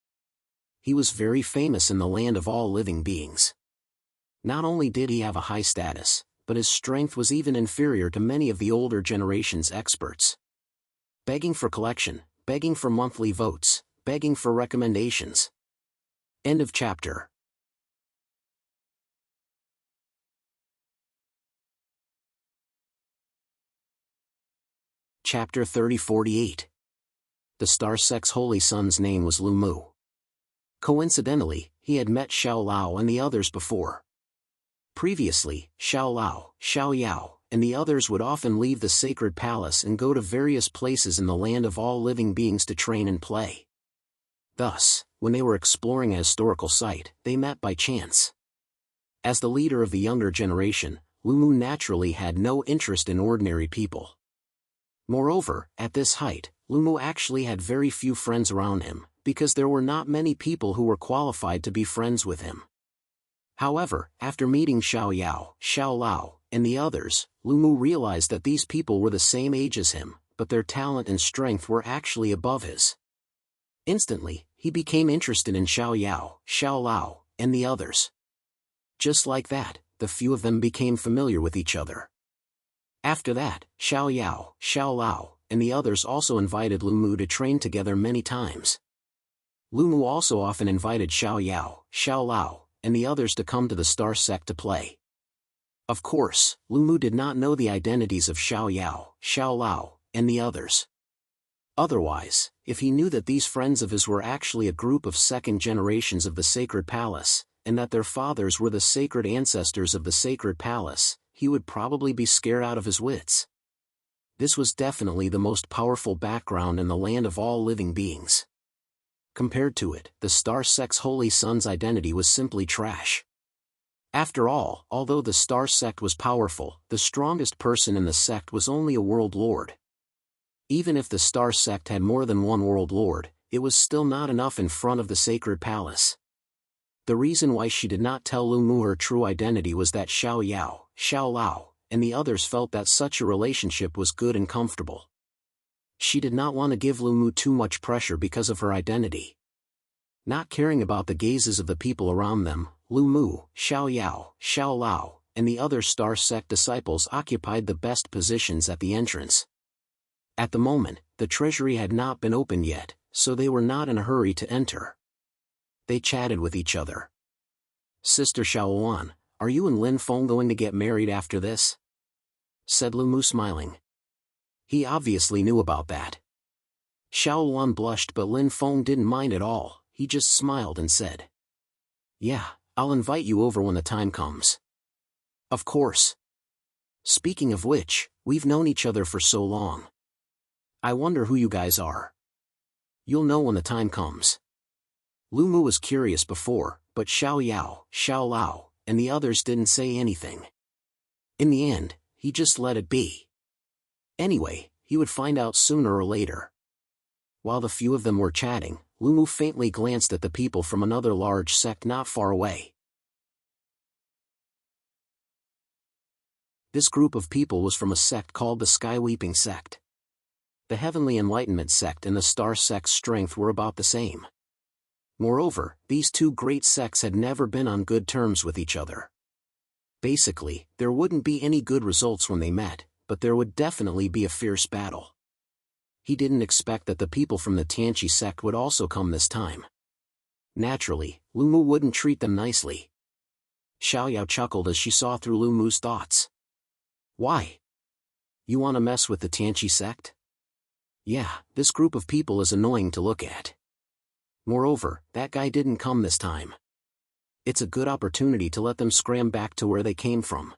He was very famous in the land of all living beings. Not only did he have a high status, but his strength was even inferior to many of the older generation's experts. Begging for collection, begging for monthly votes, begging for recommendations. End of chapter. Chapter 3048. The Star Sect's holy son's name was Lu Mu. Coincidentally, he had met Xiao Lao and the others before. Previously, Xiao Lao, Xiao Yao, and the others would often leave the sacred palace and go to various places in the land of all living beings to train and play. Thus, when they were exploring a historical site, they met by chance. As the leader of the younger generation, Lu Mu naturally had no interest in ordinary people. Moreover, at this height, Lu Mu actually had very few friends around him, because there were not many people who were qualified to be friends with him. However, after meeting Xiao Yao, Xiao Lao, and the others, Lu Mu realized that these people were the same age as him, but their talent and strength were actually above his. Instantly, he became interested in Xiao Yao, Xiao Lao, and the others. Just like that, the few of them became familiar with each other. After that, Xiao Yao, Xiao Lao, and the others also invited Lu Mu to train together many times. Lu Mu also often invited Xiao Yao, Xiao Lao, and the others to come to the Star Sect to play. Of course, Lu Mu did not know the identities of Xiao Yao, Xiao Lao, and the others. Otherwise, if he knew that these friends of his were actually a group of second generations of the sacred palace, and that their fathers were the sacred ancestors of the sacred palace, he would probably be scared out of his wits. This was definitely the most powerful background in the land of all living beings. Compared to it, the Star Sect's holy son's identity was simply trash. After all, although the Star Sect was powerful, the strongest person in the sect was only a world lord. Even if the Star Sect had more than one world lord, it was still not enough in front of the sacred palace. The reason why she did not tell Lu Mu her true identity was that Xiao Yao, Xiao Lao, and the others felt that such a relationship was good and comfortable. She did not want to give Lu Mu too much pressure because of her identity. Not caring about the gazes of the people around them, Lu Mu, Xiao Yao, Xiao Lao, and the other star sect disciples occupied the best positions at the entrance. At the moment, the treasury had not been opened yet, so they were not in a hurry to enter. They chatted with each other. "Sister Xiaolan, are you and Lin Feng going to get married after this?" said Lu Mu smiling. He obviously knew about that. Xiaolan blushed, but Lin Feng didn't mind at all. He just smiled and said, "Yeah, I'll invite you over when the time comes." "Of course. Speaking of which, we've known each other for so long. I wonder who you guys are." "You'll know when the time comes." Lu Mu was curious before, but Xiao Yao, Xiao Lao, and the others didn't say anything. In the end, he just let it be. Anyway, he would find out sooner or later. While the few of them were chatting, Lu Mu faintly glanced at the people from another large sect not far away. This group of people was from a sect called the Sky Weeping Sect. The Heavenly Enlightenment Sect and the Star Sect's strength were about the same. Moreover, these two great sects had never been on good terms with each other. Basically, there wouldn't be any good results when they met, but there would definitely be a fierce battle. He didn't expect that the people from the Tianqi sect would also come this time. Naturally, Lu Mu wouldn't treat them nicely. Xiao Yao chuckled as she saw through Lu Mu's thoughts. "Why? You want to mess with the Tianqi sect? Yeah, this group of people is annoying to look at. Moreover, that guy didn't come this time. It's a good opportunity to let them scram back to where they came from."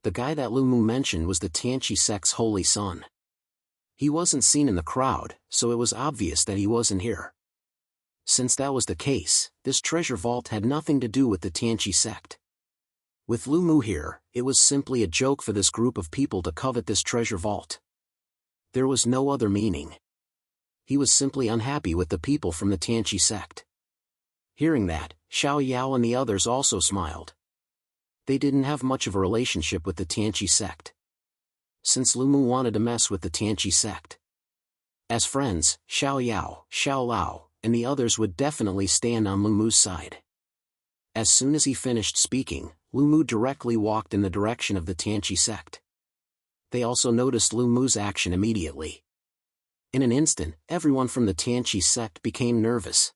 The guy that Lu Mu mentioned was the Tianqi sect's holy son. He wasn't seen in the crowd, so it was obvious that he wasn't here. Since that was the case, this treasure vault had nothing to do with the Tianqi sect. With Lu Mu here, it was simply a joke for this group of people to covet this treasure vault. There was no other meaning. He was simply unhappy with the people from the Tianqi sect. Hearing that, Xiao Yao and the others also smiled. They didn't have much of a relationship with the Tianqi sect. Since Lu Mu wanted to mess with the Tianqi sect. As friends, Xiao Yao, Xiao Lao, and the others would definitely stand on Lu Mu's side. As soon as he finished speaking, Lu Mu directly walked in the direction of the Tianqi sect. They also noticed Lu Mu's action immediately. In an instant, everyone from the Tianqi sect became nervous.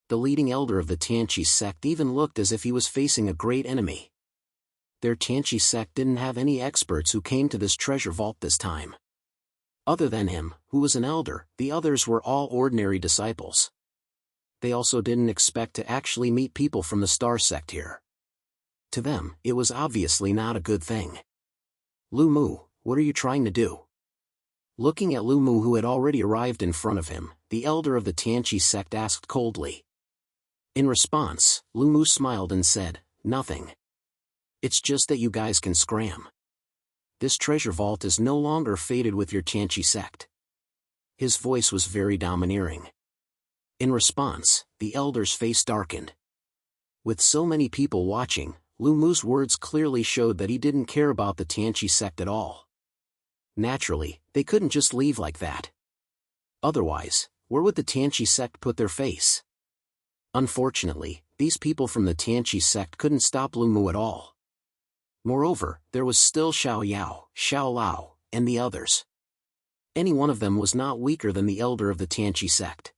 The leading elder of the Tianqi sect even looked as if he was facing a great enemy. Their Tianqi sect didn't have any experts who came to this treasure vault this time. Other than him, who was an elder, the others were all ordinary disciples. They also didn't expect to actually meet people from the Star sect here. To them, it was obviously not a good thing. "Lu Mu, what are you trying to do?" Looking at Lu Mu, who had already arrived in front of him, the elder of the Tianqi sect asked coldly. In response, Lu Mu smiled and said, "Nothing. It's just that you guys can scram. This treasure vault is no longer fated with your Tianqi sect." His voice was very domineering. In response, the elder's face darkened. With so many people watching, Lu Mu's words clearly showed that he didn't care about the Tianqi sect at all. Naturally, they couldn't just leave like that. Otherwise, where would the Tianqi sect put their face? Unfortunately, these people from the Tianqi sect couldn't stop Lu Mu at all. Moreover, there was still Xiao Yao, Xiao Lao, and the others. Any one of them was not weaker than the elder of the Tianqi sect.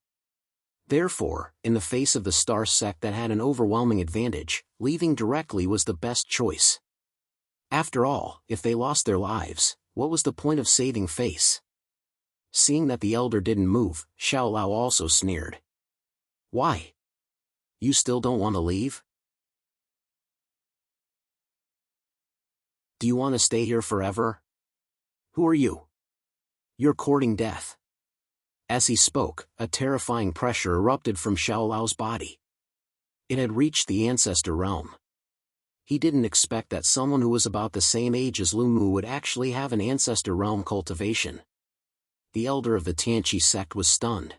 Therefore, in the face of the Star sect that had an overwhelming advantage, leaving directly was the best choice. After all, if they lost their lives, what was the point of saving face? Seeing that the elder didn't move, Xiao Lao also sneered. "Why? You still don't want to leave? Do you want to stay here forever? Who are you? You're courting death." As he spoke, a terrifying pressure erupted from Xiao Lao's body. It had reached the ancestor realm. He didn't expect that someone who was about the same age as Lu Mu would actually have an ancestor realm cultivation. The elder of the Tianqi sect was stunned.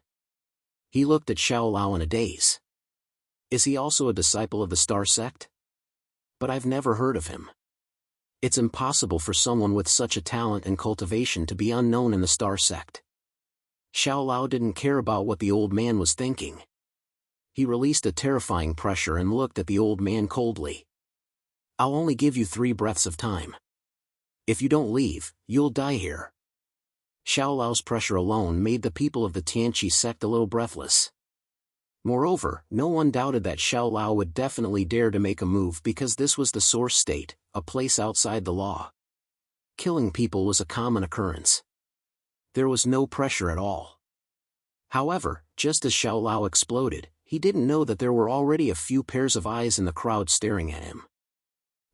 He looked at Xiao Lao in a daze. Is he also a disciple of the Star sect? But I've never heard of him. It's impossible for someone with such a talent and cultivation to be unknown in the Star sect. Xiao Lao didn't care about what the old man was thinking. He released a terrifying pressure and looked at the old man coldly. "I'll only give you 3 breaths of time. If you don't leave, you'll die here." Xiao Lao's pressure alone made the people of the Tianqi sect a little breathless. Moreover, no one doubted that Xiao Lao would definitely dare to make a move because this was the source state, a place outside the law. Killing people was a common occurrence. There was no pressure at all. However, just as Xiao Lao exploded, he didn't know that there were already a few pairs of eyes in the crowd staring at him.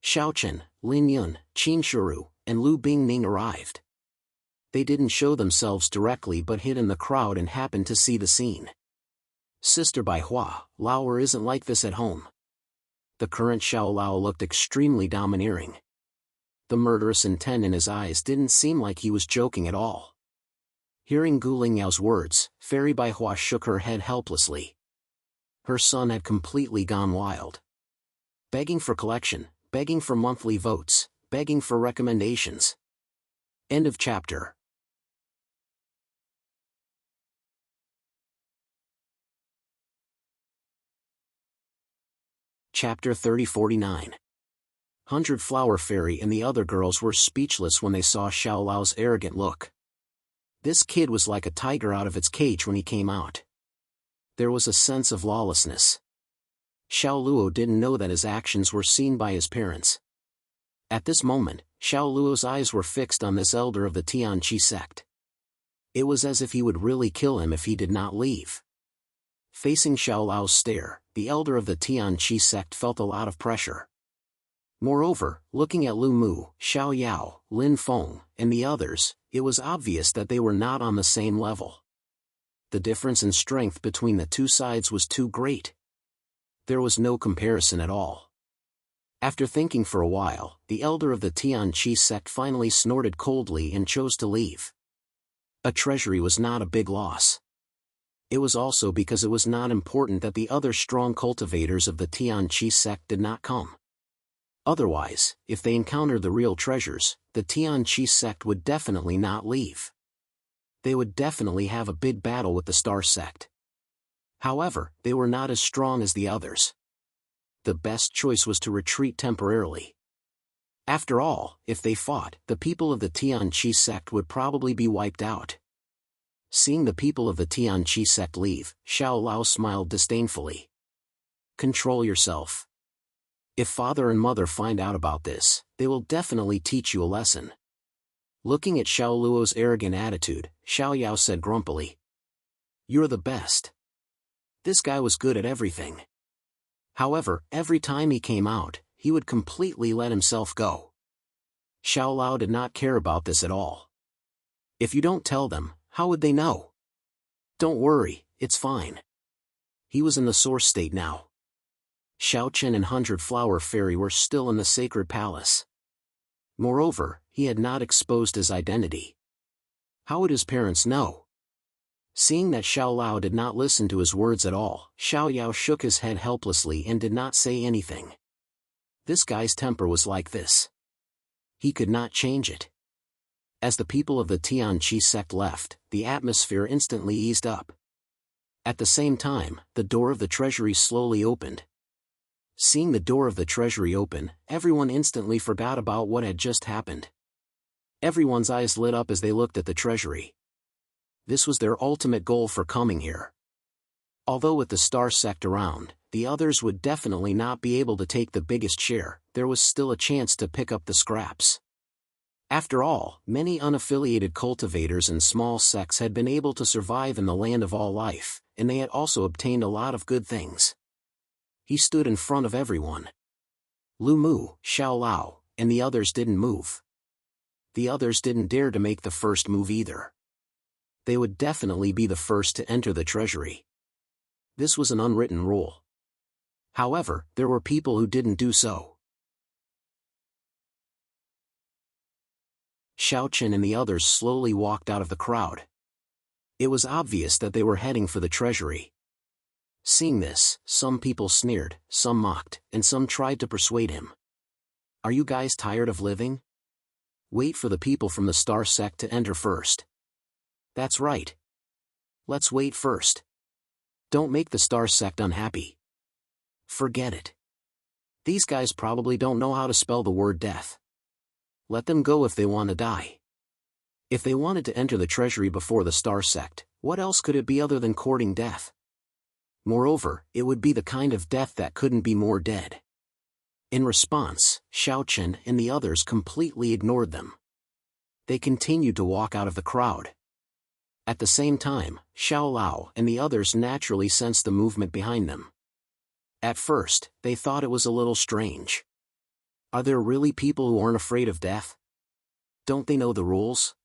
Xiaochen, Lin Yun, Qin Shuru, and Lu Bingning arrived. They didn't show themselves directly but hid in the crowd and happened to see the scene. "Sister Bai Hua, Laoer isn't like this at home." The current Xiao Lao looked extremely domineering. The murderous intent in his eyes didn't seem like he was joking at all. Hearing Gu Lingyao's words, Fairy Bai Hua shook her head helplessly. Her son had completely gone wild. Begging for collection, begging for monthly votes, begging for recommendations. End of chapter. Chapter 3049. 100 Flower Fairy and the other girls were speechless when they saw Xiao Lao's arrogant look. This kid was like a tiger out of its cage when he came out. There was a sense of lawlessness. Xiao Luo didn't know that his actions were seen by his parents. At this moment, Xiao Luo's eyes were fixed on this elder of the Tianqi sect. It was as if he would really kill him if he did not leave. Facing Xiao Lao's stare, the elder of the Tianqi sect felt a lot of pressure. Moreover, looking at Lu Mu, Xiao Yao, Lin Feng, and the others, it was obvious that they were not on the same level. The difference in strength between the two sides was too great. There was no comparison at all. After thinking for a while, the elder of the Tianqi sect finally snorted coldly and chose to leave. A treasury was not a big loss. It was also because it was not important that the other strong cultivators of the Tianqi sect did not come. Otherwise, if they encountered the real treasures, the Tianqi sect would definitely not leave. They would definitely have a big battle with the Star sect. However, they were not as strong as the others. The best choice was to retreat temporarily. After all, if they fought, the people of the Tianqi sect would probably be wiped out. Seeing the people of the Tianqi sect leave, Xiao Lao smiled disdainfully. Control yourself. If father and mother find out about this, they will definitely teach you a lesson. Looking at Xiao Luo's arrogant attitude, Xiao Yao said grumpily. You're the best. This guy was good at everything. However, every time he came out, he would completely let himself go. Xiao Lao did not care about this at all. If you don't tell them, how would they know? Don't worry, it's fine. He was in the source state now. Xiao Chen and 100 Flower Fairy were still in the sacred palace. Moreover, he had not exposed his identity. How would his parents know? Seeing that Xiao Lao did not listen to his words at all, Xiao Yao shook his head helplessly and did not say anything. This guy's temper was like this. He could not change it. As the people of the Tianqi sect left, the atmosphere instantly eased up. At the same time, the door of the treasury slowly opened. Seeing the door of the treasury open, everyone instantly forgot about what had just happened. Everyone's eyes lit up as they looked at the treasury. This was their ultimate goal for coming here. Although with the Star sect around, the others would definitely not be able to take the biggest share, there was still a chance to pick up the scraps. After all, many unaffiliated cultivators and small sects had been able to survive in the land of all life, and they had also obtained a lot of good things. He stood in front of everyone. Lu Mu, Xiao Lao, and the others didn't move. The others didn't dare to make the first move either. They would definitely be the first to enter the treasury. This was an unwritten rule. However, there were people who didn't do so. Xiao Chen and the others slowly walked out of the crowd. It was obvious that they were heading for the treasury. Seeing this, some people sneered, some mocked, and some tried to persuade him. Are you guys tired of living? Wait for the people from the Star sect to enter first. That's right. Let's wait first. Don't make the star sect unhappy. Forget it. These guys probably don't know how to spell the word death. Let them go if they want to die. If they wanted to enter the treasury before the star sect, what else could it be other than courting death? Moreover, it would be the kind of death that couldn't be more dead. In response, Xiaochen and the others completely ignored them. They continued to walk out of the crowd. At the same time, Xiao Lao and the others naturally sensed the movement behind them. At first, they thought it was a little strange. Are there really people who aren't afraid of death? Don't they know the rules?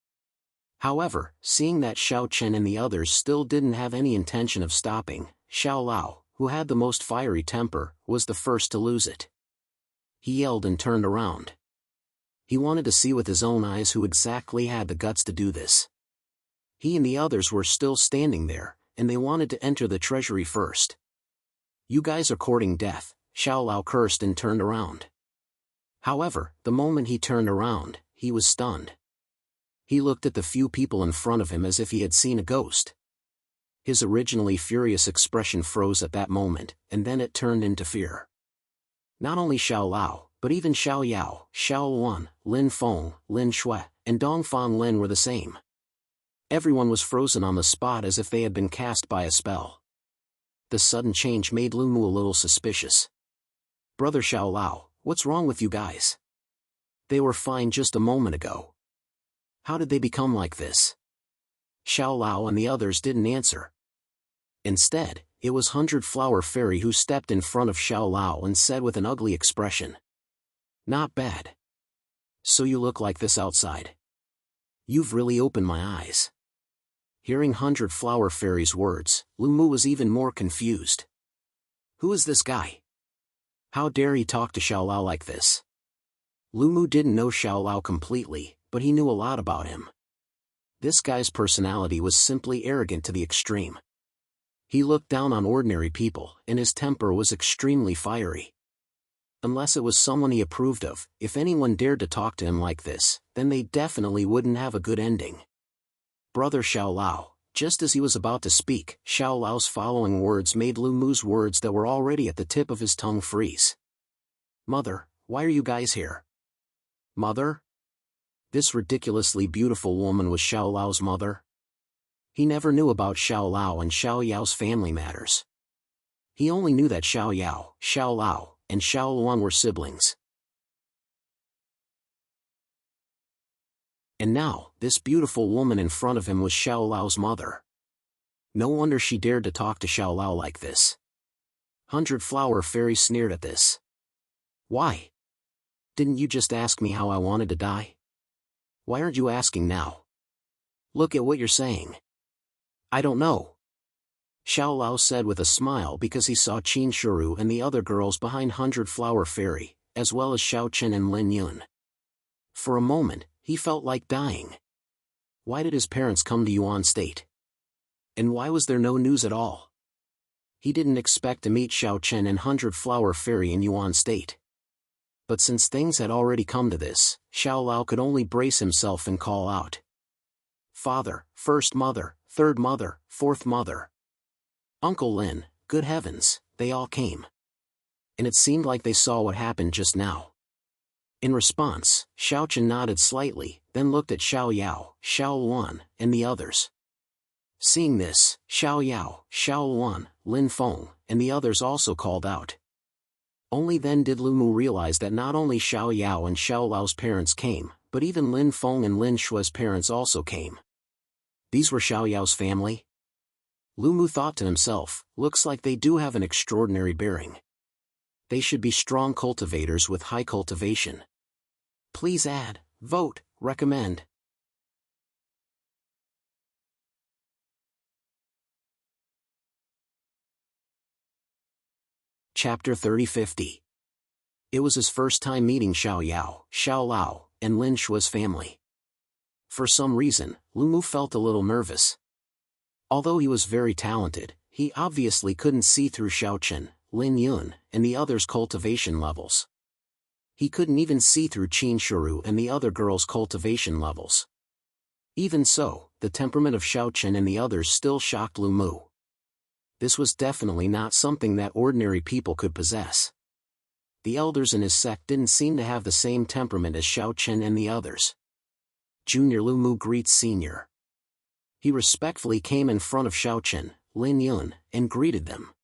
However, seeing that Xiaochen and the others still didn't have any intention of stopping, Xiao Lao, who had the most fiery temper, was the first to lose it. He yelled and turned around. He wanted to see with his own eyes who exactly had the guts to do this. He and the others were still standing there, and they wanted to enter the treasury first. You guys are courting death, Xiao Lao cursed and turned around. However, the moment he turned around, he was stunned. He looked at the few people in front of him as if he had seen a ghost. His originally furious expression froze at that moment, and then it turned into fear. Not only Xiao Lao, but even Xiao Yao, Xiao Luan, Lin Feng, Lin Shui, and Dongfang Lin were the same. Everyone was frozen on the spot as if they had been cast by a spell. The sudden change made Lu Mu a little suspicious. Brother Xiao Lao, what's wrong with you guys? They were fine just a moment ago. How did they become like this? Xiao Lao and the others didn't answer. Instead, it was 100 Flower Fairy who stepped in front of Xiao Lao and said with an ugly expression. Not bad. So you look like this outside. You've really opened my eyes. Hearing 100 Flower Fairy's words, Lu Mu was even more confused. Who is this guy? How dare he talk to Xiao Lao like this? Lu Mu didn't know Xiao Lao completely, but he knew a lot about him. This guy's personality was simply arrogant to the extreme. He looked down on ordinary people, and his temper was extremely fiery. Unless it was someone he approved of, if anyone dared to talk to him like this, then they definitely wouldn't have a good ending. Brother Xiao Lao, just as he was about to speak, Xiao Lao's following words made Lu Mu's words that were already at the tip of his tongue freeze. Mother, why are you guys here? Mother? This ridiculously beautiful woman was Xiao Lao's mother. He never knew about Xiao Lao and Xiao Yao's family matters. He only knew that Xiao Yao, Xiao Lao, and Xiao Luan were siblings. And now, this beautiful woman in front of him was Xiao Lao's mother. No wonder she dared to talk to Xiao Lao like this. 100 Flower Fairy sneered at this. Why? Didn't you just ask me how I wanted to die? Why aren't you asking now? Look at what you're saying. I don't know. Xiao Lao said with a smile because he saw Qin Shuru and the other girls behind 100 Flower Fairy, as well as Xiao Chen and Lin Yun. For a moment, he felt like dying. Why did his parents come to Yuan State? And why was there no news at all? He didn't expect to meet Xiao Chen and 100 Flower Fairy in Yuan State. But since things had already come to this, Xiao Lao could only brace himself and call out. Father, first mother, third mother, fourth mother. Uncle Lin, good heavens, they all came. And it seemed like they saw what happened just now. In response, Xiao Chen nodded slightly, then looked at Xiao Yao, Xiao Luan, and the others. Seeing this, Xiao Yao, Xiao Luan, Lin Feng, and the others also called out. Only then did Lu Mu realize that not only Xiao Yao and Xiao Lao's parents came, but even Lin Feng and Lin Shui's parents also came. These were Xiao Yao's family? Lu Mu thought to himself, looks like they do have an extraordinary bearing. They should be strong cultivators with high cultivation. Please add, vote, recommend. Chapter 30-50. It was his first time meeting Xiao Yao, Xiao Lao, and Lin Shui's family. For some reason, Lu Mu felt a little nervous. Although he was very talented, he obviously couldn't see through Xiao Chen, Lin Yun, and the others' cultivation levels. He couldn't even see through Qin Shuru and the other girls' cultivation levels. Even so, the temperament of Xiao Chen and the others still shocked Lu Mu. This was definitely not something that ordinary people could possess. The elders in his sect didn't seem to have the same temperament as Xiao Chen and the others. Junior Lu Mu greets Senior. He respectfully came in front of Xiao Chen, Lin Yun, and greeted them.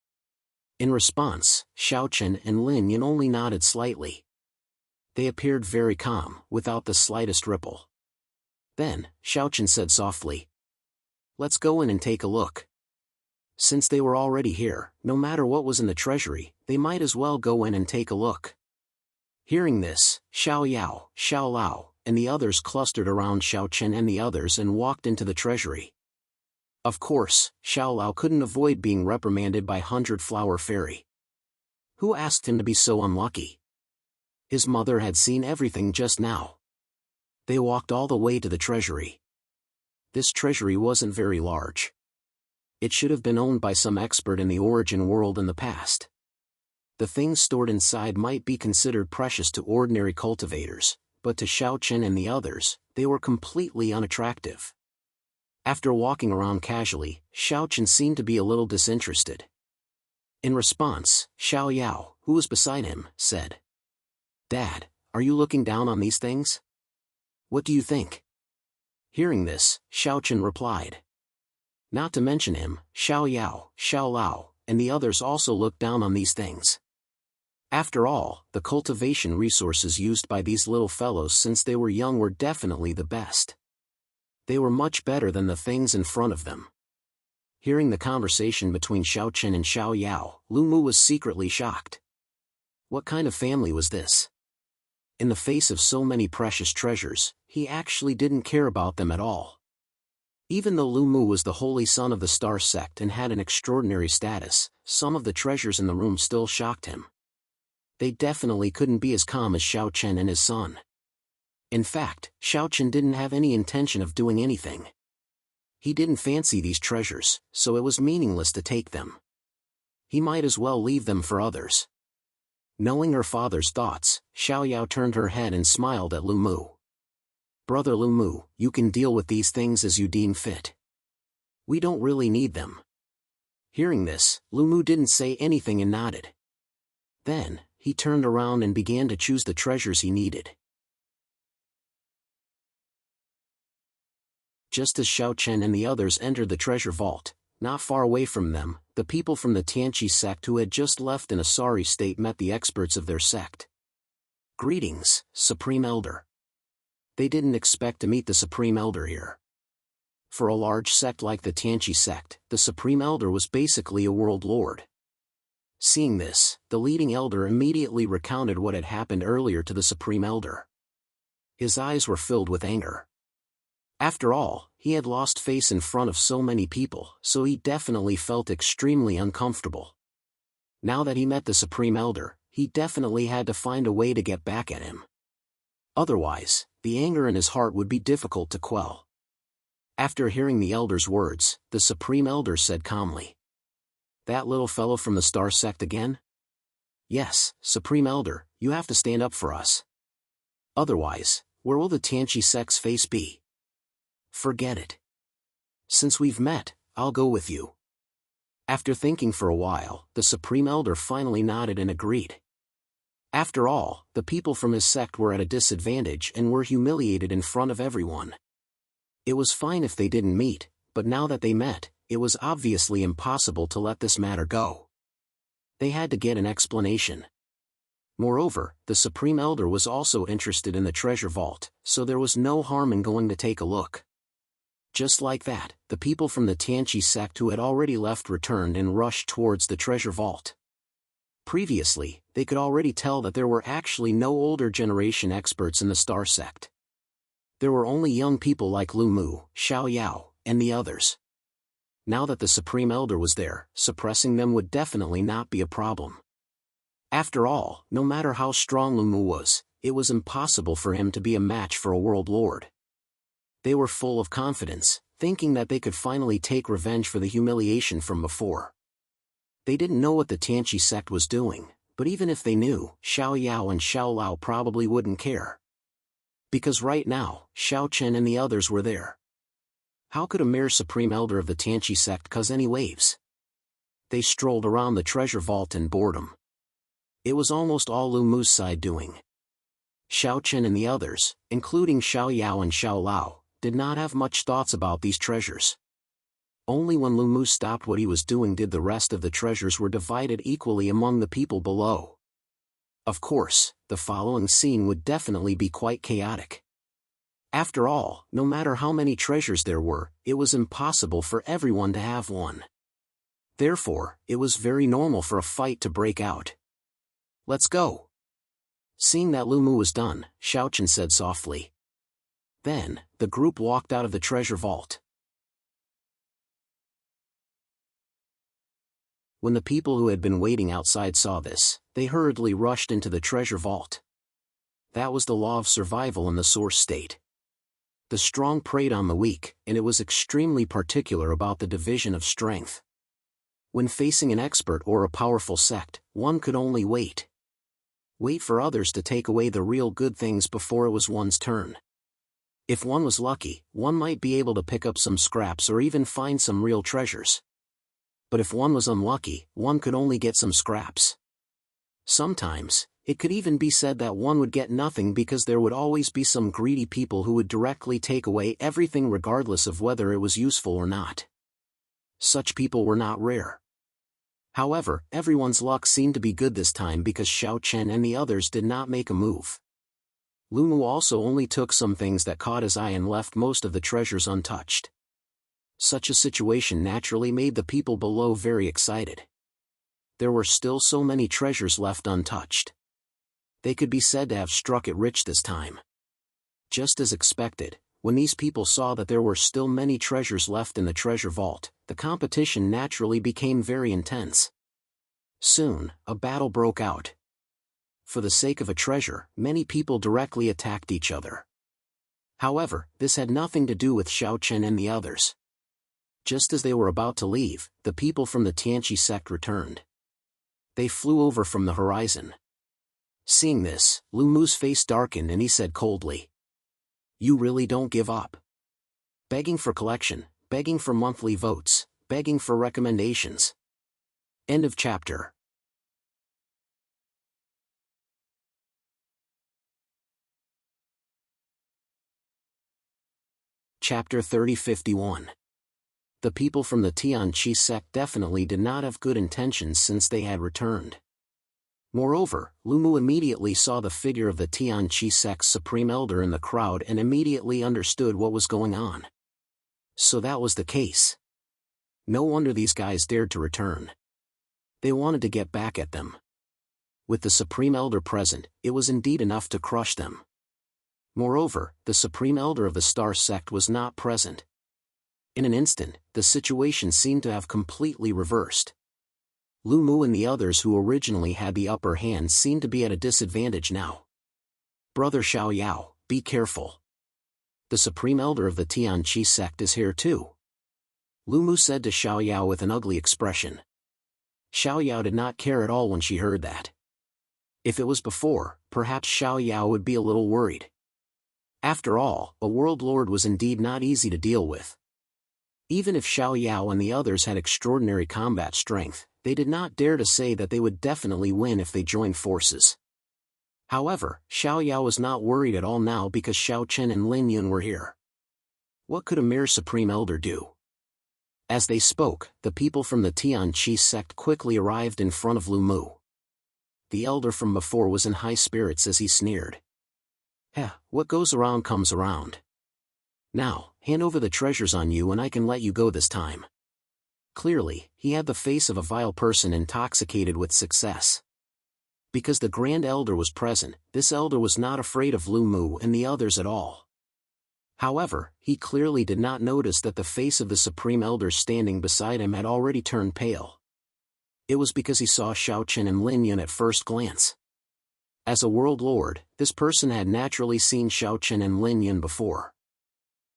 In response, Xiao Chen and Lin Yun only nodded slightly. They appeared very calm, without the slightest ripple. Then, Xiao Chen said softly, "Let's go in and take a look." Since they were already here, no matter what was in the treasury, they might as well go in and take a look. Hearing this, Xiao Yao, Xiao Lao, and the others clustered around Xiao Chen and the others and walked into the treasury. Of course, Xiao Lao couldn't avoid being reprimanded by Hundred Flower Fairy. Who asked him to be so unlucky? His mother had seen everything just now. They walked all the way to the treasury. This treasury wasn't very large. It should have been owned by some expert in the origin world in the past. The things stored inside might be considered precious to ordinary cultivators, but to Xiao Chen and the others, they were completely unattractive. After walking around casually, Xiao Chen seemed to be a little disinterested. In response, Xiao Yao, who was beside him, said, "Dad, are you looking down on these things? What do you think?" Hearing this, Xiao Chen replied. Not to mention him, Xiao Yao, Xiao Lao, and the others also looked down on these things. After all, the cultivation resources used by these little fellows since they were young were definitely the best. They were much better than the things in front of them. Hearing the conversation between Xiao Chen and Xiao Yao, Lu Mu was secretly shocked. What kind of family was this? In the face of so many precious treasures, he actually didn't care about them at all. Even though Lu Mu was the holy son of the Star Sect and had an extraordinary status, some of the treasures in the room still shocked him. They definitely couldn't be as calm as Xiao Chen and his son. In fact, Xiao Chen didn't have any intention of doing anything. He didn't fancy these treasures, so it was meaningless to take them. He might as well leave them for others. Knowing her father's thoughts, Xiao Yao turned her head and smiled at Lu Mu. "Brother Lu Mu, you can deal with these things as you deem fit. We don't really need them." Hearing this, Lu Mu didn't say anything and nodded. Then, he turned around and began to choose the treasures he needed. Just as Xiao Chen and the others entered the treasure vault, not far away from them, the people from the Tianqi sect who had just left in a sorry state met the experts of their sect. "Greetings, Supreme Elder." They didn't expect to meet the Supreme Elder here. For a large sect like the Tianqi sect, the Supreme Elder was basically a world lord. Seeing this, the leading elder immediately recounted what had happened earlier to the Supreme Elder. His eyes were filled with anger. After all, he had lost face in front of so many people, so he definitely felt extremely uncomfortable. Now that he met the Supreme Elder, he definitely had to find a way to get back at him. Otherwise, the anger in his heart would be difficult to quell. After hearing the elder's words, the Supreme Elder said calmly, "That little fellow from the Star Sect again? Yes, Supreme Elder, you have to stand up for us. Otherwise, where will the Tianqi sect's face be? Forget it. Since we've met, I'll go with you." After thinking for a while, the Supreme Elder finally nodded and agreed. After all, the people from his sect were at a disadvantage and were humiliated in front of everyone. It was fine if they didn't meet, but now that they met, it was obviously impossible to let this matter go. They had to get an explanation. Moreover, the Supreme Elder was also interested in the treasure vault, so there was no harm in going to take a look. Just like that, the people from the Tianqi sect who had already left returned and rushed towards the treasure vault. Previously, they could already tell that there were actually no older generation experts in the Star Sect. There were only young people like Lu Mu, Xiao Yao, and the others. Now that the Supreme Elder was there, suppressing them would definitely not be a problem. After all, no matter how strong Lu Mu was, it was impossible for him to be a match for a world lord. They were full of confidence, thinking that they could finally take revenge for the humiliation from before. They didn't know what the Tianqi sect was doing, but even if they knew, Xiao Yao and Xiao Lao probably wouldn't care. Because right now, Xiao Chen and the others were there. How could a mere Supreme Elder of the Tianqi sect cause any waves? They strolled around the treasure vault in boredom. It was almost all Lu Mu's side doing. Xiao Chen and the others, including Xiao Yao and Xiao Lao, did not have much thoughts about these treasures. Only when Lu Mu stopped what he was doing did the rest of the treasures were divided equally among the people below. Of course, the following scene would definitely be quite chaotic. After all, no matter how many treasures there were, it was impossible for everyone to have one. Therefore, it was very normal for a fight to break out. "Let's go." Seeing that Lu Mu was done, Xiao Chen said softly. Then, the group walked out of the treasure vault. When the people who had been waiting outside saw this, they hurriedly rushed into the treasure vault. That was the law of survival in the source state. The strong preyed on the weak, and it was extremely particular about the division of strength. When facing an expert or a powerful sect, one could only wait. Wait for others to take away the real good things before it was one's turn. If one was lucky, one might be able to pick up some scraps or even find some real treasures. But if one was unlucky, one could only get some scraps. Sometimes, it could even be said that one would get nothing because there would always be some greedy people who would directly take away everything regardless of whether it was useful or not. Such people were not rare. However, everyone's luck seemed to be good this time because Xiao Chen and the others did not make a move. Lu Mu also only took some things that caught his eye and left most of the treasures untouched. Such a situation naturally made the people below very excited. There were still so many treasures left untouched. They could be said to have struck it rich this time. Just as expected, when these people saw that there were still many treasures left in the treasure vault, the competition naturally became very intense. Soon, a battle broke out. For the sake of a treasure, many people directly attacked each other. However, this had nothing to do with Xiao Chen and the others. Just as they were about to leave, the people from the Tianqi sect returned. They flew over from the horizon. Seeing this, Lu Mu's face darkened and he said coldly, "You really don't give up. Begging for collection, begging for monthly votes, begging for recommendations." End of chapter. Chapter 3051. The people from the Tianqi sect definitely did not have good intentions since they had returned. Moreover, Lu Mu immediately saw the figure of the Tianqi sect's supreme elder in the crowd and immediately understood what was going on. So that was the case. No wonder these guys dared to return. They wanted to get back at them. With the supreme elder present, it was indeed enough to crush them. Moreover, the supreme elder of the star sect was not present. In an instant, the situation seemed to have completely reversed. Lu Mu and the others who originally had the upper hand seemed to be at a disadvantage now. "Brother Xiao Yao, be careful. The supreme elder of the Tianqi sect is here too," Lu Mu said to Xiao Yao with an ugly expression. Xiao Yao did not care at all when she heard that. If it was before, perhaps Xiao Yao would be a little worried. After all, a world lord was indeed not easy to deal with. Even if Xiao Yao and the others had extraordinary combat strength, they did not dare to say that they would definitely win if they joined forces. However, Xiao Yao was not worried at all now because Xiao Chen and Lin Yun were here. What could a mere supreme elder do? As they spoke, the people from the Tianqi sect quickly arrived in front of Lu Mu. The elder from before was in high spirits as he sneered. What goes around comes around. Now, hand over the treasures on you and I can let you go this time." Clearly, he had the face of a vile person intoxicated with success. Because the Grand Elder was present, this elder was not afraid of Lu Mu and the others at all. However, he clearly did not notice that the face of the Supreme Elder standing beside him had already turned pale. It was because he saw Xiao Chen and Lin Yun at first glance. As a world lord, this person had naturally seen Xiao Chen and Lin Yun before.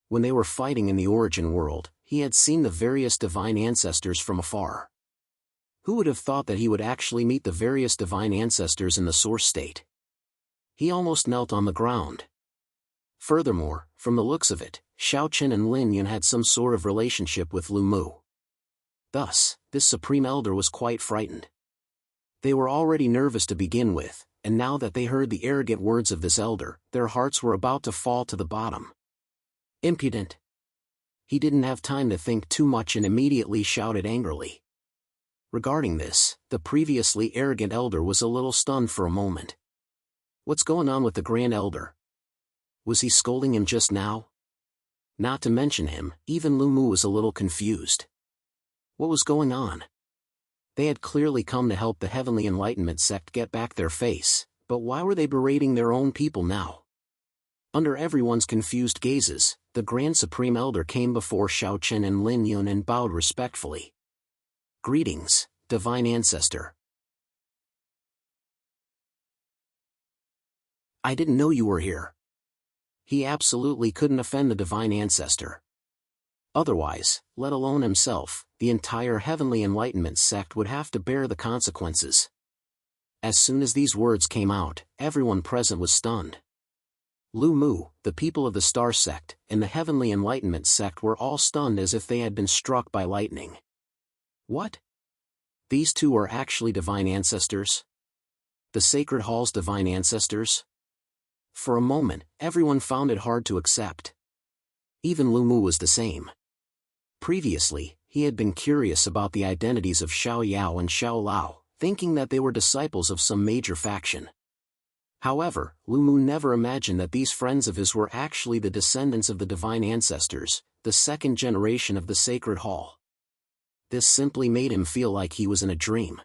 When they were fighting in the origin world, he had seen the various divine ancestors from afar. Who would have thought that he would actually meet the various divine ancestors in the source state? He almost knelt on the ground. Furthermore, from the looks of it, Xiao Chen and Lin Yun had some sort of relationship with Lu Mu. Thus, this Supreme Elder was quite frightened. They were already nervous to begin with, and now that they heard the arrogant words of this elder, their hearts were about to fall to the bottom. Impudent! He didn't have time to think too much and immediately shouted angrily. Regarding this, the previously arrogant elder was a little stunned for a moment. What's going on with the Grand Elder? Was he scolding him just now? Not to mention him, even Lu Mu was a little confused. What was going on? They had clearly come to help the Heavenly Enlightenment sect get back their face, but why were they berating their own people now? Under everyone's confused gazes, the Grand Supreme Elder came before Xiaochen and Lin Yun and bowed respectfully. Greetings, Divine Ancestor. I didn't know you were here. He absolutely couldn't offend the Divine Ancestor. Otherwise, let alone himself, the entire Heavenly Enlightenment sect would have to bear the consequences. As soon as these words came out, everyone present was stunned. Lu Mu, the people of the Star Sect, and the Heavenly Enlightenment sect were all stunned as if they had been struck by lightning. What? These two are actually Divine Ancestors? The Sacred Hall's Divine Ancestors? For a moment, everyone found it hard to accept. Even Lu Mu was the same. Previously, he had been curious about the identities of Xiao Yao and Xiao Lao, thinking that they were disciples of some major faction. However, Lu Mu never imagined that these friends of his were actually the descendants of the Divine Ancestors, the second generation of the Sacred Hall. This simply made him feel like he was in a dream.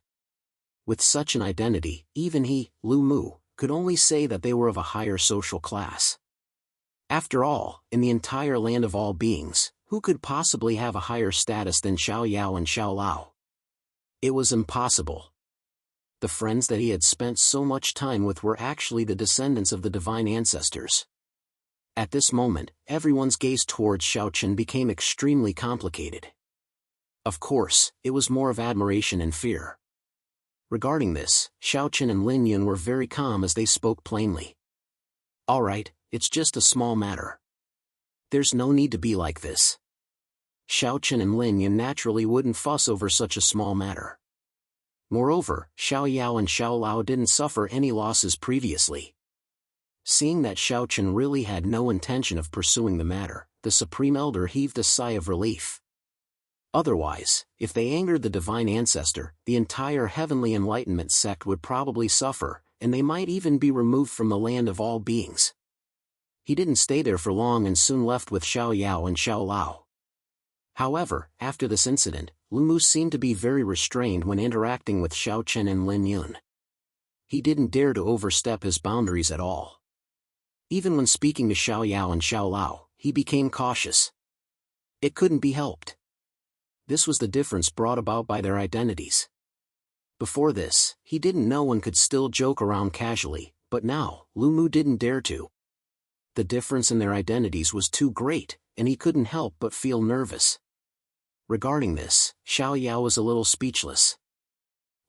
With such an identity, even he, Lu Mu, could only say that they were of a higher social class. After all, in the entire land of all beings, who could possibly have a higher status than Xiao Yao and Xiao Lao? It was impossible. The friends that he had spent so much time with were actually the descendants of the Divine Ancestors. At this moment, everyone's gaze towards Xiaochen became extremely complicated. Of course, it was more of admiration and fear. Regarding this, Xiaochen and Lin Yun were very calm as they spoke plainly. All right, it's just a small matter. There's no need to be like this. Xiaochen and Lin Yun naturally wouldn't fuss over such a small matter. Moreover, Xiao Yao and Xiao Lao didn't suffer any losses previously. Seeing that Xiaochen really had no intention of pursuing the matter, the Supreme Elder heaved a sigh of relief. Otherwise, if they angered the Divine Ancestor, the entire Heavenly Enlightenment sect would probably suffer, and they might even be removed from the land of all beings. He didn't stay there for long and soon left with Xiao Yao and Xiao Lao. However, after this incident, Lu Mu seemed to be very restrained when interacting with Xiaochen and Lin Yun. He didn't dare to overstep his boundaries at all. Even when speaking to Xiao Yao and Xiao Lao, he became cautious. It couldn't be helped. This was the difference brought about by their identities. Before this, he didn't know and could still joke around casually, but now, Lu Mu didn't dare to. The difference in their identities was too great, and he couldn't help but feel nervous. Regarding this, Xiao Yao was a little speechless.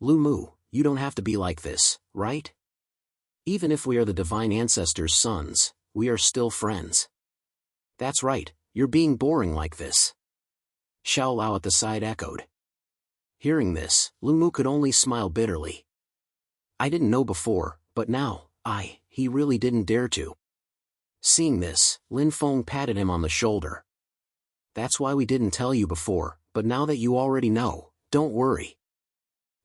Lu Mu, you don't have to be like this, right? Even if we are the Divine Ancestors' sons, we are still friends. That's right, you're being boring like this. Xiao Lao at the side echoed. Hearing this, Lu Mu could only smile bitterly. I didn't know before, but now, he really didn't dare to. Seeing this, Lin Feng patted him on the shoulder. That's why we didn't tell you before, but now that you already know, don't worry.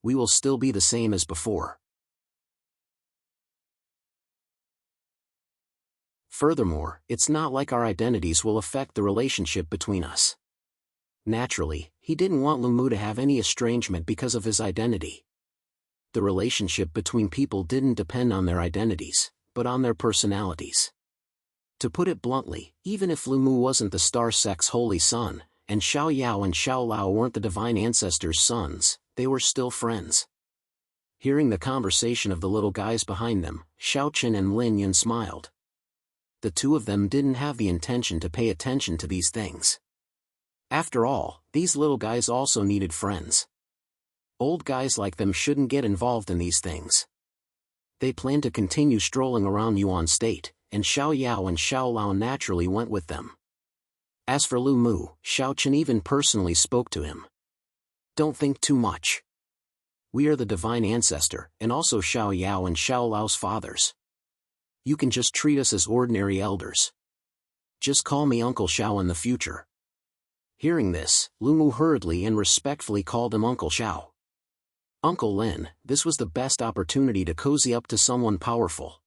We will still be the same as before. Furthermore, it's not like our identities will affect the relationship between us. Naturally, he didn't want Lu Mu to have any estrangement because of his identity. The relationship between people didn't depend on their identities, but on their personalities. To put it bluntly, even if Lu Mu wasn't the Star Sect's holy son, and Xiao Yao and Xiao Lao weren't the Divine Ancestors' sons, they were still friends. Hearing the conversation of the little guys behind them, Xiaochen and Lin Yun smiled. The two of them didn't have the intention to pay attention to these things. After all, these little guys also needed friends. Old guys like them shouldn't get involved in these things. They planned to continue strolling around Yuan State, and Xiao Yao and Xiao Lao naturally went with them. As for Lu Mu, Xiaochen even personally spoke to him. Don't think too much. We are the divine ancestor, and also Xiao Yao and Xiao Lao's fathers. You can just treat us as ordinary elders. Just call me Uncle Xiao in the future. Hearing this, Lu Mu hurriedly and respectfully called him Uncle Xiao. Uncle Lin, this was the best opportunity to cozy up to someone powerful.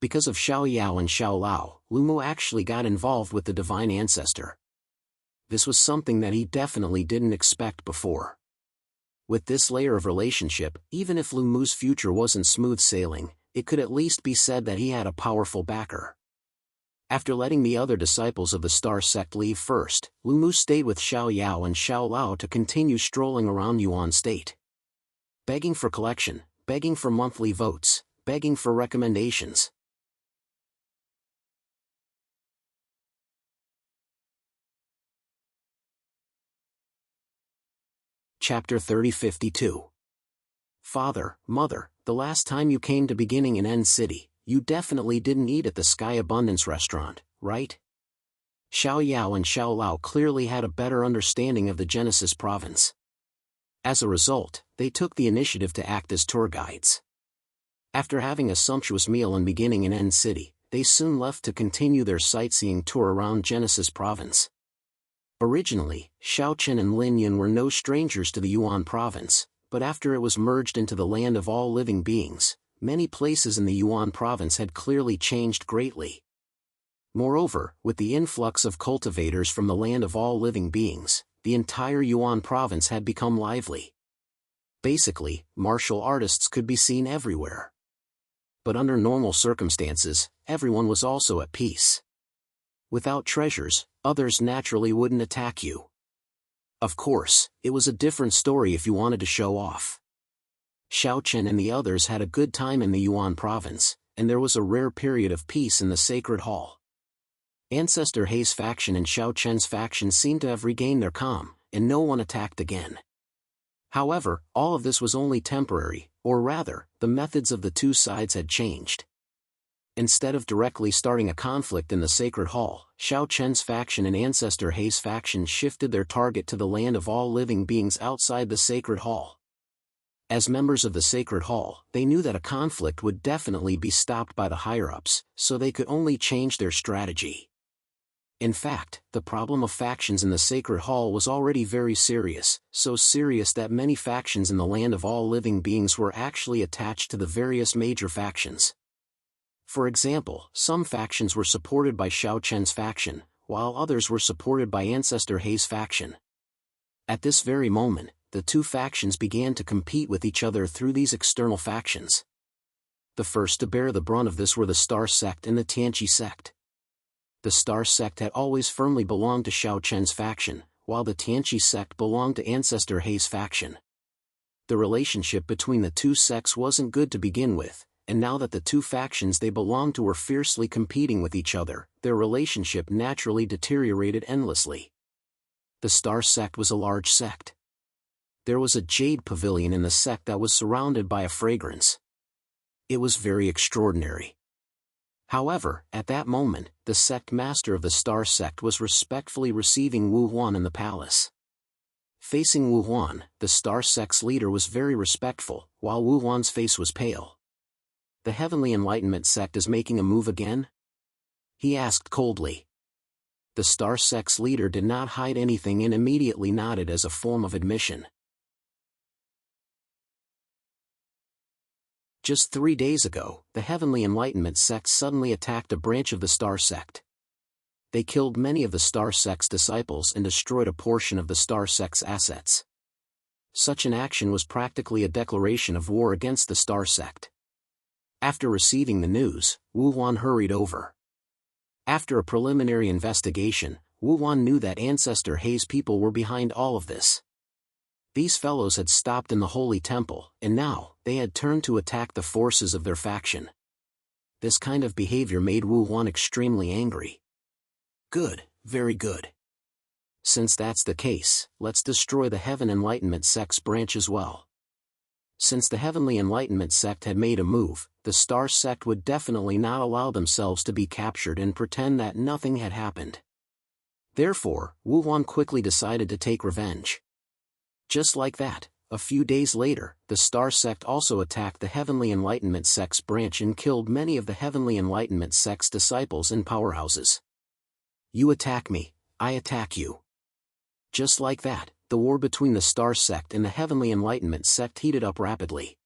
Because of Xiao Yao and Xiao Lao, Lu Mu actually got involved with the divine ancestor. This was something that he definitely didn't expect before. With this layer of relationship, even if Lu Mu's future wasn't smooth sailing, it could at least be said that he had a powerful backer. After letting the other disciples of the Star Sect leave first, Lu Mu stayed with Xiao Yao and Xiao Lao to continue strolling around Yuan State. Begging for collection, begging for monthly votes, begging for recommendations. Chapter 3052. Father, Mother, the last time you came to beginning in End City, you definitely didn't eat at the Sky Abundance restaurant, right? Xiao Yao and Xiao Lao clearly had a better understanding of the Genesis province. As a result, they took the initiative to act as tour guides. After having a sumptuous meal and beginning in End City, they soon left to continue their sightseeing tour around Genesis province. Originally, Xiaochen and Linyan were no strangers to the Yuan province, but after it was merged into the land of all living beings, many places in the Yuan province had clearly changed greatly. Moreover, with the influx of cultivators from the land of all living beings, the entire Yuan province had become lively. Basically, martial artists could be seen everywhere. But under normal circumstances, everyone was also at peace. Without treasures, others naturally wouldn't attack you. Of course, it was a different story if you wanted to show off. Xiaochen and the others had a good time in the Yuan province, and there was a rare period of peace in the Sacred Hall. Ancestor Hei's faction and Xiaochen's faction seemed to have regained their calm, and no one attacked again. However, all of this was only temporary, or rather, the methods of the two sides had changed. Instead of directly starting a conflict in the Sacred Hall, Xiaochen's faction and Ancestor Hei's faction shifted their target to the land of all living beings outside the Sacred Hall. As members of the Sacred Hall, they knew that a conflict would definitely be stopped by the higher-ups, so they could only change their strategy. In fact, the problem of factions in the Sacred Hall was already very serious, so serious that many factions in the land of all living beings were actually attached to the various major factions. For example, some factions were supported by Xiaochen's faction, while others were supported by Ancestor Hei's faction. At this very moment, the two factions began to compete with each other through these external factions. The first to bear the brunt of this were the Star Sect and the Tianqi Sect. The Star Sect had always firmly belonged to Xiaochen's faction, while the Tianqi Sect belonged to Ancestor Hei's faction. The relationship between the two sects wasn't good to begin with, and now that the two factions they belonged to were fiercely competing with each other, their relationship naturally deteriorated endlessly. The Star Sect was a large sect. There was a jade pavilion in the sect that was surrounded by a fragrance. It was very extraordinary. However, at that moment, the sect master of the Star Sect was respectfully receiving Wu Huan in the palace. Facing Wu Huan, the Star Sect's leader was very respectful, while Wu Huan's face was pale. The Heavenly Enlightenment sect is making a move again? He asked coldly. The Star Sect's leader did not hide anything and immediately nodded as a form of admission. Just 3 days ago, the Heavenly Enlightenment sect suddenly attacked a branch of the Star Sect. They killed many of the Star Sect's disciples and destroyed a portion of the Star Sect's assets. Such an action was practically a declaration of war against the Star Sect. After receiving the news, Wu Huan hurried over. After a preliminary investigation, Wu Huan knew that Ancestor Hei's people were behind all of this. These fellows had stopped in the Holy Temple, and now, they had turned to attack the forces of their faction. This kind of behavior made Wu Huan extremely angry. Good, very good. Since that's the case, let's destroy the Heaven Enlightenment sect's branch as well. Since the Heavenly Enlightenment sect had made a move, the Star Sect would definitely not allow themselves to be captured and pretend that nothing had happened. Therefore, Wu Huan quickly decided to take revenge. Just like that, a few days later, the Star Sect also attacked the Heavenly Enlightenment Sect's branch and killed many of the Heavenly Enlightenment Sect's disciples and powerhouses. You attack me, I attack you. Just like that, the war between the Star Sect and the Heavenly Enlightenment Sect heated up rapidly.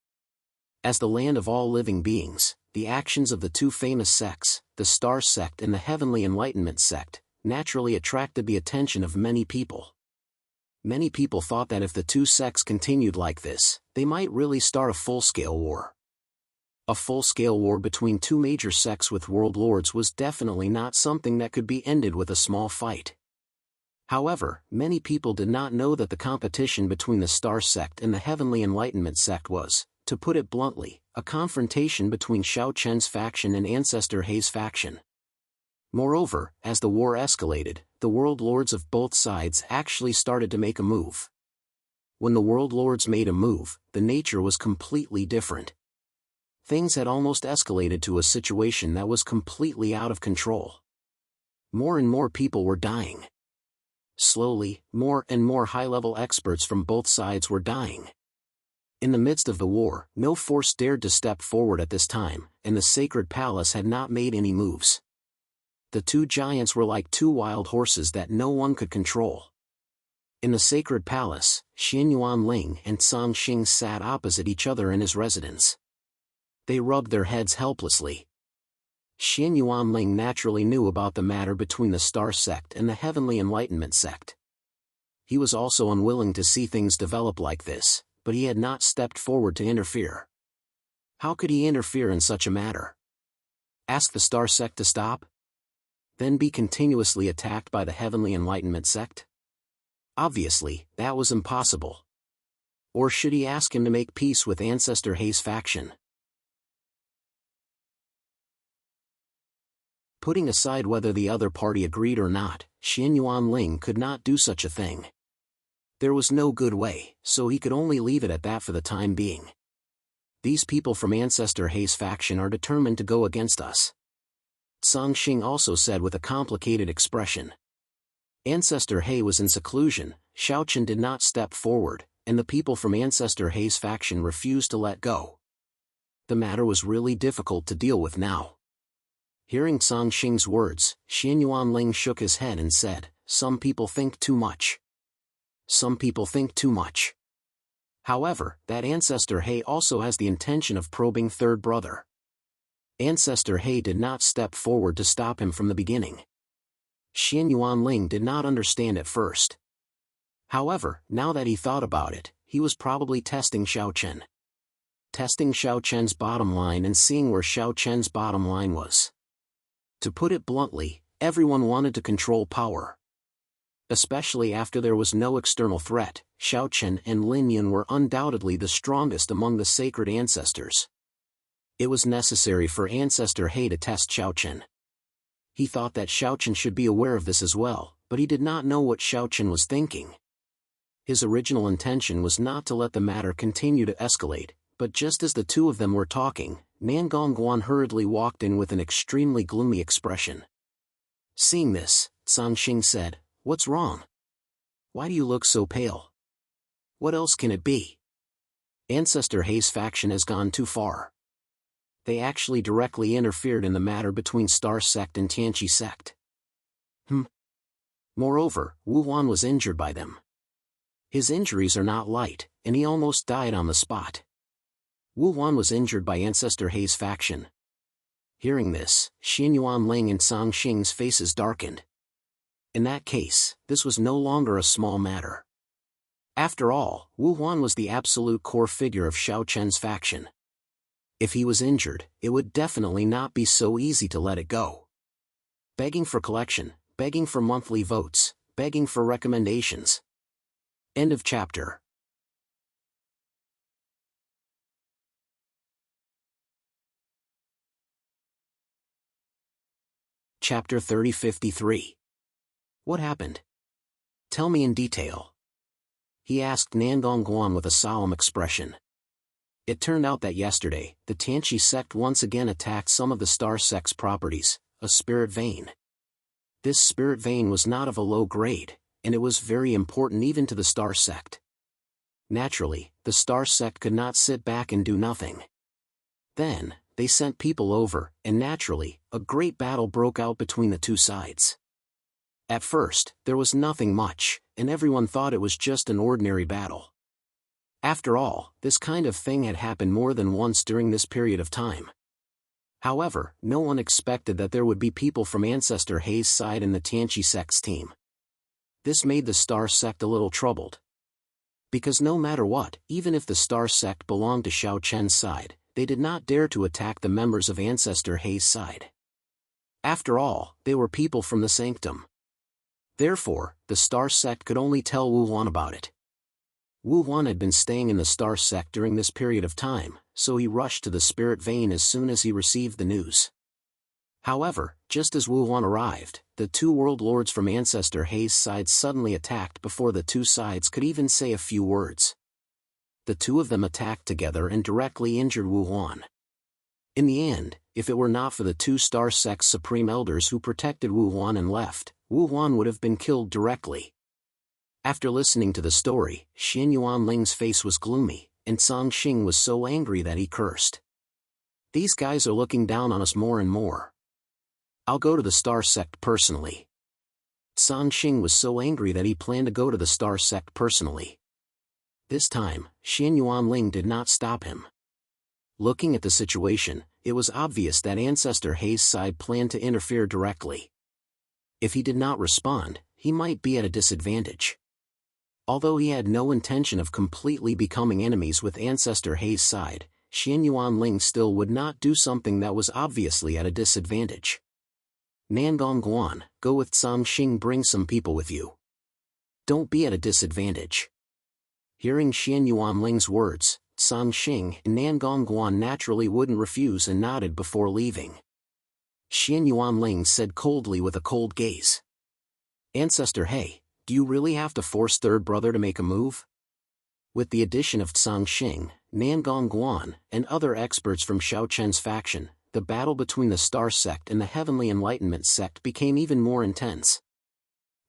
As the land of all living beings, the actions of the two famous sects, the Star Sect and the Heavenly Enlightenment Sect, naturally attracted the attention of many people. Many people thought that if the two sects continued like this, they might really start a full-scale war. A full-scale war between two major sects with world lords was definitely not something that could be ended with a small fight. However, many people did not know that the competition between the Star Sect and the Heavenly Enlightenment Sect was, to put it bluntly, a confrontation between Xiao Chen's faction and Ancestor Hei's faction. Moreover, as the war escalated, the world lords of both sides actually started to make a move. When the world lords made a move, the nature was completely different. Things had almost escalated to a situation that was completely out of control. More and more people were dying. Slowly, more and more high-level experts from both sides were dying. In the midst of the war, no force dared to step forward at this time, and the Sacred Palace had not made any moves. The two giants were like two wild horses that no one could control. In the Sacred Palace, Xian Yuanling and Song Xing sat opposite each other in his residence. They rubbed their heads helplessly. Xian Yuanling naturally knew about the matter between the Star Sect and the Heavenly Enlightenment Sect. He was also unwilling to see things develop like this, but he had not stepped forward to interfere. How could he interfere in such a matter? Ask the Star Sect to stop? Then be continuously attacked by the Heavenly Enlightenment Sect? Obviously, that was impossible. Or should he ask him to make peace with Ancestor Hei's faction? Putting aside whether the other party agreed or not, Xian Yuanling could not do such a thing. There was no good way, so he could only leave it at that for the time being. These people from Ancestor Hei's faction are determined to go against us. Song Xing also said with a complicated expression. Ancestor Hei was in seclusion, Xiao Chen did not step forward, and the people from Ancestor Hei's faction refused to let go. The matter was really difficult to deal with now. Hearing Song Xing's words, Xian Yuanling shook his head and said, "Some people think too much. Some people think too much. However, that Ancestor Hei also has the intention of probing third brother. Ancestor Hei did not step forward to stop him from the beginning." Xian Yuanling did not understand at first. However, now that he thought about it, he was probably testing Xiao Chen. Testing Xiao Chen's bottom line and seeing where Xiao Chen's bottom line was. To put it bluntly, everyone wanted to control power. Especially after there was no external threat, Xiao Chen and Lin Yun were undoubtedly the strongest among the sacred ancestors. It was necessary for Ancestor Hei to test Xiao Chen. He thought that Xiao Chen should be aware of this as well, but he did not know what Xiao Chen was thinking. His original intention was not to let the matter continue to escalate, but just as the two of them were talking, Nan Gongguan hurriedly walked in with an extremely gloomy expression. Seeing this, Song Xing said, "What's wrong? Why do you look so pale? What else can it be? Ancestor Hei's faction has gone too far. They actually directly interfered in the matter between Star Sect and Tianqi Sect. Moreover, Wu Huan was injured by them. His injuries are not light, and he almost died on the spot. Wu Huan was injured by Ancestor Hei's faction." Hearing this, Xian Yuanling and Song Xing's faces darkened. In that case, this was no longer a small matter. After all, Wu Huan was the absolute core figure of Xiao Chen's faction. If he was injured, it would definitely not be so easy to let it go. Begging for collection, begging for monthly votes, begging for recommendations. End of chapter. Chapter 3053. What happened? Tell me in detail. He asked Nan Gongguan with a solemn expression. It turned out that yesterday, the Tianqi sect once again attacked some of the Star Sect's properties, a spirit vein. This spirit vein was not of a low grade, and it was very important even to the Star Sect. Naturally, the Star Sect could not sit back and do nothing. Then, they sent people over, and naturally, a great battle broke out between the two sides. At first, there was nothing much, and everyone thought it was just an ordinary battle. After all, this kind of thing had happened more than once during this period of time. However, no one expected that there would be people from Ancestor Hayes' side and the Tianqi sect's team. This made the Star Sect a little troubled. Because no matter what, even if the Star Sect belonged to Xiao Chen's side, they did not dare to attack the members of Ancestor Hayes' side. After all, they were people from the Sanctum. Therefore, the Star Sect could only tell Wu Huan about it. Wu Huan had been staying in the Star Sect during this period of time, so he rushed to the Spirit Vein as soon as he received the news. However, just as Wu Huan arrived, the two World Lords from Ancestor Hayes' side suddenly attacked before the two sides could even say a few words. The two of them attacked together and directly injured Wu Huan. In the end, if it were not for the two Star Sect's Supreme Elders who protected Wu Huan and left, Wu Huan would have been killed directly. After listening to the story, Xian Yuanling's face was gloomy, and Song Xing was so angry that he cursed. These guys are looking down on us more and more. I'll go to the Star Sect personally. Song Xing was so angry that he planned to go to the Star Sect personally. This time, Xian Yuanling did not stop him. Looking at the situation, it was obvious that Ancestor Hayes' side planned to interfere directly. If he did not respond, he might be at a disadvantage. Although he had no intention of completely becoming enemies with Ancestor Hayes' side, Xian Yuanling still would not do something that was obviously at a disadvantage. Nangong Guan, go with Song Xing, bring some people with you. Don't be at a disadvantage. Hearing Xian Yuanling's words, Song Xing and Nangong Guan naturally wouldn't refuse and nodded before leaving. Xian Yuanling said coldly with a cold gaze. Ancestor He, do you really have to force Third Brother to make a move? With the addition of Song Xing, Nangong Guan, and other experts from Xiao Chen's faction, the battle between the Star Sect and the Heavenly Enlightenment Sect became even more intense.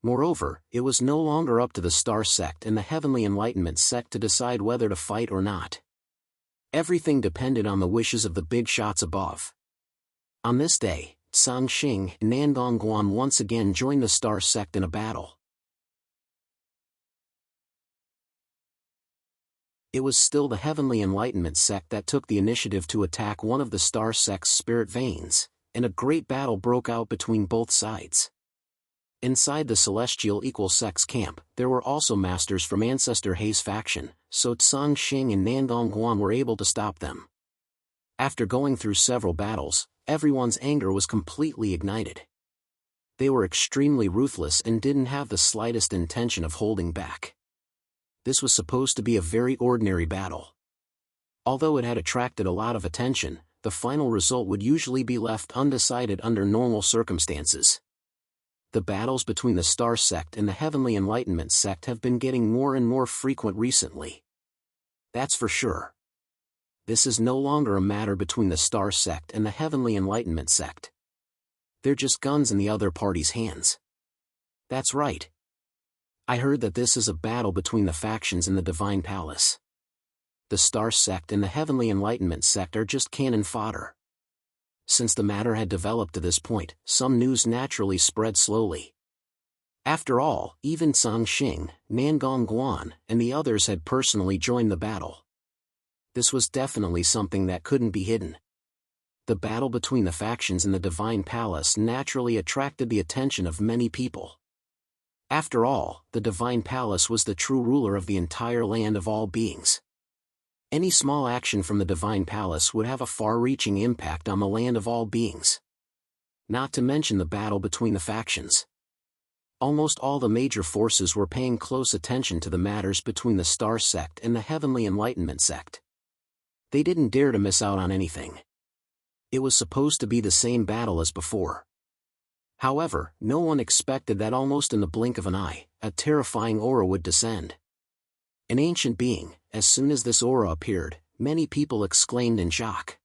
Moreover, it was no longer up to the Star Sect and the Heavenly Enlightenment Sect to decide whether to fight or not. Everything depended on the wishes of the big shots above. On this day, Song Xing and Nangong Guan once again joined the Star Sect in a battle. It was still the Heavenly Enlightenment Sect that took the initiative to attack one of the Star Sect's spirit veins, and a great battle broke out between both sides. Inside the Celestial Equal Sect's camp, there were also masters from Ancestor Hayes' faction, so Song Xing and Nangong Guan were able to stop them. After going through several battles, everyone's anger was completely ignited. They were extremely ruthless and didn't have the slightest intention of holding back. This was supposed to be a very ordinary battle. Although it had attracted a lot of attention, the final result would usually be left undecided under normal circumstances. The battles between the Star Sect and the Heavenly Enlightenment Sect have been getting more and more frequent recently. That's for sure. This is no longer a matter between the Star Sect and the Heavenly Enlightenment Sect. They're just guns in the other party's hands. That's right. I heard that this is a battle between the factions in the Divine Palace. The Star Sect and the Heavenly Enlightenment Sect are just cannon fodder. Since the matter had developed to this point, some news naturally spread slowly. After all, even Song Xing, Nangong Guan, and the others had personally joined the battle. This was definitely something that couldn't be hidden. The battle between the factions in the Divine Palace naturally attracted the attention of many people. After all, the Divine Palace was the true ruler of the entire land of all beings. Any small action from the Divine Palace would have a far-reaching impact on the land of all beings. Not to mention the battle between the factions. Almost all the major forces were paying close attention to the matters between the Star Sect and the Heavenly Enlightenment Sect. They didn't dare to miss out on anything. It was supposed to be the same battle as before. However, no one expected that almost in the blink of an eye, a terrifying aura would descend. An ancient being. As soon as this aura appeared, many people exclaimed in shock.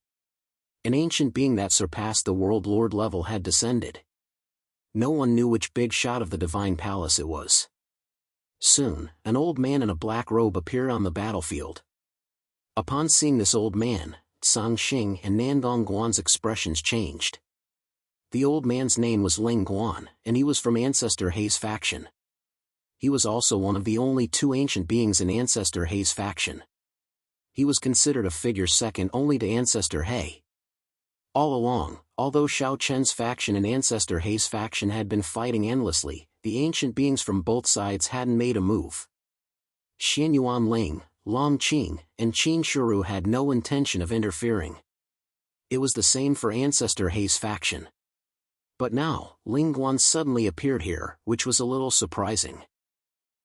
An ancient being that surpassed the World Lord level had descended. No one knew which big shot of the Divine Palace it was. Soon, an old man in a black robe appeared on the battlefield. Upon seeing this old man, Tsang Xing and Nandong Guan's expressions changed. The old man's name was Ling Guan, and he was from Ancestor Hei's faction. He was also one of the only two ancient beings in Ancestor Hei's faction. He was considered a figure second only to Ancestor Hei. All along, although Xiao Chen's faction and Ancestor Hei's faction had been fighting endlessly, the ancient beings from both sides hadn't made a move. Xianyuan Ling, Long Qing, and Qin Shuru had no intention of interfering. It was the same for Ancestor Hei's faction. But now, Ling Guan suddenly appeared here, which was a little surprising.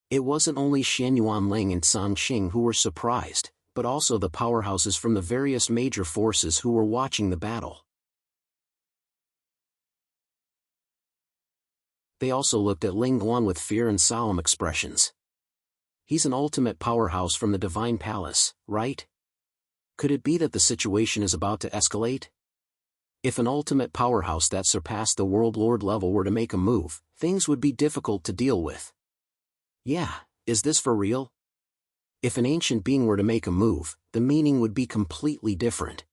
It wasn't only Xianyuan Ling and Tsang Xing who were surprised, but also the powerhouses from the various major forces who were watching the battle. They also looked at Ling Guan with fear and solemn expressions. He's an ultimate powerhouse from the Divine Palace, right? Could it be that the situation is about to escalate? If an ultimate powerhouse that surpassed the World Lord level were to make a move, things would be difficult to deal with. Yeah, is this for real? If an ancient being were to make a move, the meaning would be completely different.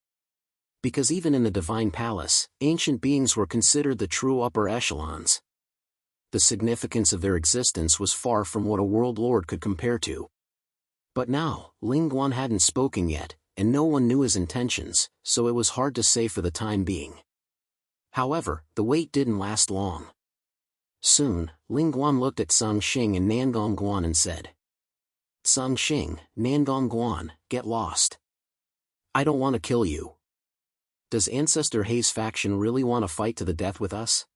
Because even in the Divine Palace, ancient beings were considered the true upper echelons. The significance of their existence was far from what a World Lord could compare to. But now, Ling Guan hadn't spoken yet, and no one knew his intentions, so it was hard to say for the time being. However, the wait didn't last long. Soon, Ling Guan looked at Tsang Xing and Nandong Guan and said, "Tsang Xing, Nandong Guan, get lost. I don't want to kill you. Does Ancestor Hei's faction really want to fight to the death with us?"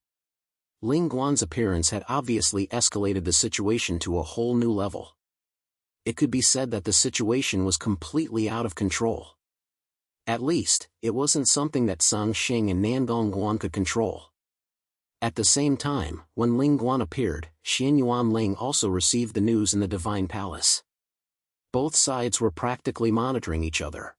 Ling Guan's appearance had obviously escalated the situation to a whole new level. It could be said that the situation was completely out of control. At least, it wasn't something that Tsang Xing and Nandong Guan could control. At the same time, when Ling Guan appeared, Xianyuan Ling also received the news in the Divine Palace. Both sides were practically monitoring each other.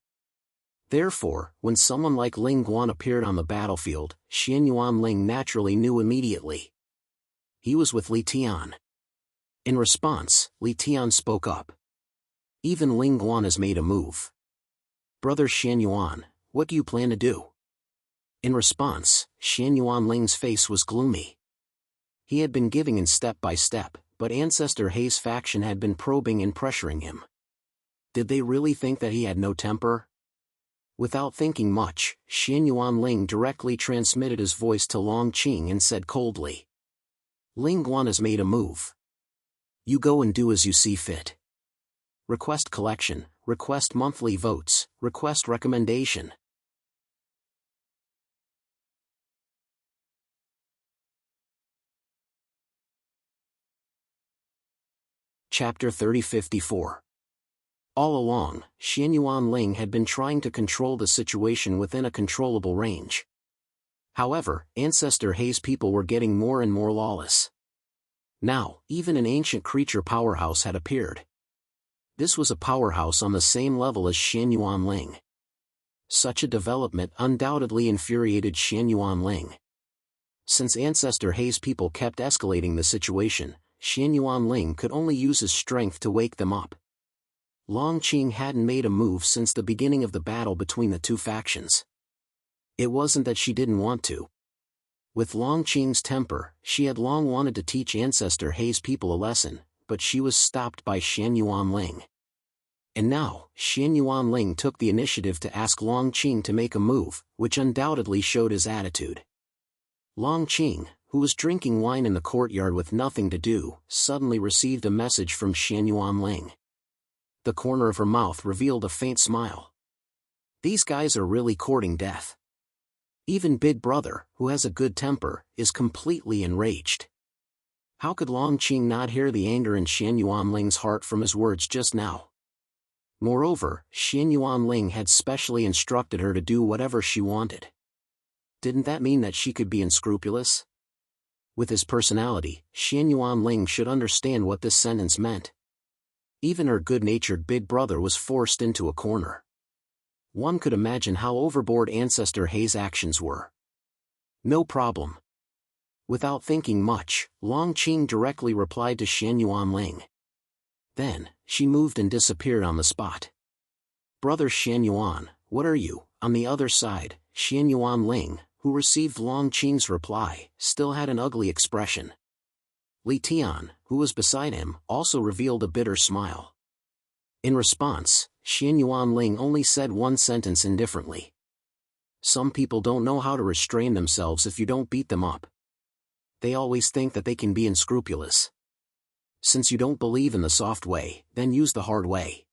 Therefore, when someone like Ling Guan appeared on the battlefield, Xianyuan Ling naturally knew immediately. He was with Li Tian. In response, Li Tian spoke up. "Even Ling Guan has made a move. Brother Xianyuan, what do you plan to do?" In response, Xianyuan Ling's face was gloomy. He had been giving in step by step, but Ancestor Hei's faction had been probing and pressuring him. Did they really think that he had no temper? Without thinking much, Xianyuan Ling directly transmitted his voice to Long Qing and said coldly, "Ling Guan has made a move. You go and do as you see fit. Request collection, request monthly votes, request recommendation." Chapter 3054. All along, Xianyuan Ling had been trying to control the situation within a controllable range. However, Ancestor Hei's people were getting more and more lawless. Now, even an ancient creature powerhouse had appeared. This was a powerhouse on the same level as Xianyuan Ling. Such a development undoubtedly infuriated Xianyuan Ling. Since Ancestor Hei's people kept escalating the situation, Xianyuan Ling could only use his strength to wake them up. Long Qing hadn't made a move since the beginning of the battle between the two factions. It wasn't that she didn't want to. With Long Qing's temper, she had long wanted to teach Ancestor Hei's people a lesson, but she was stopped by Xianyuan Ling. And now, Xianyuan Ling took the initiative to ask Long Qing to make a move, which undoubtedly showed his attitude. Long Qing, who was drinking wine in the courtyard with nothing to do, suddenly received a message from Xianyuan Ling. The corner of her mouth revealed a faint smile. These guys are really courting death. Even Big Brother, who has a good temper, is completely enraged. How could Long Qing not hear the anger in Xianyuan Ling's heart from his words just now? Moreover, Xianyuan Ling had specially instructed her to do whatever she wanted. Didn't that mean that she could be unscrupulous? With his personality, Xianyuan Ling should understand what this sentence meant. Even her good-natured big brother was forced into a corner. One could imagine how overboard Ancestor Hei's actions were. No problem. Without thinking much, Long Qing directly replied to Xianyuan Ling. Then, she moved and disappeared on the spot. Brother Xian Yuan, what are you? On the other side, Xian Yuan Ling, who received Long Qing's reply, still had an ugly expression. Li Tian, who was beside him, also revealed a bitter smile. In response, Xian Yuan Ling only said one sentence indifferently. Some people don't know how to restrain themselves if you don't beat them up. They always think that they can be unscrupulous. Since you don't believe in the soft way, then use the hard way.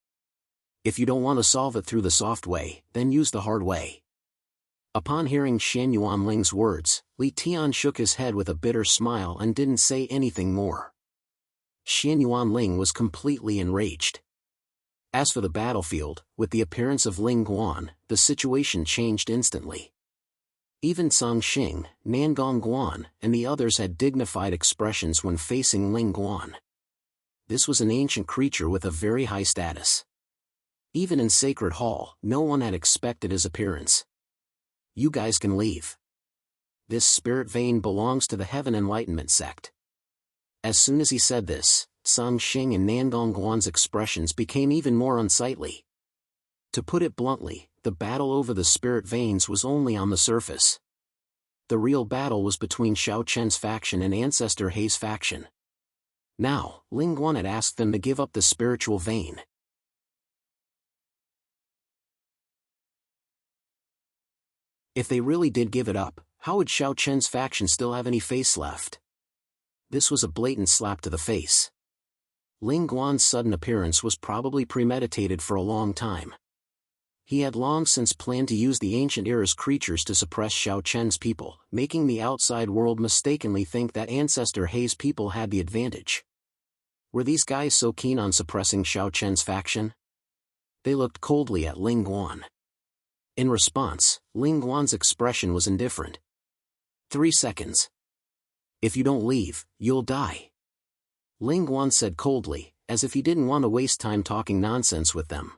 If you don't want to solve it through the soft way, then use the hard way. Upon hearing Xian Yuan Ling's words, Li Tian shook his head with a bitter smile and didn't say anything more. Xian Yuan Ling was completely enraged. As for the battlefield, with the appearance of Ling Guan, the situation changed instantly. Even Song Xing, Nangong Guan, and the others had dignified expressions when facing Ling Guan. This was an ancient creature with a very high status. Even in Sacred Hall, no one had expected his appearance. You guys can leave. This spirit vein belongs to the Heaven Enlightenment sect. As soon as he said this, Song Xing and Nangong Guan's expressions became even more unsightly. To put it bluntly, the battle over the spirit veins was only on the surface. The real battle was between Xiao Chen's faction and Ancestor Hei's faction. Now, Ling Guan had asked them to give up the spiritual vein. If they really did give it up, how would Xiao Chen's faction still have any face left? This was a blatant slap to the face. Ling Guan's sudden appearance was probably premeditated for a long time. He had long since planned to use the ancient era's creatures to suppress Xiao Chen's people, making the outside world mistakenly think that Ancestor Hei's people had the advantage. Were these guys so keen on suppressing Xiao Chen's faction? They looked coldly at Ling Guan. In response, Ling Guan's expression was indifferent. 3 seconds. If you don't leave, you'll die. Ling Guan said coldly, as if he didn't want to waste time talking nonsense with them.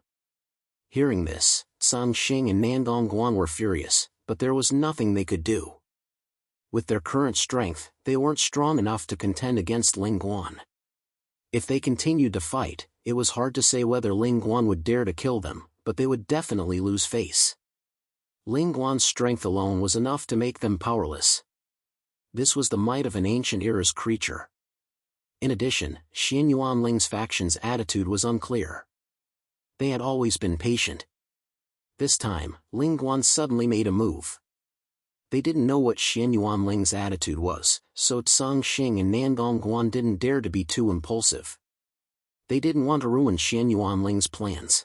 Hearing this, Song Xing and Nangong Guan were furious, but there was nothing they could do. With their current strength, they weren't strong enough to contend against Ling Guan. If they continued to fight, it was hard to say whether Ling Guan would dare to kill them, but they would definitely lose face. Ling Guan's strength alone was enough to make them powerless. This was the might of an ancient era's creature. In addition, Xian Yuan Ling's faction's attitude was unclear. They had always been patient. This time, Ling Guan suddenly made a move. They didn't know what Xian Yuan Ling's attitude was, so Song Xing and Nangong Guan didn't dare to be too impulsive. They didn't want to ruin Xian Yuan Ling's plans.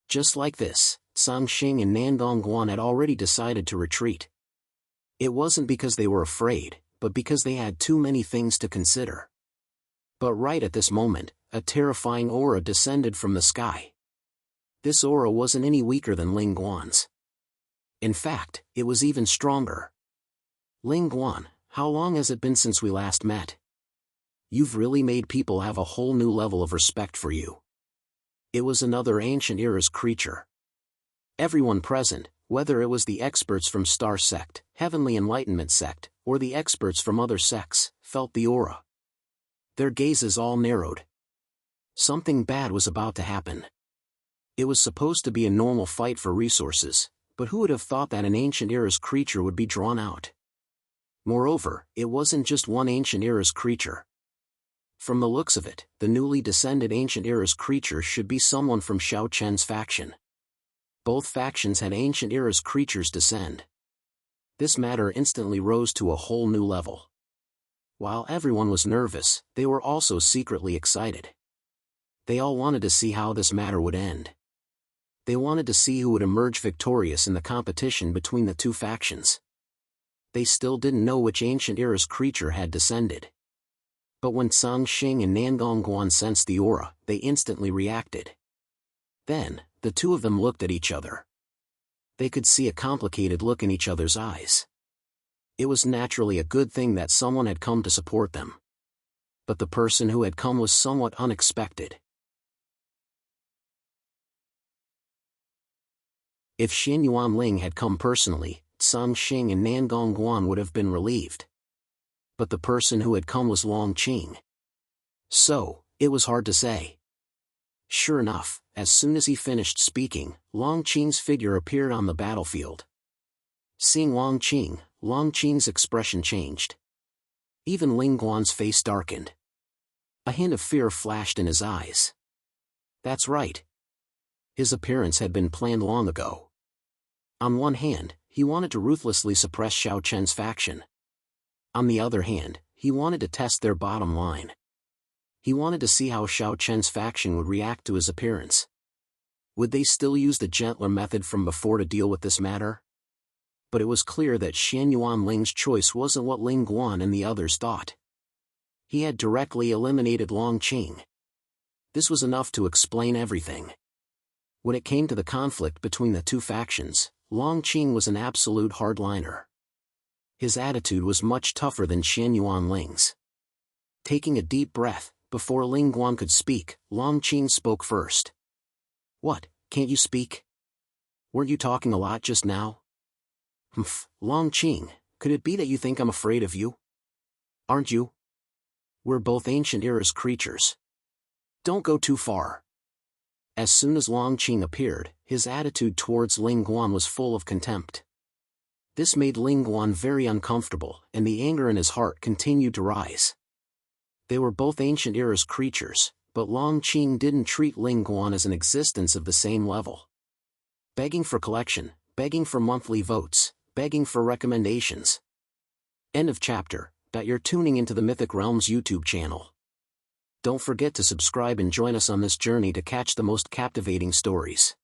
Just like this, Song Xing and Nangong Guan had already decided to retreat. It wasn't because they were afraid, but because they had too many things to consider. But right at this moment, a terrifying aura descended from the sky. This aura wasn't any weaker than Ling Guan's. In fact, it was even stronger. Ling Guan, how long has it been since we last met? You've really made people have a whole new level of respect for you. It was another ancient era's creature. Everyone present, whether it was the experts from Star Sect, Heavenly Enlightenment Sect, or the experts from other sects, felt the aura. Their gazes all narrowed. Something bad was about to happen. It was supposed to be a normal fight for resources, but who would have thought that an ancient era's creature would be drawn out? Moreover, it wasn't just one ancient era's creature. From the looks of it, the newly descended ancient era's creature should be someone from Xiao Chen's faction. Both factions had ancient era's creatures descend. This matter instantly rose to a whole new level. While everyone was nervous, they were also secretly excited. They all wanted to see how this matter would end. They wanted to see who would emerge victorious in the competition between the two factions. They still didn't know which ancient era's creature had descended. But when Song Xing and Nangong Guan sensed the aura, they instantly reacted. Then, the two of them looked at each other. They could see a complicated look in each other's eyes. It was naturally a good thing that someone had come to support them. But the person who had come was somewhat unexpected. If Xian Yuan Ling had come personally, Song Xing and Nangong Guan would have been relieved. But the person who had come was Long Qing. So, it was hard to say. Sure enough, as soon as he finished speaking, Long Qing's figure appeared on the battlefield. Seeing Long Qing's expression changed. Even Ling Guan's face darkened. A hint of fear flashed in his eyes. That's right. His appearance had been planned long ago. On one hand, he wanted to ruthlessly suppress Xiao Chen's faction. On the other hand, he wanted to test their bottom line. He wanted to see how Xiao Chen's faction would react to his appearance. Would they still use the gentler method from before to deal with this matter? But it was clear that Xian Yuanling's choice wasn't what Ling Guan and the others thought. He had directly eliminated Long Qing. This was enough to explain everything. When it came to the conflict between the two factions, Long Qing was an absolute hardliner. His attitude was much tougher than Xian Yuanling's. Taking a deep breath, before Ling Guan could speak, Long Qing spoke first. What, can't you speak? Weren't you talking a lot just now? Humph, Long Qing, could it be that you think I'm afraid of you? Aren't you? We're both ancient era's creatures. Don't go too far. As soon as Long Qing appeared, his attitude towards Ling Guan was full of contempt. This made Ling Guan very uncomfortable, and the anger in his heart continued to rise. They were both ancient era's creatures, but Long Qing didn't treat Ling Guan as an existence of the same level. Begging for collection, begging for monthly votes, begging for recommendations. End of chapter. You're tuning into the Mythic Realms YouTube channel. Don't forget to subscribe and join us on this journey to catch the most captivating stories.